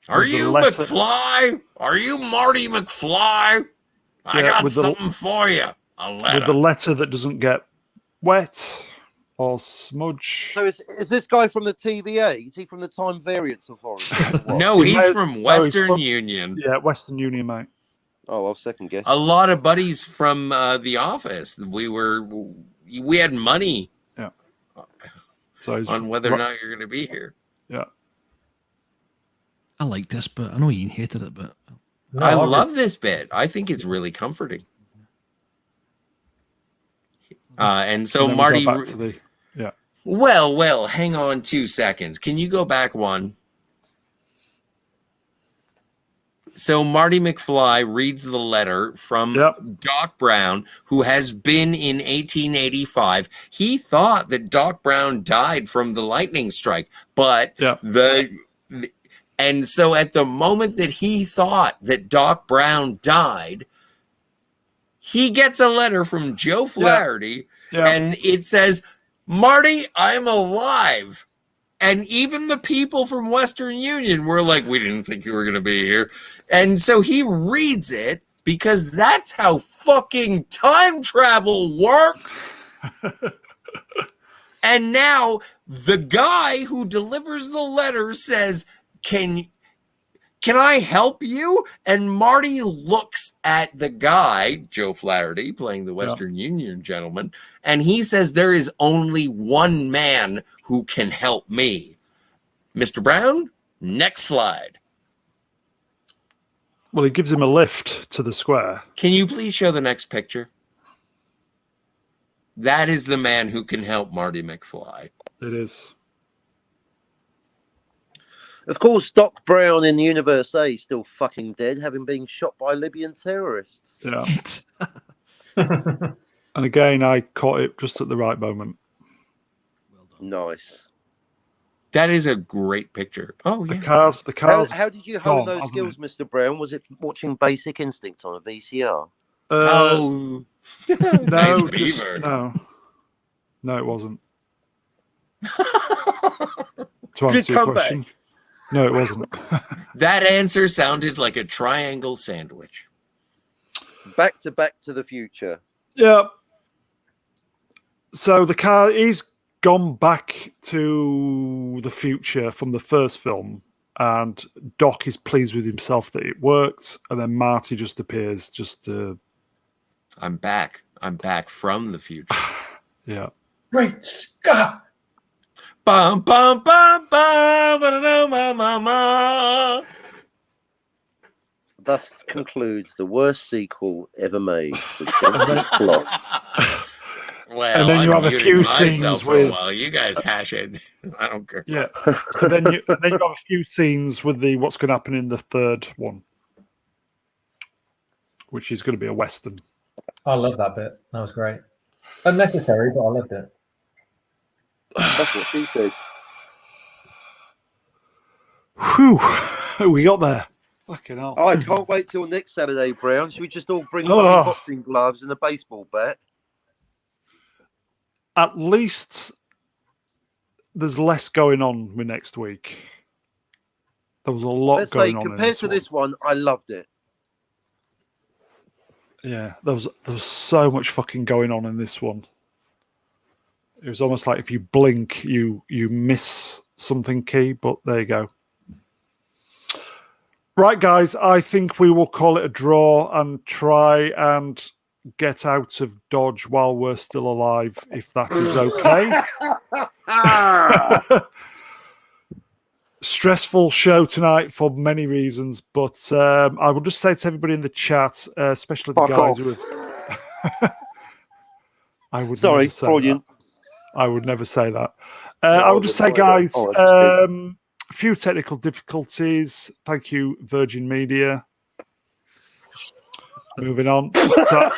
Are With the you letter- McFly? Are you Marty McFly? I Yeah, got with the- something for you. A letter. With the letter that doesn't get wet or smudge. So is this guy from the TVA? Is he from the Time Variance Authority? or what? No, he's No, from he's Western from- Union. Yeah, Western Union, mate. Oh, I'll second guess. A lot of buddies from The Office. We had money So he's on whether or not you're going to be here. Yeah. I like this, but I know Ian hated it, but No, I love love this bit. I think it's really comforting. And so And then we go Marty. back to the- Well, hang on 2 seconds. Can you go back one? So Marty McFly reads the letter from Doc Brown, who has been in 1885. He thought that Doc Brown died from the lightning strike, but and so at the moment that he thought that Doc Brown died, he gets a letter from Joe Flaherty, and it says, Marty, I'm alive. And even the people from Western Union were like, we didn't think you were going to be here. And so he reads it, because that's how fucking time travel works. And now the guy who delivers the letter says, can I help you? And Marty looks at the guy, Joe Flaherty, playing the Western Union gentleman, and he says, there is only one man who can help me. Mr. Brown, next slide. Well, he gives him a lift to the square. Can you please show the next picture? That is the man who can help Marty McFly. It is. Of course, Doc Brown in Universe A is still fucking dead, having been shot by Libyan terrorists. Yeah. And again, I caught it just at the right moment. Nice. That is a great picture. Oh, The yeah. cars. How did you hone gone, those hasn't skills, Mr. Brown? Was it watching Basic Instinct on a VCR? Oh, no, nice just- beaver. no, it wasn't. To Good answer your comeback. question, no, it wasn't. That answer sounded like a triangle sandwich. Back to the Future. Yeah. So the car, he's gone back to the future from the first film, and Doc is pleased with himself that it worked, and then Marty just appears just to... I'm back. I'm back from the future. Yeah. Great Scott! Bum, bum, bum, bum, ba-da-da-ma-ma-ma. Thus concludes the worst sequel ever made. The Johnson's plot. Well, And then you I'm have a muting few myself scenes for a with- while. You guys hash it. I don't care. Yeah. And then you have a few scenes with the what's going to happen in the third one, which is going to be a Western. I love that bit. That was great. Unnecessary, but I loved it. That's what she said. Whew. We got there. Fucking hell. Oh, I can't wait till next Saturday, Brown. Should we just all bring Oh. boxing gloves and a baseball bat? At least there's less going on with next week. There was a lot Let's say, going on. compared to this one, I loved it. Yeah, there was so much fucking going on in this one. It was almost like if you blink, you miss something key. But there you go. Right, guys, I think we will call it a draw and try and get out of Dodge while we're still alive, if that is okay. Stressful show tonight for many reasons, but I will just say to everybody in the chat, especially the Fuck guys off. who have... I would Sorry, never say Freudian. that. I would never say that. No, I I would just say, wouldn't either. guys, Oh, that's just a few technical difficulties. Thank you, Virgin Media. Moving on. So,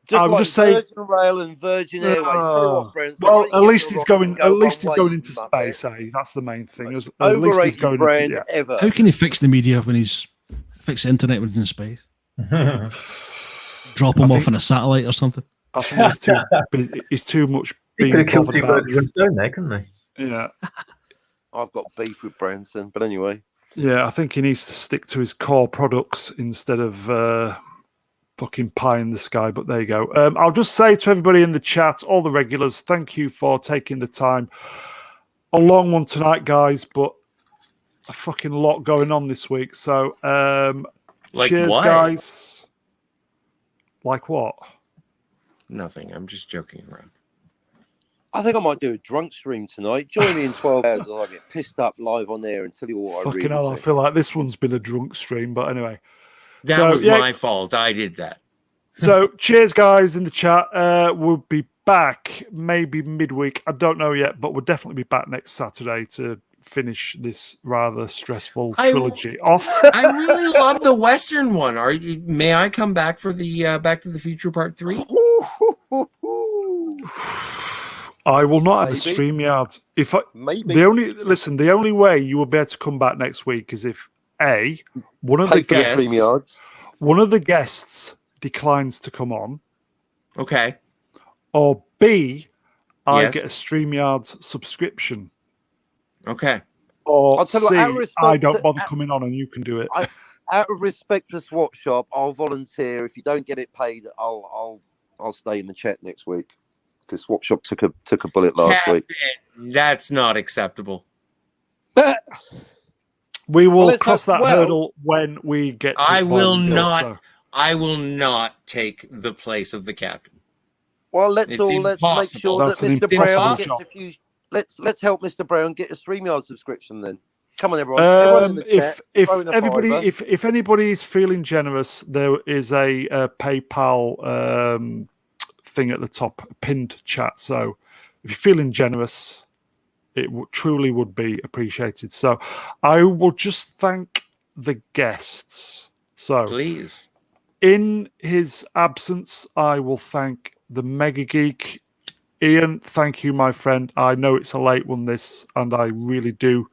Just I would like just say- Virgin Rail and Virgin Airways. Tell you what, Brent, well, somebody at get least the he's rocket going. and go At least one he's going way, into you muppet. space. That's the main thing. Most At least he's overrated going brand into. Yeah. ever. How can he fix the media when he's fix the internet when he's in space? Drop him I off think- on a satellite or something. I think he's too. He's too much. He being could have killed bothered two about- birds with one stone there, couldn't he? Yeah. I've got beef with Branson, but anyway. Yeah, I think he needs to stick to his core products instead of fucking pie in the sky. But there you go. I'll just say to everybody in the chat, all the regulars, thank you for taking the time. A long one tonight, guys, but a fucking lot going on this week. So, Like cheers, what? guys. Like what? Nothing. I'm just joking around. I think I might do a drunk stream tonight. Join me in 12 hours and I'll get pissed up live on air and tell you what I Fucking really hell, I think. feel like this one's been a drunk stream. But anyway. That So, was yeah. my fault. I did that. So, cheers, guys, in the chat. We'll be back maybe midweek. I don't know yet, but we'll definitely be back next Saturday to finish this rather stressful trilogy off. I really love the Western one. May I come back for the Back to the Future Part 3? I will not have a Maybe. StreamYard. If I, Maybe. the only way you will be able to come back next week is if A, one of Pay the for the guests, StreamYard. one of the guests declines to come on, Okay. or B, I Yes. get a StreamYard subscription. Okay. Or I'll tell you C, what, our response I don't to- bother coming on and you can do it. out of respect to Swapshop, I'll volunteer. If you don't get it paid, I'll stay in the chat next week because Swapshop took a bullet last week. That's not acceptable. We will cross that hurdle when we get. I will not take the place of the captain. Well, let's make sure that Mr. Brown gets a few. Let's help Mr. Brown get a StreamYard subscription then. Come on, everyone! Everyone in the chat. If anybody is feeling generous, there is a PayPal thing at the top, a pinned chat. So if you're feeling generous, it truly would be appreciated. So I will just thank the guests. So please, in his absence, I will thank the MegaGeek. Ian, thank you, my friend. I know it's a late one, and I really do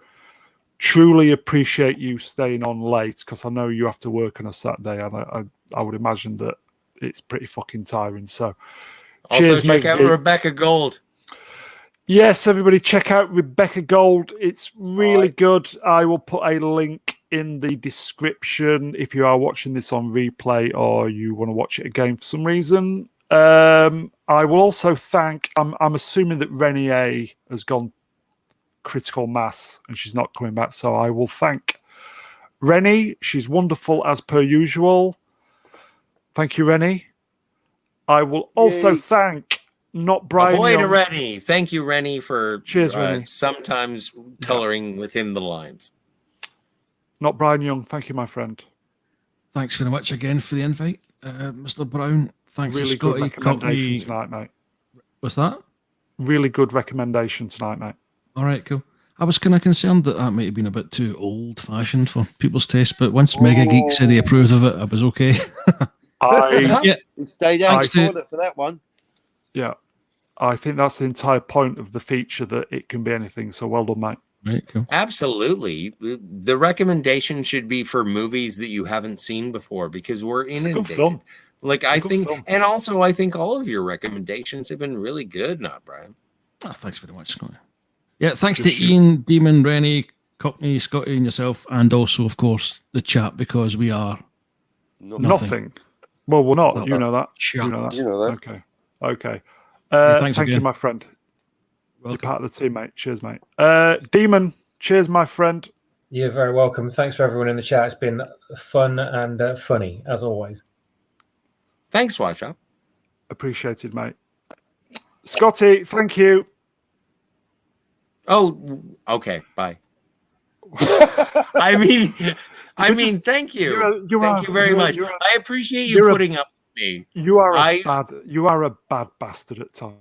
truly appreciate you staying on late because I know you have to work on a Saturday, and I would imagine that it's pretty fucking tiring. So, also cheers, check out Rebecca Gold. Yes, everybody, check out Rebecca Gold. It's really good. I will put a link in the description if you are watching this on replay or you want to watch it again for some reason. I will also thank. I'm assuming that Reni A has gone critical mass and she's not coming back, so I will thank Reni. She's wonderful as per usual. Thank you, Reni. I will also thank not Brian Ahoy Young. to Reni. Thank you, Reni, for cheers, Reni. Sometimes coloring within the lines. Not Brian Young. Thank you, my friend. Thanks very much again for the invite, Mr. Brown. Thanks really to Scotty, good recommendation Cockney. Tonight, mate. What's that? Really good recommendation tonight, mate. All right, cool. I was kind of concerned that might have been a bit too old-fashioned for people's taste, but once MegaGeek said he approved of it, I was okay. He stayed out of the toilet for that one. Yeah, I think that's the entire point of the feature, that it can be anything. So well done, mate. Right, cool. Absolutely. The recommendation should be for movies that you haven't seen before because we're inundated. Like I think, and also I think all of your recommendations have been really good, not Brian. Oh, thanks very much, Scotty. Yeah, thanks to Ian, Demon, Reni, Cockney, Scotty, and yourself, and also, of course, the chat, because we are nothing. Well, we're not. You know that. You know that. Okay. Thanks thank again. you, my friend. Welcome. You're part of the team, mate. Cheers, mate. Demon, cheers, my friend. You're very welcome. Thanks for everyone in the chat. It's been fun and funny, as always. Thanks, Swapshop. Appreciated, mate. Scotty, thank you. Oh, okay. Bye. I mean, thank you. Thank you very much. I appreciate you putting up with me. You are a bad bastard at times.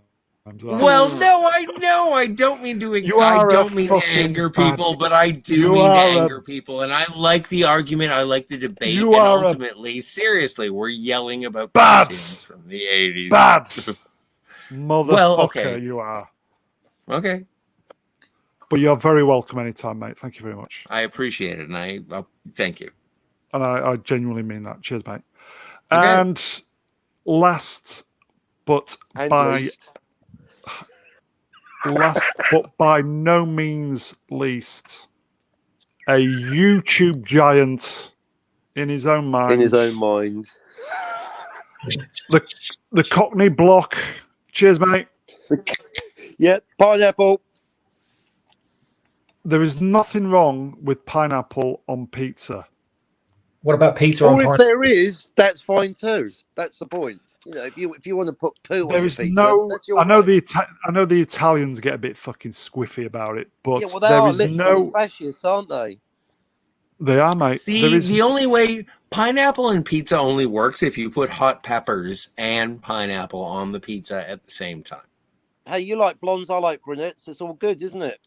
Well, no, I don't mean to. I don't mean to anger people, but I do mean to anger people, and I like the argument. I like the debate, and ultimately, seriously, we're yelling about cartoons from the 80s. Bad, motherfucker. Well, okay. You are okay. But you're very welcome anytime, mate. Thank you very much. I appreciate it, and I thank you. And I genuinely mean that. Cheers, mate. Okay. And last but by no means least, a YouTube giant in his own mind. The Cockney block. Cheers, mate. Pineapple. There is nothing wrong with pineapple on pizza. What about pizza on pineapple? If there is, that's fine too. That's the point. You know, if you want to put poo on your pizza, that's your I know the Italians get a bit fucking squiffy about it, but they are literally fascists, aren't they? They are, mate. See, the only way pineapple and pizza only works if you put hot peppers and pineapple on the pizza at the same time. Hey, you like blondes, I like brunettes. It's all good, isn't it?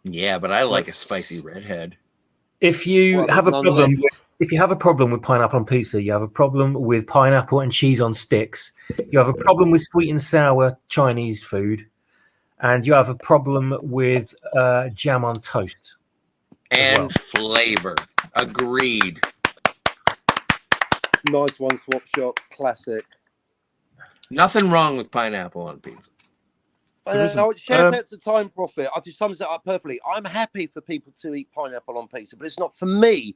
Yeah, but I like a spicy redhead. If you have a problem, if you have a problem with pineapple on pizza, you have a problem with pineapple and cheese on sticks. You have a problem with sweet and sour Chinese food, and you have a problem with jam on toast. And flavor. Agreed. Nice one, Swapshop. Classic. Nothing wrong with pineapple on pizza. Shout out to Time Profit. I just sums it up perfectly. I'm happy for people to eat pineapple on pizza, but it's not for me.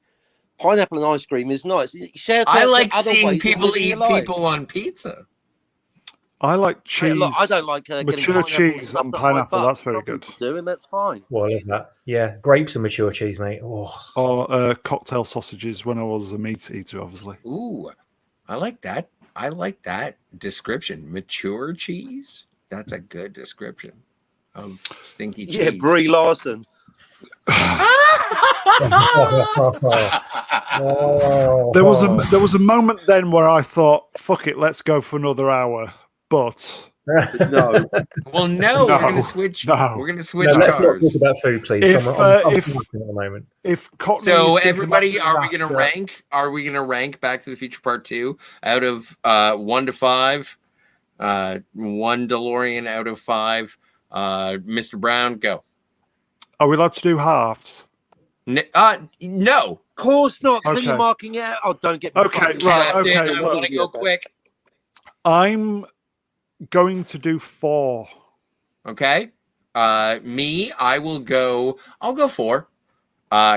Pineapple and ice cream is nice. Shout I out to like other seeing ways of people living eat your life. people on pizza. I like Hey, cheese. look, I don't like getting mature pineapple cheese stuffed and up my pineapple. butt. That's very Some good. people do, and that's fine. Well, I love that. Yeah, grapes and mature cheese, mate. Oh, Or cocktail sausages when I was a meat eater, obviously. Ooh, I like that. I like that description. Mature cheese. That's a good description of stinky cheese. Yeah, Brie Larson. There was a moment then where I thought, "Fuck it, let's go for another hour." But No. Well, no, we're gonna No, switch. no. We're gonna no, switch let's not cars. talk about food, please. If, I'm if- talking at the moment. if Cockney So is thinking everybody, about are we doing gonna that, rank? Are we gonna rank Back to the Future Part 2 out of 1 to 5? 1 DeLorean out of 5. Mr. Brown, go. Are we allowed to do halves? No. Of course not. Because then Okay. you're marking it out. Oh, don't get me Okay, fucking right, started. okay. I want to go quick. I'm going to do 4. Okay. Me, I'll go 4.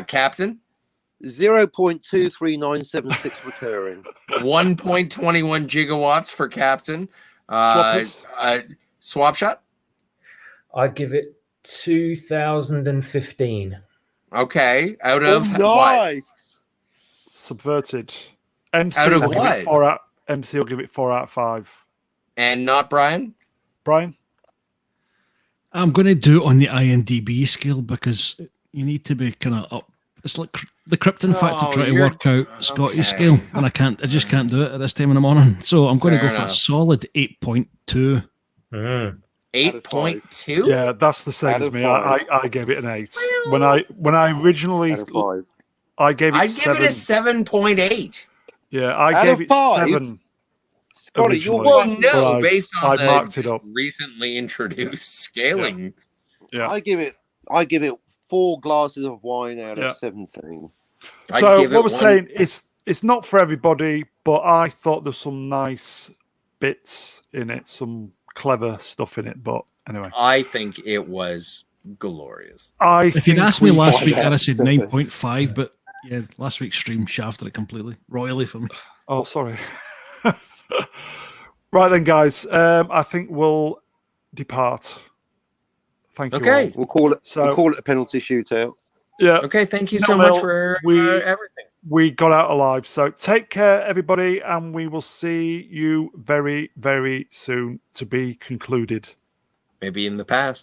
Captain, 0.23976 recurring. 1.21 gigawatts for Captain. Swappers? Swapshot. I give it 2015. Okay. Out Oh, of what? nice. Subverted. MC Out of will give what? it 4 out. MC will give it 4 out of 5. And not Brian? Brian? I'm going to do it on the IMDb scale because you need to be kind of up. It's like the Krypton Factor trying to work out Scotty's scale, and I just can't do it at this time in the morning. So I'm going to Fair go for a enough. solid 8.2. 8.2? Yeah, that's the same Out as of me. 5. I gave it an 8. When I originally Out of 5. I gave it I'd 7. give it a 7.8. Yeah, I Out gave of it 5? 7. Scotty, you're originally. Well, fucking- But no, based on I the marked it up. recently introduced scaling. Yeah. I give it 4 glasses of wine out Yeah. of 17. I'd So give it what we're one- saying is it's not for everybody, but I thought there's some nice bits in it, some clever stuff in it. But anyway, I think it was glorious. If you'd asked me last week, I'd have said that. 9.5, but yeah, last week's stream shafted it completely, royally for me. Oh, sorry. Right then, guys. I think we'll depart. Thank you. Okay. all. We'll call it So a penalty shootout. yeah, Okay, thank you No, so much no, for we- everything. we got out alive. So take care, everybody, and we will see you very, very soon. To be concluded. Maybe in the past.